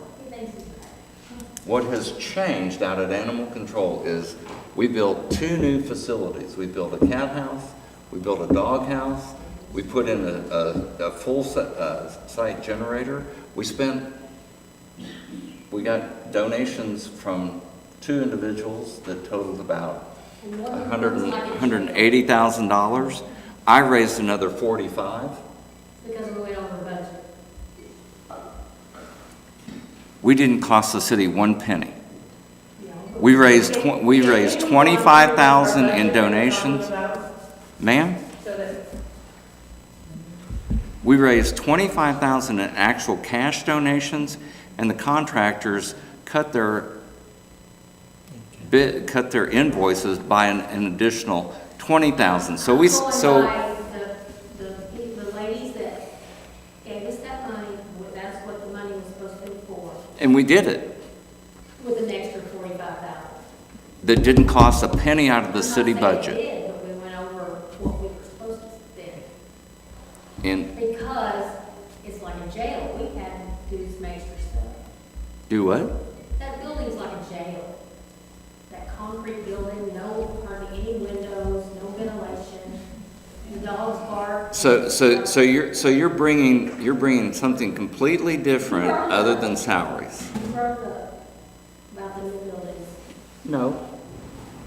[SPEAKER 6] What has changed out at Animal Control is we built 2 new facilities. We built a cat house, we built a dog house, we put in a full site generator. We spent we got donations from 2 individuals that totaled about
[SPEAKER 10] And one of them was like a-
[SPEAKER 6] $180,000. I raised another 45.
[SPEAKER 10] Because we went over budget.
[SPEAKER 6] We didn't cost the city 1 penny.
[SPEAKER 10] You know,
[SPEAKER 6] We raised 25,000 in donations. Ma'am?
[SPEAKER 7] So that,
[SPEAKER 6] We raised 25,000 in actual cash donations, and the contractors cut their invoices by an additional 20,000. So we,
[SPEAKER 10] I'm going
[SPEAKER 6] so,
[SPEAKER 10] by the ladies that gave us that money, that's what the money was supposed to be for,
[SPEAKER 6] and we did it.
[SPEAKER 10] with an extra 45,000.
[SPEAKER 6] That didn't cost a penny out of the city
[SPEAKER 10] I'm not saying
[SPEAKER 6] budget.
[SPEAKER 10] it did, but we went over what we were supposed to spend.
[SPEAKER 6] And
[SPEAKER 10] Because it's like a jail, we had to do some extra stuff.
[SPEAKER 6] do what?
[SPEAKER 10] That building's like a jail. That concrete building, no, hardly any windows, no ventilation, the dogs bark.
[SPEAKER 6] So you're bringing something completely different other than salaries.
[SPEAKER 10] You brought up about the new buildings.
[SPEAKER 6] No.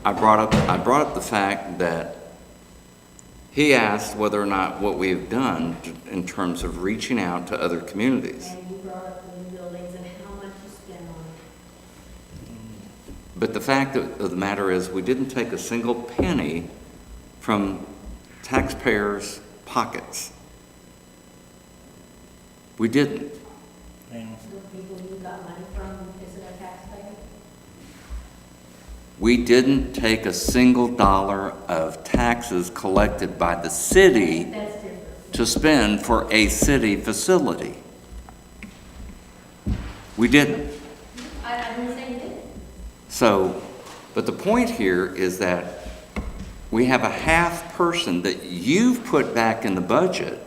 [SPEAKER 6] I brought up the fact that he asked whether or not what we have done in terms of reaching out to other communities.
[SPEAKER 10] And you brought up the new buildings and how much you spend on it.
[SPEAKER 6] But the fact of the matter is, we didn't take a single penny from taxpayers' pockets. We didn't.
[SPEAKER 10] The people you got money from, is it a taxpayer?
[SPEAKER 6] We didn't take a single dollar of taxes collected by the city
[SPEAKER 10] That's different.
[SPEAKER 6] to spend for a city facility. We didn't.
[SPEAKER 10] I didn't say you did.
[SPEAKER 6] So, but the point here is that we have a half person that you've put back in the budget,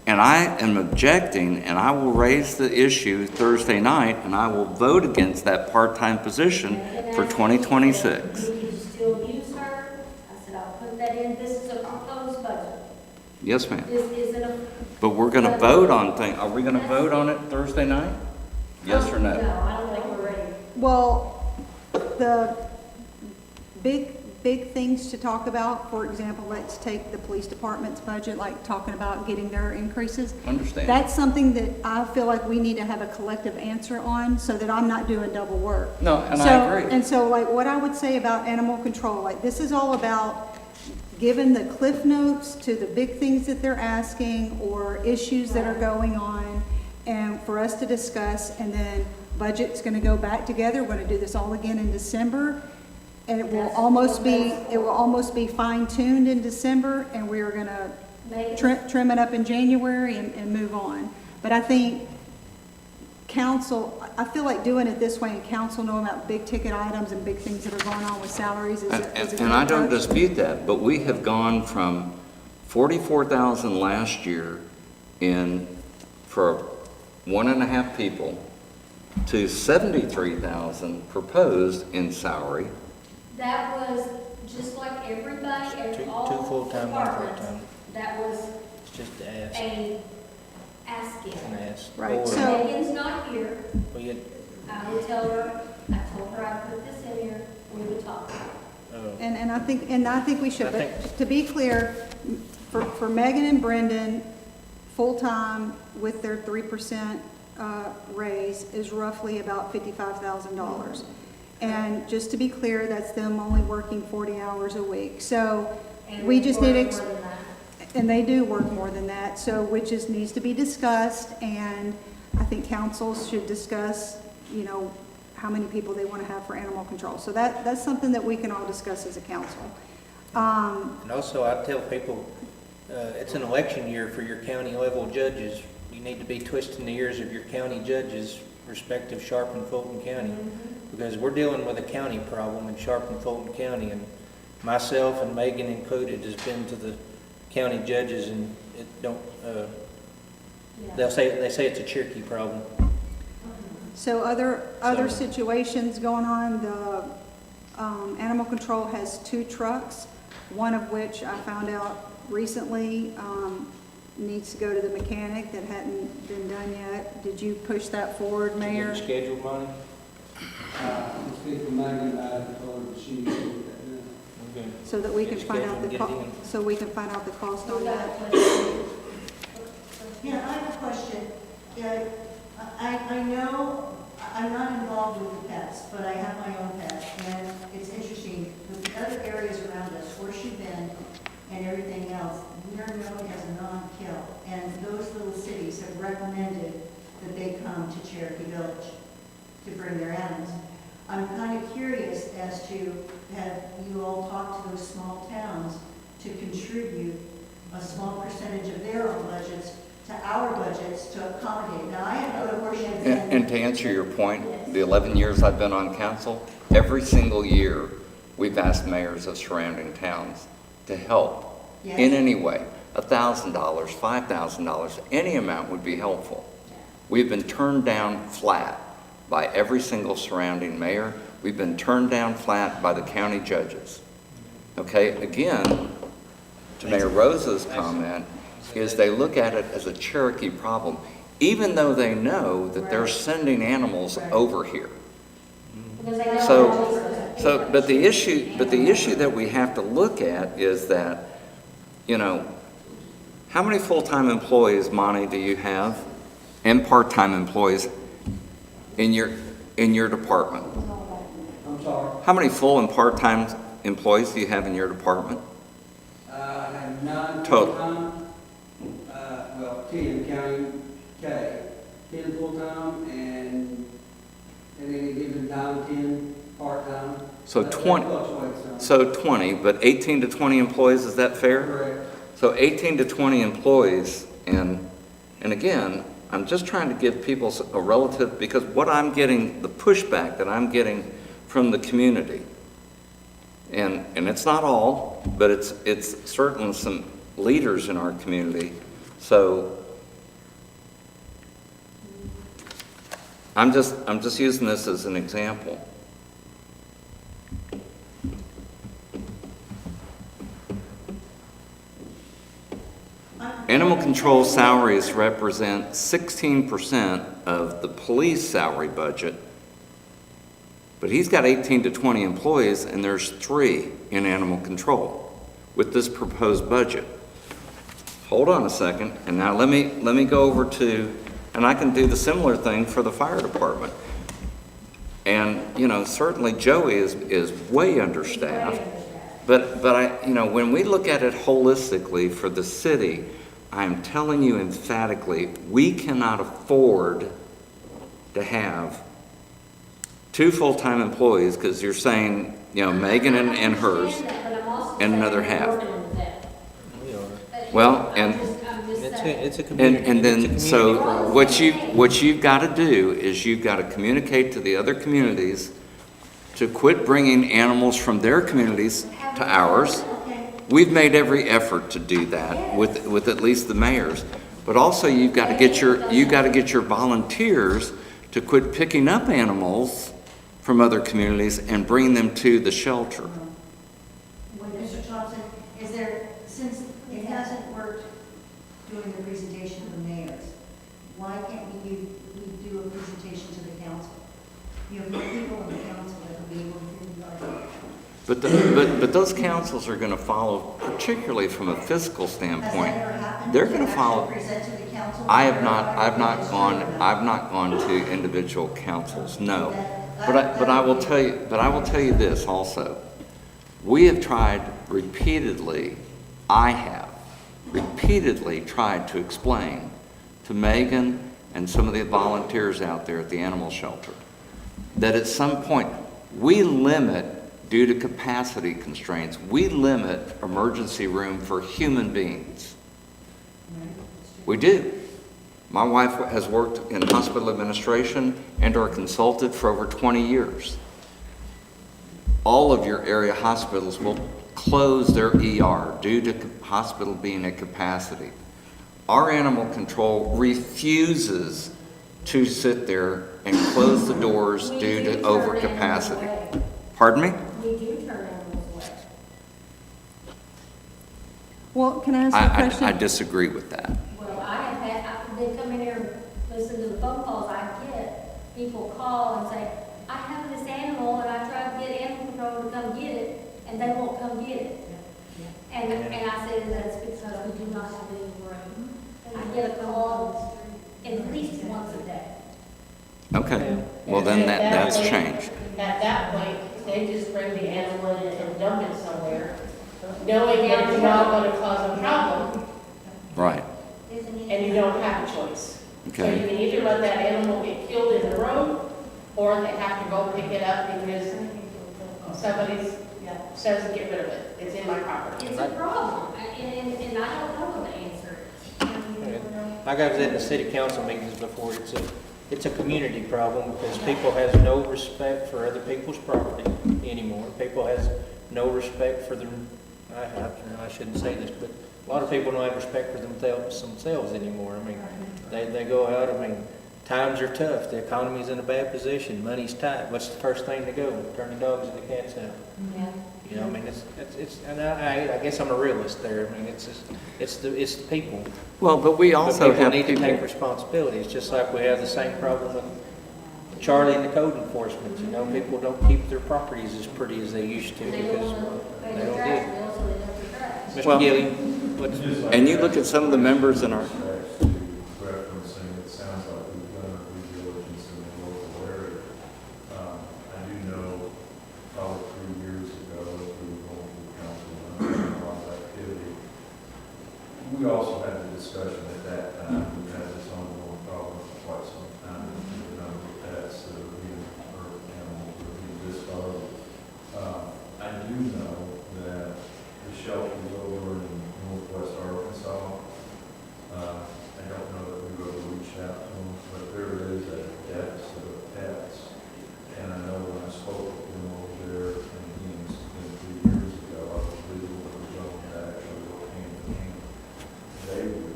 [SPEAKER 6] and I am objecting, and I will raise the issue Thursday night, and I will vote against that part-time position for 2026.
[SPEAKER 10] You need to still use her. I said, I'll put that in. This is a proposed budget.
[SPEAKER 6] Yes, ma'am.
[SPEAKER 10] This isn't a.
[SPEAKER 6] But we're gonna vote on are we gonna vote on it Thursday night? Yes or
[SPEAKER 10] No,
[SPEAKER 6] no?
[SPEAKER 10] I don't think we're ready.
[SPEAKER 2] Well, the big things to talk about, for example, let's take the police department's budget, like talking about getting their increases.
[SPEAKER 6] Understand.
[SPEAKER 2] That's something that I feel like we need to have a collective answer on, so that I'm not doing double work.
[SPEAKER 6] No, and I
[SPEAKER 2] So-
[SPEAKER 6] agree.
[SPEAKER 2] And so, like, what I would say about animal control, like, this is all about giving the cliff notes to the big things that they're asking, or issues that are going on, and for us to discuss, and then budget's gonna go back together, we're gonna do this all again in December, and it will almost be fine-tuned in December, and we are gonna
[SPEAKER 10] Make it-
[SPEAKER 2] trim it up in January and move on. But I think council, I feel like doing it this way, and council knowing about big ticket items and big things that are going on with salaries is a good
[SPEAKER 6] And I don't
[SPEAKER 2] approach.
[SPEAKER 6] dispute that, but we have gone from 44,000 last year for 1.5 people to 73,000 proposed in salary.
[SPEAKER 10] That was just like everybody,
[SPEAKER 1] Two
[SPEAKER 10] all
[SPEAKER 1] full-time, one
[SPEAKER 10] departments,
[SPEAKER 1] part-time.
[SPEAKER 10] that was
[SPEAKER 1] It's just to ask
[SPEAKER 10] a asking.
[SPEAKER 1] and ask.
[SPEAKER 2] Right,
[SPEAKER 1] Or-
[SPEAKER 2] so-
[SPEAKER 10] Megan's not here.
[SPEAKER 1] We get,
[SPEAKER 10] I would tell her, I told her I'd put this in here, we would talk.
[SPEAKER 2] And I think we should,
[SPEAKER 1] I think-
[SPEAKER 2] but to be clear, for Megan and Brendan, full-time with their 3% raise is roughly about $55,000. And just to be clear, that's them only working 40 hours a week. So
[SPEAKER 10] And
[SPEAKER 2] we just need to,
[SPEAKER 10] more than that.
[SPEAKER 2] and they do work more than that, so which is, needs to be discussed, and I think councils should discuss, you know, how many people they want to have for animal control. So that's something that we can all discuss as a council.
[SPEAKER 1] and also I tell people, it's an election year for your county level judges. You need to be twisting the ears of your county judges, respective Sharp and Fulton County. Because we're dealing with a county problem in Sharp and Fulton County, and myself and Megan included has been to the county judges, and it don't,
[SPEAKER 10] Yeah.
[SPEAKER 1] they say it's a Cherokee problem.
[SPEAKER 2] So other
[SPEAKER 1] So-
[SPEAKER 2] situations going on, the animal control has 2 trucks, one of which I found out recently needs to go to the mechanic that hadn't been done yet. Did you push that forward, Mayor?
[SPEAKER 1] Scheduled money?
[SPEAKER 12] I'm speaking for Megan about it, I told her that she needs to get that done.
[SPEAKER 1] Okay.
[SPEAKER 2] So that we can
[SPEAKER 1] Get
[SPEAKER 2] find out the,
[SPEAKER 1] scheduled, get it in.
[SPEAKER 2] so we can find out the cost on that.
[SPEAKER 3] Yeah, I have a question. Yeah, I know, I'm not involved with the pets, but I have my own pets, and it's interesting, with the other areas around us, Horseshoe Bend and everything else, we are known as a non-kill, and those little cities have recommended that they come to Cherokee Village to bring their animals. I'm kind of curious as to, have you all talked to those small towns to contribute a small percentage of their own budgets to our budgets to accommodate? Now, I have no Horseshoe Bend.
[SPEAKER 6] And to answer your point, the 11 years I've been on council, every single year, we've asked mayors of surrounding towns to help in any way. $1,000, $5,000, any amount would be helpful. We've been turned down flat by every single surrounding mayor. We've been turned down flat by the county judges. Okay, again, to Mayor Rosa's comment, is they look at it as a Cherokee problem, even though they know that they're sending animals over here. But the issue that we have to look at is that, you know, how many full-time employees, Monty, do you have, and part-time employees in your department?
[SPEAKER 12] I'm sorry,
[SPEAKER 6] How many full and part-time employees do you have in your department?
[SPEAKER 12] I have 9
[SPEAKER 6] Total.
[SPEAKER 12] full-time, well, 10 counting K, 10 full-time, and at any given time, 10 part-time.
[SPEAKER 6] So
[SPEAKER 12] That
[SPEAKER 6] 20.
[SPEAKER 12] fluctuates some.
[SPEAKER 6] So 20, but 18 to 20 employees, is that fair?
[SPEAKER 12] Correct.
[SPEAKER 6] So 18 to 20 employees, and again, I'm just trying to give people a relative, because what I'm getting, the pushback that I'm getting from the community, and it's not all, but it's certainly some leaders in our community. So I'm just using this as an example. Animal control salaries represent 16% of the police salary budget, but he's got 18 to 20 employees, and there's 3 in animal control with this proposed budget. Hold on a second, and now let me go over to, and I can do the similar thing for the fire department. And, you know, certainly Joey is way understaffed, but I, you know, when we look at it holistically for the city, I'm telling you emphatically, we cannot afford to have 2 full-time employees, because you're saying, you know, Megan and hers, and another half.
[SPEAKER 1] We are.
[SPEAKER 6] Well, and
[SPEAKER 1] It's a community.
[SPEAKER 6] and
[SPEAKER 1] it's a
[SPEAKER 6] then,
[SPEAKER 1] community
[SPEAKER 6] so
[SPEAKER 1] problem.
[SPEAKER 6] what you've got to do is you've got to communicate to the other communities to quit bringing animals from their communities to ours. We've made every effort to do that with at least the mayors, but also you've got to get your volunteers to quit picking up animals from other communities and bring them to the shelter.
[SPEAKER 3] Mr. Thompson, is there, since it hasn't worked doing the presentation to the mayors, why can't we do a presentation to the council? You have more people in the council that will be able to do that.
[SPEAKER 6] But those councils are going to follow, particularly from a fiscal
[SPEAKER 3] Has
[SPEAKER 6] standpoint.
[SPEAKER 3] that ever happened?
[SPEAKER 6] They're going to
[SPEAKER 3] actually
[SPEAKER 6] follow.
[SPEAKER 3] present to the council?
[SPEAKER 6] I've not gone to individual councils, no. But I will tell you this also. We have tried repeatedly, I have repeatedly tried to explain to Megan and some of the volunteers out there at the animal shelter that at some point we limit, due to capacity constraints, we limit emergency room for human beings. We do. My wife has worked in hospital administration and/or consulted for over 20 years. All of your area hospitals will close their ER due to hospital being at capacity. Our animal control refuses to sit there and close the doors due to overcapacity. Pardon me?
[SPEAKER 10] We do turn animals away.
[SPEAKER 2] Well, can I ask you a question?
[SPEAKER 6] I disagree with that.
[SPEAKER 10] did come in here and listen to the phone calls I get. People call and say, I have this animal and I tried to get animal control to come get it, and they won't come get it. And I said, that's because we do not have any room. I get a call at least once a day.
[SPEAKER 6] Okay, well then that's changed.
[SPEAKER 7] At that point, they just bring the animal in and dump it somewhere, knowing that it's not gonna cause a problem,
[SPEAKER 6] Right,
[SPEAKER 7] and you don't have a choice. So you
[SPEAKER 6] okay.
[SPEAKER 7] can either let that animal get killed in the road, or they have to go pick it up because somebody says to get rid of it. It's in my property.
[SPEAKER 10] It's a problem, and I don't know what the answer is.
[SPEAKER 1] Like I was at the city council meetings before, it's a community problem because people has no respect for other people's property anymore. People has no respect for their, I shouldn't say this, but a lot of people don't have respect for themselves anymore. I mean, they go out, I mean, times are tough, the economy's in a bad position, money's tight. What's the first thing to go? Turn the dogs and the cats out.
[SPEAKER 10] Yeah.
[SPEAKER 1] You know, I mean, and I guess I'm a realist there. I mean, it's the people.
[SPEAKER 6] Well, but we also
[SPEAKER 1] But
[SPEAKER 6] have
[SPEAKER 1] people need to take
[SPEAKER 6] people,
[SPEAKER 1] responsibility. It's just like we have the same problem with Charlie and the code enforcement. You know, people don't keep their properties as pretty as they used to
[SPEAKER 10] They
[SPEAKER 1] because
[SPEAKER 10] don't want to pay
[SPEAKER 1] they
[SPEAKER 10] the
[SPEAKER 1] don't
[SPEAKER 10] trash
[SPEAKER 1] do.
[SPEAKER 10] bill, so they dump the trash.
[SPEAKER 1] Mr.
[SPEAKER 6] Well-
[SPEAKER 1] Gilly, what's,
[SPEAKER 6] and you look at some of the members in our,
[SPEAKER 13] Referencing, it sounds like we've done our due diligence in the local area. I do know probably 3 years ago, as we were going to the council, and a lot of activity. We also had the discussion at that time, we've had this ongoing problem for quite some time, with the number of pets that are being, or animals that are being discarded. I do know that the shelters over in northwest Arkansas, I don't know that we've ever reached out to them, but there is a deficit of pets. And I know when I spoke with them over there, and he was, 3 years ago, I was visiting with the gentleman that actually worked hand in hand. They would,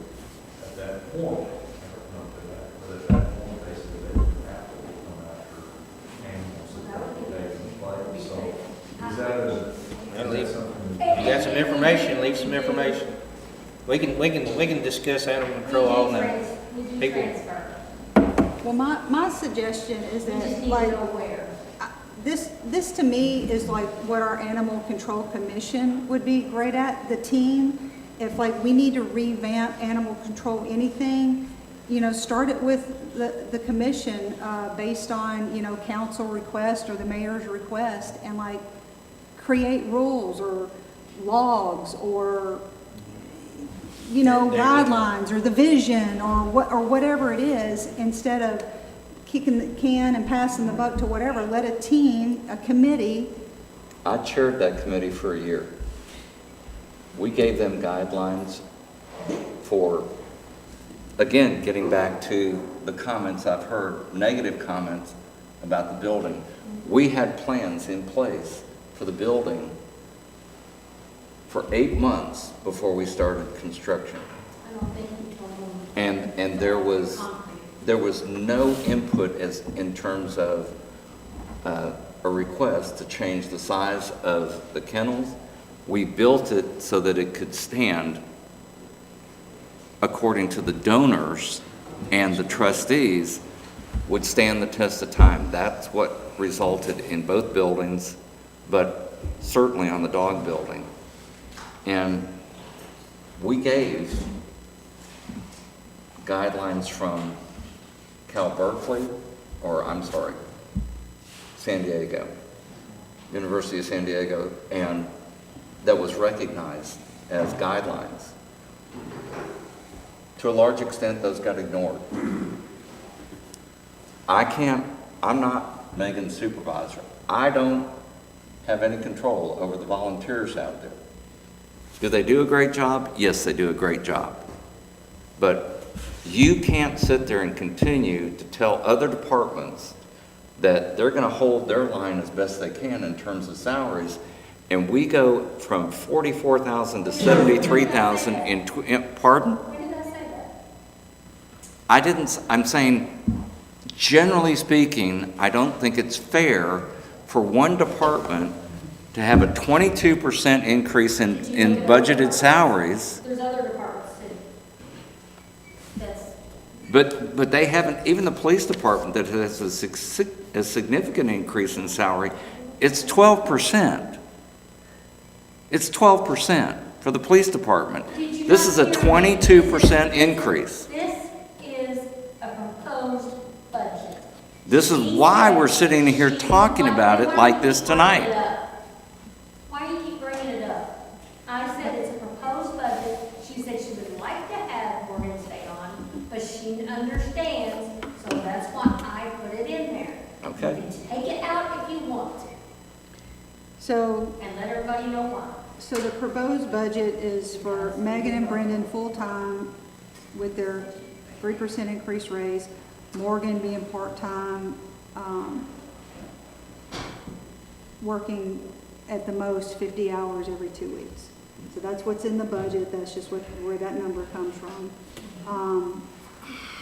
[SPEAKER 13] at that point, I don't know if that, but at that point, they said they would have to come after animals that they can play. So, is that something?
[SPEAKER 1] you got some information, leave some information. We can discuss animal control all night.
[SPEAKER 10] We do
[SPEAKER 1] People-
[SPEAKER 10] transfer.
[SPEAKER 2] Well, my suggestion is
[SPEAKER 10] We just
[SPEAKER 2] that,
[SPEAKER 10] need to
[SPEAKER 2] like,
[SPEAKER 10] know where.
[SPEAKER 2] this to me is like what our Animal Control Commission would be great at, the team. If like we need to revamp animal control anything, you know, start it with the commission, based on, you know, council request or the mayor's request, and like create rules or logs or, you know, guidelines or the vision or whatever it is, instead of kicking the can and passing the buck to whatever. Let a team, a committee.
[SPEAKER 6] I chaired that committee for a year. We gave them guidelines for, again, getting back to the comments I've heard, negative comments about the building. We had plans in place for the building for 8 months before we started construction.
[SPEAKER 10] I don't think we told them.
[SPEAKER 6] And there was no input in terms of a request to change the size of the kennels. We built it so that it could stand according to the donors and the trustees would stand the test of time. That's what resulted in both buildings, but certainly on the dog building. And we gave guidelines from San Diego, University of San Diego, and that was recognized as guidelines. To a large extent, those got ignored. I'm not Megan's supervisor. I don't have any control over the volunteers out there. Do they do a great job? Yes, they do a great job. But you can't sit there and continue to tell other departments that they're going to hold their line as best they can in terms of salaries, and we go from $44,000 to $73,000 pardon?
[SPEAKER 10] When did I say that?
[SPEAKER 6] I'm saying, generally speaking, I don't think it's fair for one department to have a 22% increase in budgeted salaries.
[SPEAKER 10] There's other departments too.
[SPEAKER 6] But they haven't, even the police department that has a significant increase in salary, it's 12%. It's 12% for the police department.
[SPEAKER 10] Did you
[SPEAKER 6] This is a
[SPEAKER 10] not hear me?
[SPEAKER 6] 22% increase.
[SPEAKER 10] This is a proposed budget.
[SPEAKER 6] This is why we're sitting here talking about it like this tonight.
[SPEAKER 10] Why do you keep bringing it up? I said it's a proposed budget. She said she would like to have Morgan stay on, but she understands, so that's why I put it in there.
[SPEAKER 6] Okay.
[SPEAKER 10] You can take it out if you want to,
[SPEAKER 2] So,
[SPEAKER 10] and let everybody know why.
[SPEAKER 2] so the proposed budget is for Megan and Brendan full-time with their 3% increase raise, Morgan being part-time, working at the most 50 hours every 2 weeks. So that's what's in the budget, that's just where that number comes from.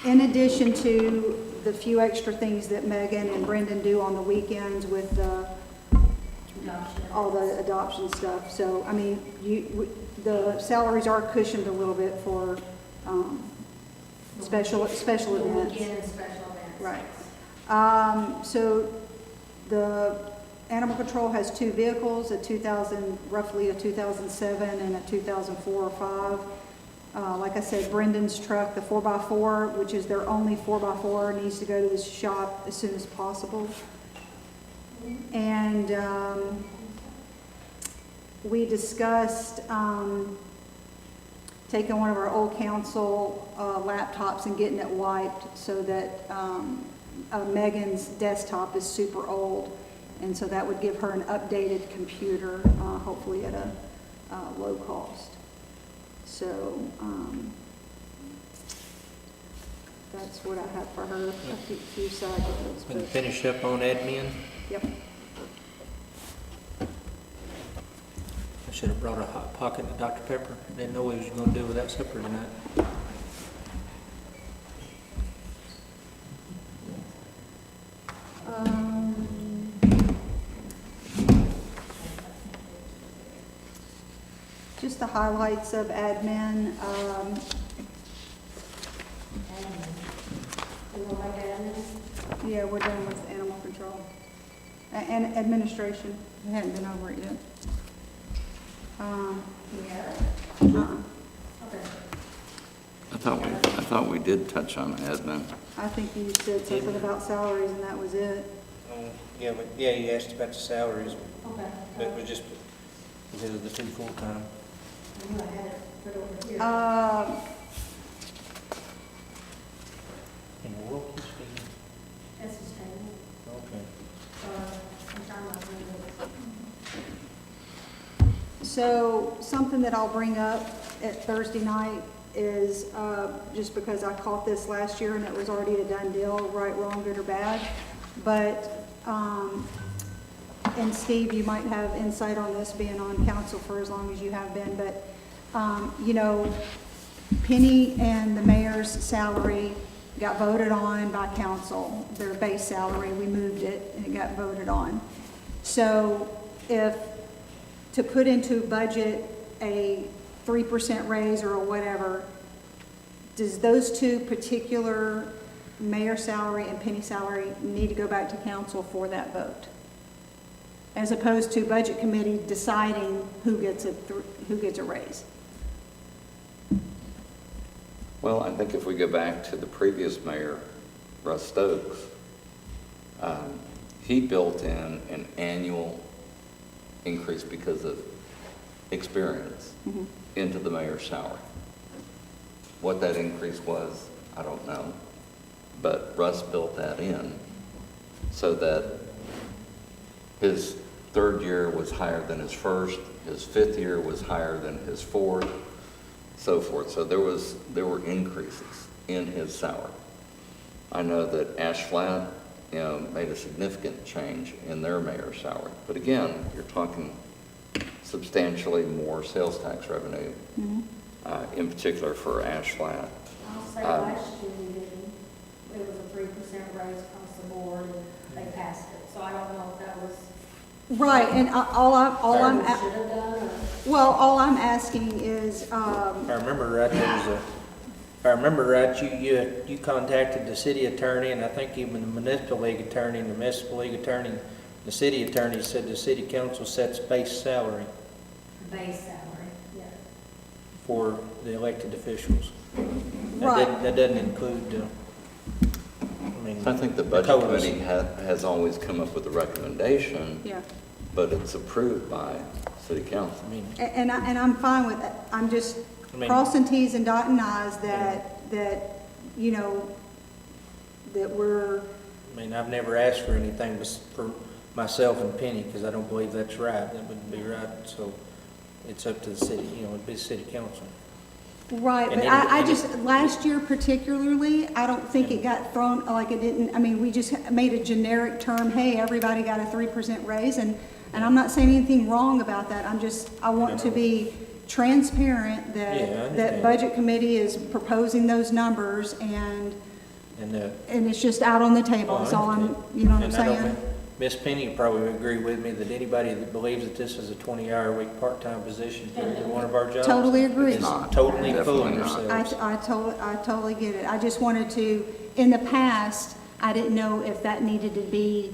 [SPEAKER 2] In addition to the few extra things that Megan and Brendan do on the weekends with all the adoption stuff. So, I mean, the salaries are cushioned a little bit for special events.
[SPEAKER 10] Weekend and special events.
[SPEAKER 2] Right. So the animal control has 2 vehicles, roughly a 2007 and a 2004 or 5. Like I said, Brendan's truck, the 4x4, which is their only 4x4, needs to go to the shop as soon as possible. And we discussed taking one of our old council laptops and getting it wiped so that Megan's desktop is super old. And so that would give her an updated computer, hopefully at a low cost. So that's what I have for her, a few side notes.
[SPEAKER 1] And finish up on admin.
[SPEAKER 2] Yep.
[SPEAKER 1] I should have brought a hot pocket of Dr. Pepper. Didn't know what he was gonna do without supper tonight.
[SPEAKER 2] Just the highlights of admin. Yeah, we're done with animal control. And administration, we haven't been over it yet.
[SPEAKER 6] I thought we did touch on admin.
[SPEAKER 2] I think you said something about salaries and that was it.
[SPEAKER 1] Yeah, you asked about the salaries,
[SPEAKER 10] Okay.
[SPEAKER 1] but it was just because of the 2 full-time.
[SPEAKER 10] I knew I had it put over here.
[SPEAKER 1] In the world keeps speaking.
[SPEAKER 10] That's his name.
[SPEAKER 1] Okay.
[SPEAKER 10] I'm trying not to
[SPEAKER 2] So something that I'll bring up at Thursday night is, just because I caught this last year and it was already a done deal, right, wrong, good or bad. But, and Steve, you might have insight on this being on council for as long as you have been, but, you know, Penny and the mayor's salary got voted on by council, their base salary, we moved it and it got voted on. So if, to put into budget a 3% raise or whatever, does those 2 particular mayor salary and penny salary need to go back to council for that vote? As opposed to budget committee deciding who gets a raise?
[SPEAKER 6] Well, I think if we go back to the previous mayor, Russ Stokes, he built in an annual increase because of experience into the mayor's salary. What that increase was, I don't know, but Russ built that in so that his 3rd year was higher than his 1st, his 5th year was higher than his 4th, so forth. So there were increases in his salary. I know that Ash Flat, made a significant change in their mayor's salary. But again, you're talking substantially more sales tax revenue, in particular for Ash Flat.
[SPEAKER 10] I'll say last year we didn't. It was a 3% raise across the board and they passed it. So I don't know if that was.
[SPEAKER 2] Right, and all I'm,
[SPEAKER 10] Should have done or.
[SPEAKER 2] well, all I'm asking is,
[SPEAKER 1] If I remember right, there was if I remember right, you contacted the city attorney, and I think even the municipal league attorney, and the municipal league attorney, the city attorney said the city council sets base salary
[SPEAKER 10] Base salary, yeah.
[SPEAKER 1] for the elected officials.
[SPEAKER 2] Right.
[SPEAKER 1] That doesn't include,
[SPEAKER 6] I think the budget
[SPEAKER 1] COLAs.
[SPEAKER 6] committee has always come up with a recommendation,
[SPEAKER 2] Yeah.
[SPEAKER 6] but it's approved by city council.
[SPEAKER 1] I mean,
[SPEAKER 2] And I'm fine with that. I'm just
[SPEAKER 1] I mean-
[SPEAKER 2] crossing Ts and dotting Is that, you know, that we're,
[SPEAKER 1] I've never asked for anything for myself and Penny, because I don't believe that's right. That wouldn't be right, so it's up to the city, it'd be the city council.
[SPEAKER 2] right,
[SPEAKER 1] And
[SPEAKER 2] but
[SPEAKER 1] then-
[SPEAKER 2] I
[SPEAKER 1] and
[SPEAKER 2] just, last year particularly, I don't think it got thrown, like it didn't, I mean, we just made a generic term, hey, everybody got a 3% raise, and I'm not saying anything wrong about that. I want to be transparent
[SPEAKER 1] Yeah, I
[SPEAKER 2] that
[SPEAKER 1] understand.
[SPEAKER 2] budget committee is proposing those numbers, and
[SPEAKER 1] And,
[SPEAKER 2] it's just out on the table,
[SPEAKER 1] Oh, I
[SPEAKER 2] is all I'm,
[SPEAKER 1] understand.
[SPEAKER 2] you know what I'm
[SPEAKER 1] and I don't
[SPEAKER 2] saying?
[SPEAKER 1] think, Miss Penny would probably agree with me that anybody that believes that this is a 20-hour-a-week part-time position for either one of our jobs.
[SPEAKER 2] Totally agree.
[SPEAKER 1] Is
[SPEAKER 6] Not.
[SPEAKER 1] totally
[SPEAKER 6] Definitely
[SPEAKER 1] fooling
[SPEAKER 6] not.
[SPEAKER 1] themselves.
[SPEAKER 2] I totally get it. I just wanted to, in the past, I didn't know if that needed to be,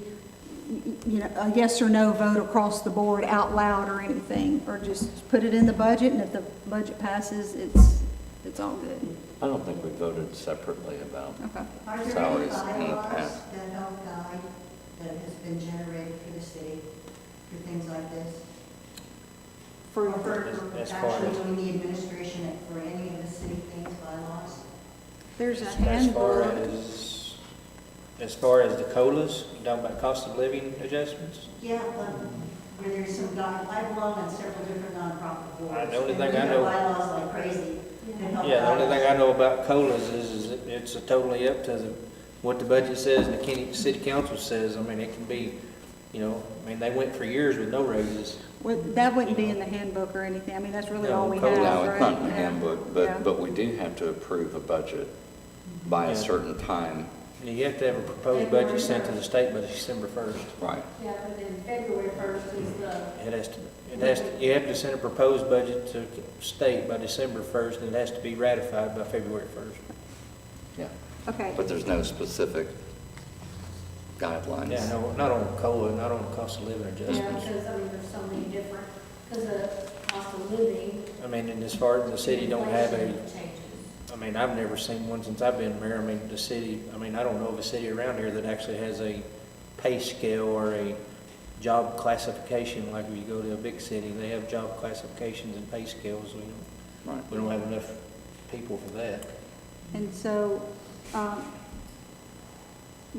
[SPEAKER 2] you know, a yes or no vote across the board out loud or anything, or just put it in the budget, and if the budget passes, it's all good.
[SPEAKER 6] I don't think we voted separately about
[SPEAKER 2] Okay.
[SPEAKER 3] Are there any
[SPEAKER 6] salaries in the
[SPEAKER 3] bylaws
[SPEAKER 6] past.
[SPEAKER 3] that help guide, that has been generated for the city, for things like this?
[SPEAKER 2] For,
[SPEAKER 3] Or for
[SPEAKER 1] As far
[SPEAKER 3] actually
[SPEAKER 1] as-
[SPEAKER 3] doing the administration for any of the city things, bylaws?
[SPEAKER 2] there's a
[SPEAKER 1] As far
[SPEAKER 2] handbook.
[SPEAKER 1] as far as the COLAs, you talking about cost of living adjustments?
[SPEAKER 3] Yeah, but where there's some, I belong on several different nonprofit boards.
[SPEAKER 1] The only
[SPEAKER 3] and
[SPEAKER 1] thing
[SPEAKER 3] we
[SPEAKER 1] I
[SPEAKER 3] do
[SPEAKER 1] know-
[SPEAKER 3] bylaws like crazy. that help
[SPEAKER 1] Yeah, the only
[SPEAKER 3] guide
[SPEAKER 1] thing
[SPEAKER 3] us.
[SPEAKER 1] I know about COLAs is that it's totally up to what the budget says and the city council says. It can be, they went for years with no raises.
[SPEAKER 2] Well, that wouldn't be in the handbook or anything. I mean, that's really
[SPEAKER 1] No,
[SPEAKER 2] all we have,
[SPEAKER 1] COLA.
[SPEAKER 2] right?
[SPEAKER 6] No, it's not in the
[SPEAKER 2] Yeah.
[SPEAKER 6] handbook,
[SPEAKER 2] Yeah.
[SPEAKER 6] but we do have to approve a budget by
[SPEAKER 1] Yeah.
[SPEAKER 6] a certain time.
[SPEAKER 1] You have to have a proposed budget sent to the state by December 1st.
[SPEAKER 6] Right.
[SPEAKER 10] Yeah, but then February 1st is the,
[SPEAKER 1] You have to send a proposed budget to state by December 1st, and it has to be ratified by February 1st.
[SPEAKER 6] Yeah,
[SPEAKER 2] Okay.
[SPEAKER 6] but there's no specific guidelines.
[SPEAKER 1] Yeah, no, not on COLA, not on cost of living
[SPEAKER 10] yeah,
[SPEAKER 1] adjustments.
[SPEAKER 10] because, there's so many different, because of cost of living.
[SPEAKER 1] And as far as the city don't have a,
[SPEAKER 10] inflation changes.
[SPEAKER 1] I've never seen one since I've been mayor. The city, I don't know of a city around here that actually has a pay scale or a job classification, like if you go to a big city, they have job classifications and pay scales.
[SPEAKER 6] Right.
[SPEAKER 1] We don't have enough people for that.
[SPEAKER 2] And so,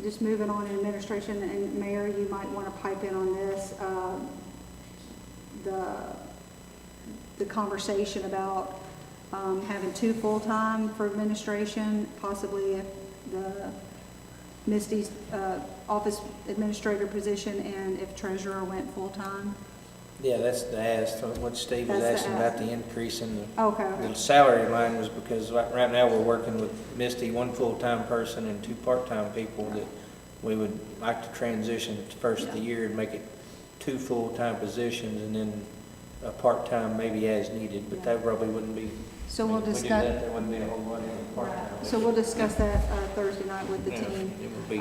[SPEAKER 2] just moving on in administration, and Mayor, you might want to pipe in on this, the conversation about having 2 full-time for administration, possibly if the Misty's office administrator position, and if treasurer went full-time.
[SPEAKER 1] Yeah, that's the ask, what Steve was
[SPEAKER 2] That's the
[SPEAKER 1] asking about
[SPEAKER 2] ask.
[SPEAKER 1] the increase in
[SPEAKER 2] Okay.
[SPEAKER 1] the salary line was because right now we're working with Misty, 1 full-time person and 2 part-time people that we would like to transition at the first of the year and make it 2 full-time positions and then a part-time maybe as needed, but that probably wouldn't be.
[SPEAKER 2] So we'll
[SPEAKER 1] if we do
[SPEAKER 2] discuss,
[SPEAKER 1] that, there wouldn't be a whole lot in part-time.
[SPEAKER 2] so we'll discuss that Thursday night with the
[SPEAKER 1] Yeah,
[SPEAKER 2] team.
[SPEAKER 1] it would be.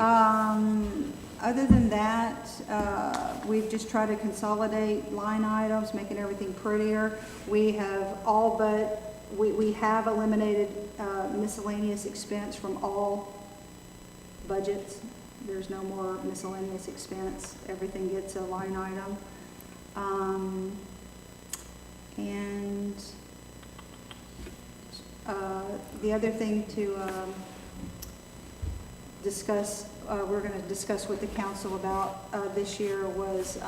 [SPEAKER 2] Other than that, we've just tried to consolidate line items, making everything prettier. We have we have eliminated miscellaneous expense from all budgets. There's no more miscellaneous expense. Everything gets a line item. And the other thing to discuss, we're going to discuss with the council about this year was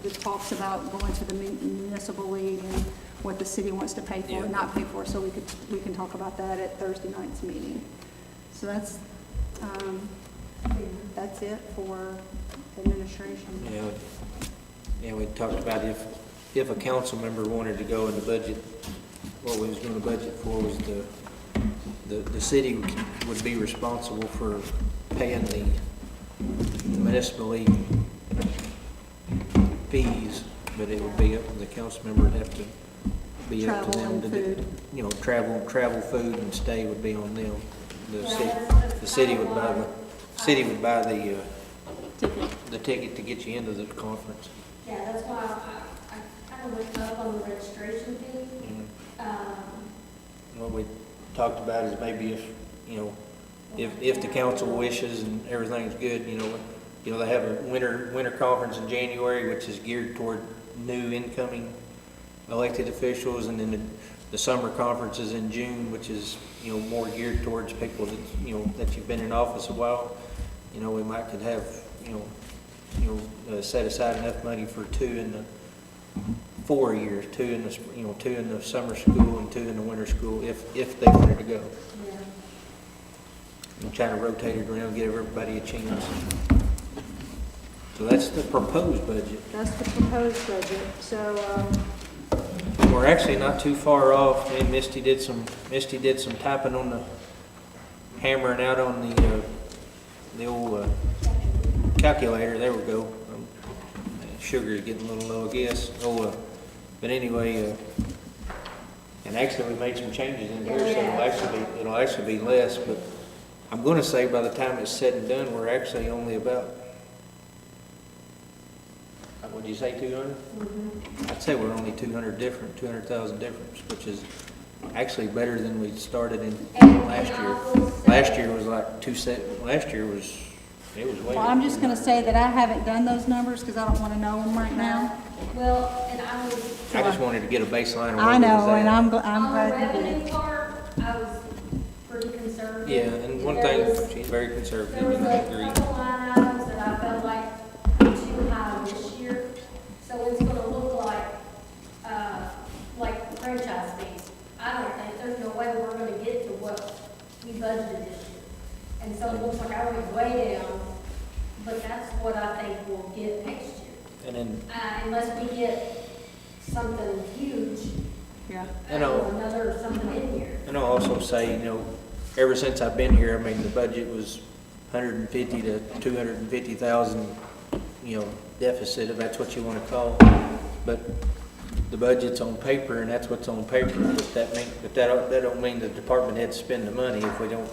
[SPEAKER 2] the talks about going to the municipal league and what the city wants to pay for and not pay for, so we can talk about that at Thursday night's meeting. So that's it for administration.
[SPEAKER 1] Yeah, we talked about if a council member wanted to go in the budget, what we was going to budget for was the city would be responsible for paying the municipal league fees, but it would be up to the council member to have to be up to
[SPEAKER 2] Travel
[SPEAKER 1] them
[SPEAKER 2] and
[SPEAKER 1] to do.
[SPEAKER 2] food.
[SPEAKER 1] You know, travel, food and stay would be on them. The
[SPEAKER 10] Yeah,
[SPEAKER 1] city,
[SPEAKER 10] that's
[SPEAKER 1] the city
[SPEAKER 10] kinda
[SPEAKER 1] would buy
[SPEAKER 10] why
[SPEAKER 1] the
[SPEAKER 2] Ticket.
[SPEAKER 1] the ticket to get you into the conference.
[SPEAKER 10] Yeah, that's why I kind of went up on the registration fee.
[SPEAKER 1] What we talked about is maybe if, you know, if the council wishes and everything's good, you know, they have a winter conference in January, which is geared toward new incoming elected officials, and then the summer conference is in June, which is, you know, more geared towards people that, you know, that you've been in office a while. You know, we might could have, set aside enough money for 2 in the 4 years, 2 in the, 2 in the summer school and 2 in the winter school, if they wanted to go.
[SPEAKER 10] Yeah.
[SPEAKER 1] And trying to rotate it around, give everybody a chance. So that's the proposed budget.
[SPEAKER 2] That's the proposed budget, so,
[SPEAKER 1] We're actually not too far off, and Misty did some typing on the, hammering out on the old calculator, there we go. Sugar is getting a little low, I guess. But anyway, and actually we made some changes in here, so it'll actually be less, but I'm gonna say by the time it's said and done, we're actually only about, what'd you say, 200? I'd say we're only 200,000 difference, which is actually better than we started in last year. Last year was like last year was, it was way.
[SPEAKER 2] well, I'm just gonna say that I haven't done those numbers, because I don't wanna know them right now.
[SPEAKER 10] Well, and I was,
[SPEAKER 1] I just wanted to get a baseline of
[SPEAKER 2] I
[SPEAKER 1] what it was
[SPEAKER 2] know, and
[SPEAKER 1] at.
[SPEAKER 2] I'm
[SPEAKER 10] on the
[SPEAKER 2] glad you did.
[SPEAKER 10] revenue part, I was pretty conservative.
[SPEAKER 1] Yeah, and one
[SPEAKER 10] There
[SPEAKER 1] thing,
[SPEAKER 10] was-
[SPEAKER 1] she's very conservative,
[SPEAKER 10] There was
[SPEAKER 1] and I
[SPEAKER 10] a
[SPEAKER 1] agree.
[SPEAKER 10] couple line items that I felt like were too high this year, so it's gonna look like franchise fees. I don't think, there's no way we're gonna get to what we budgeted this year. And so it looks like I went way down, but that's what I think we'll get next year.
[SPEAKER 1] And then,
[SPEAKER 10] Unless we get something huge,
[SPEAKER 2] Yeah.
[SPEAKER 10] another something in here.
[SPEAKER 1] and I'll also say, ever since I've been here, I mean, the budget was 150 to 250,000, deficit, if that's what you want to call. But the budget's on paper, and that's what's on paper. But that don't mean the department heads spend the money if we don't.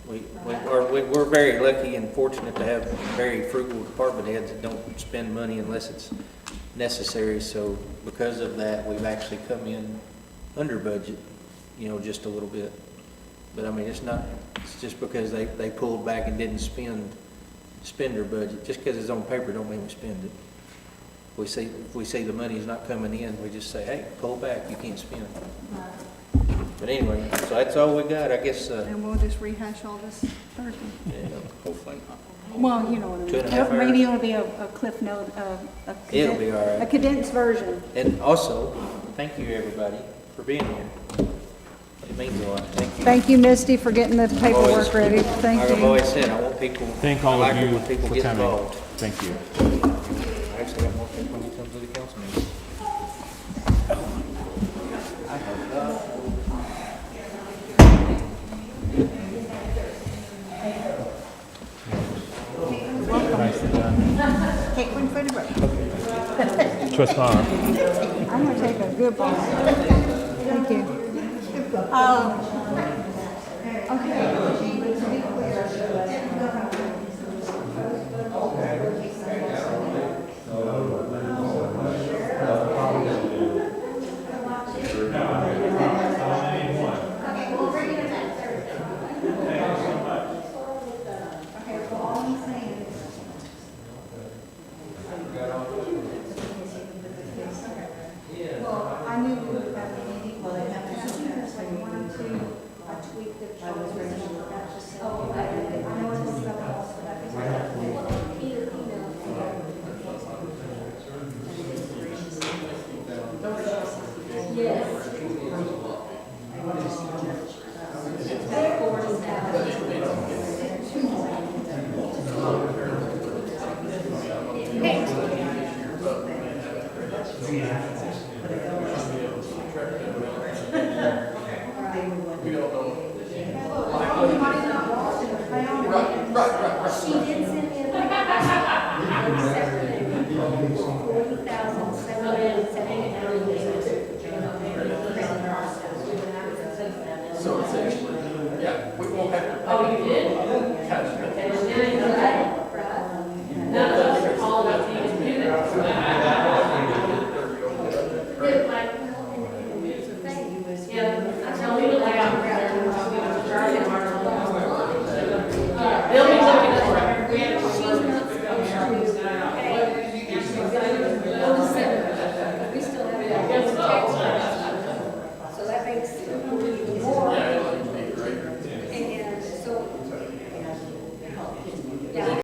[SPEAKER 1] We're very lucky and fortunate to have very frugal department heads that don't spend money unless it's necessary. So because of that, we've actually come in under budget, just a little bit. But I mean, it's just because they pulled back and didn't spend their budget. Just because it's on paper don't mean we spend it. If we see the money's not coming in, we just say, hey, pull back, you can't spend. But anyway, so that's all we got, I guess.
[SPEAKER 2] And we'll just rehash all this Thursday.
[SPEAKER 1] Yeah.
[SPEAKER 6] Hopefully not.
[SPEAKER 2] Well, you know what I mean.
[SPEAKER 1] 2.5 hours.
[SPEAKER 2] Maybe it'll be a cliff note,
[SPEAKER 1] It'll be all right.
[SPEAKER 2] a condensed version.
[SPEAKER 1] And also, thank you, everybody, for being here. It means a lot. Thank you.
[SPEAKER 2] Thank you, Misty, for getting the paperwork ready. Thank
[SPEAKER 1] Like I've
[SPEAKER 2] you.
[SPEAKER 1] always said, I want people.
[SPEAKER 9] Thank all
[SPEAKER 1] I like
[SPEAKER 9] of
[SPEAKER 1] it
[SPEAKER 9] you
[SPEAKER 1] when people
[SPEAKER 9] for
[SPEAKER 1] get
[SPEAKER 9] coming.
[SPEAKER 1] involved.
[SPEAKER 9] Thank you.
[SPEAKER 1] I actually got more people when you come to the council meeting.
[SPEAKER 2] Take one for the road.
[SPEAKER 9] Twist on.
[SPEAKER 2] I'm gonna take a good ball. Thank you. Well, I knew we would have a meeting, well, they have to, like, 1 or 2, I tweaked the charter, that's just, oh, I know it's stuff else, but I think.
[SPEAKER 10] Yes.
[SPEAKER 2] Hey.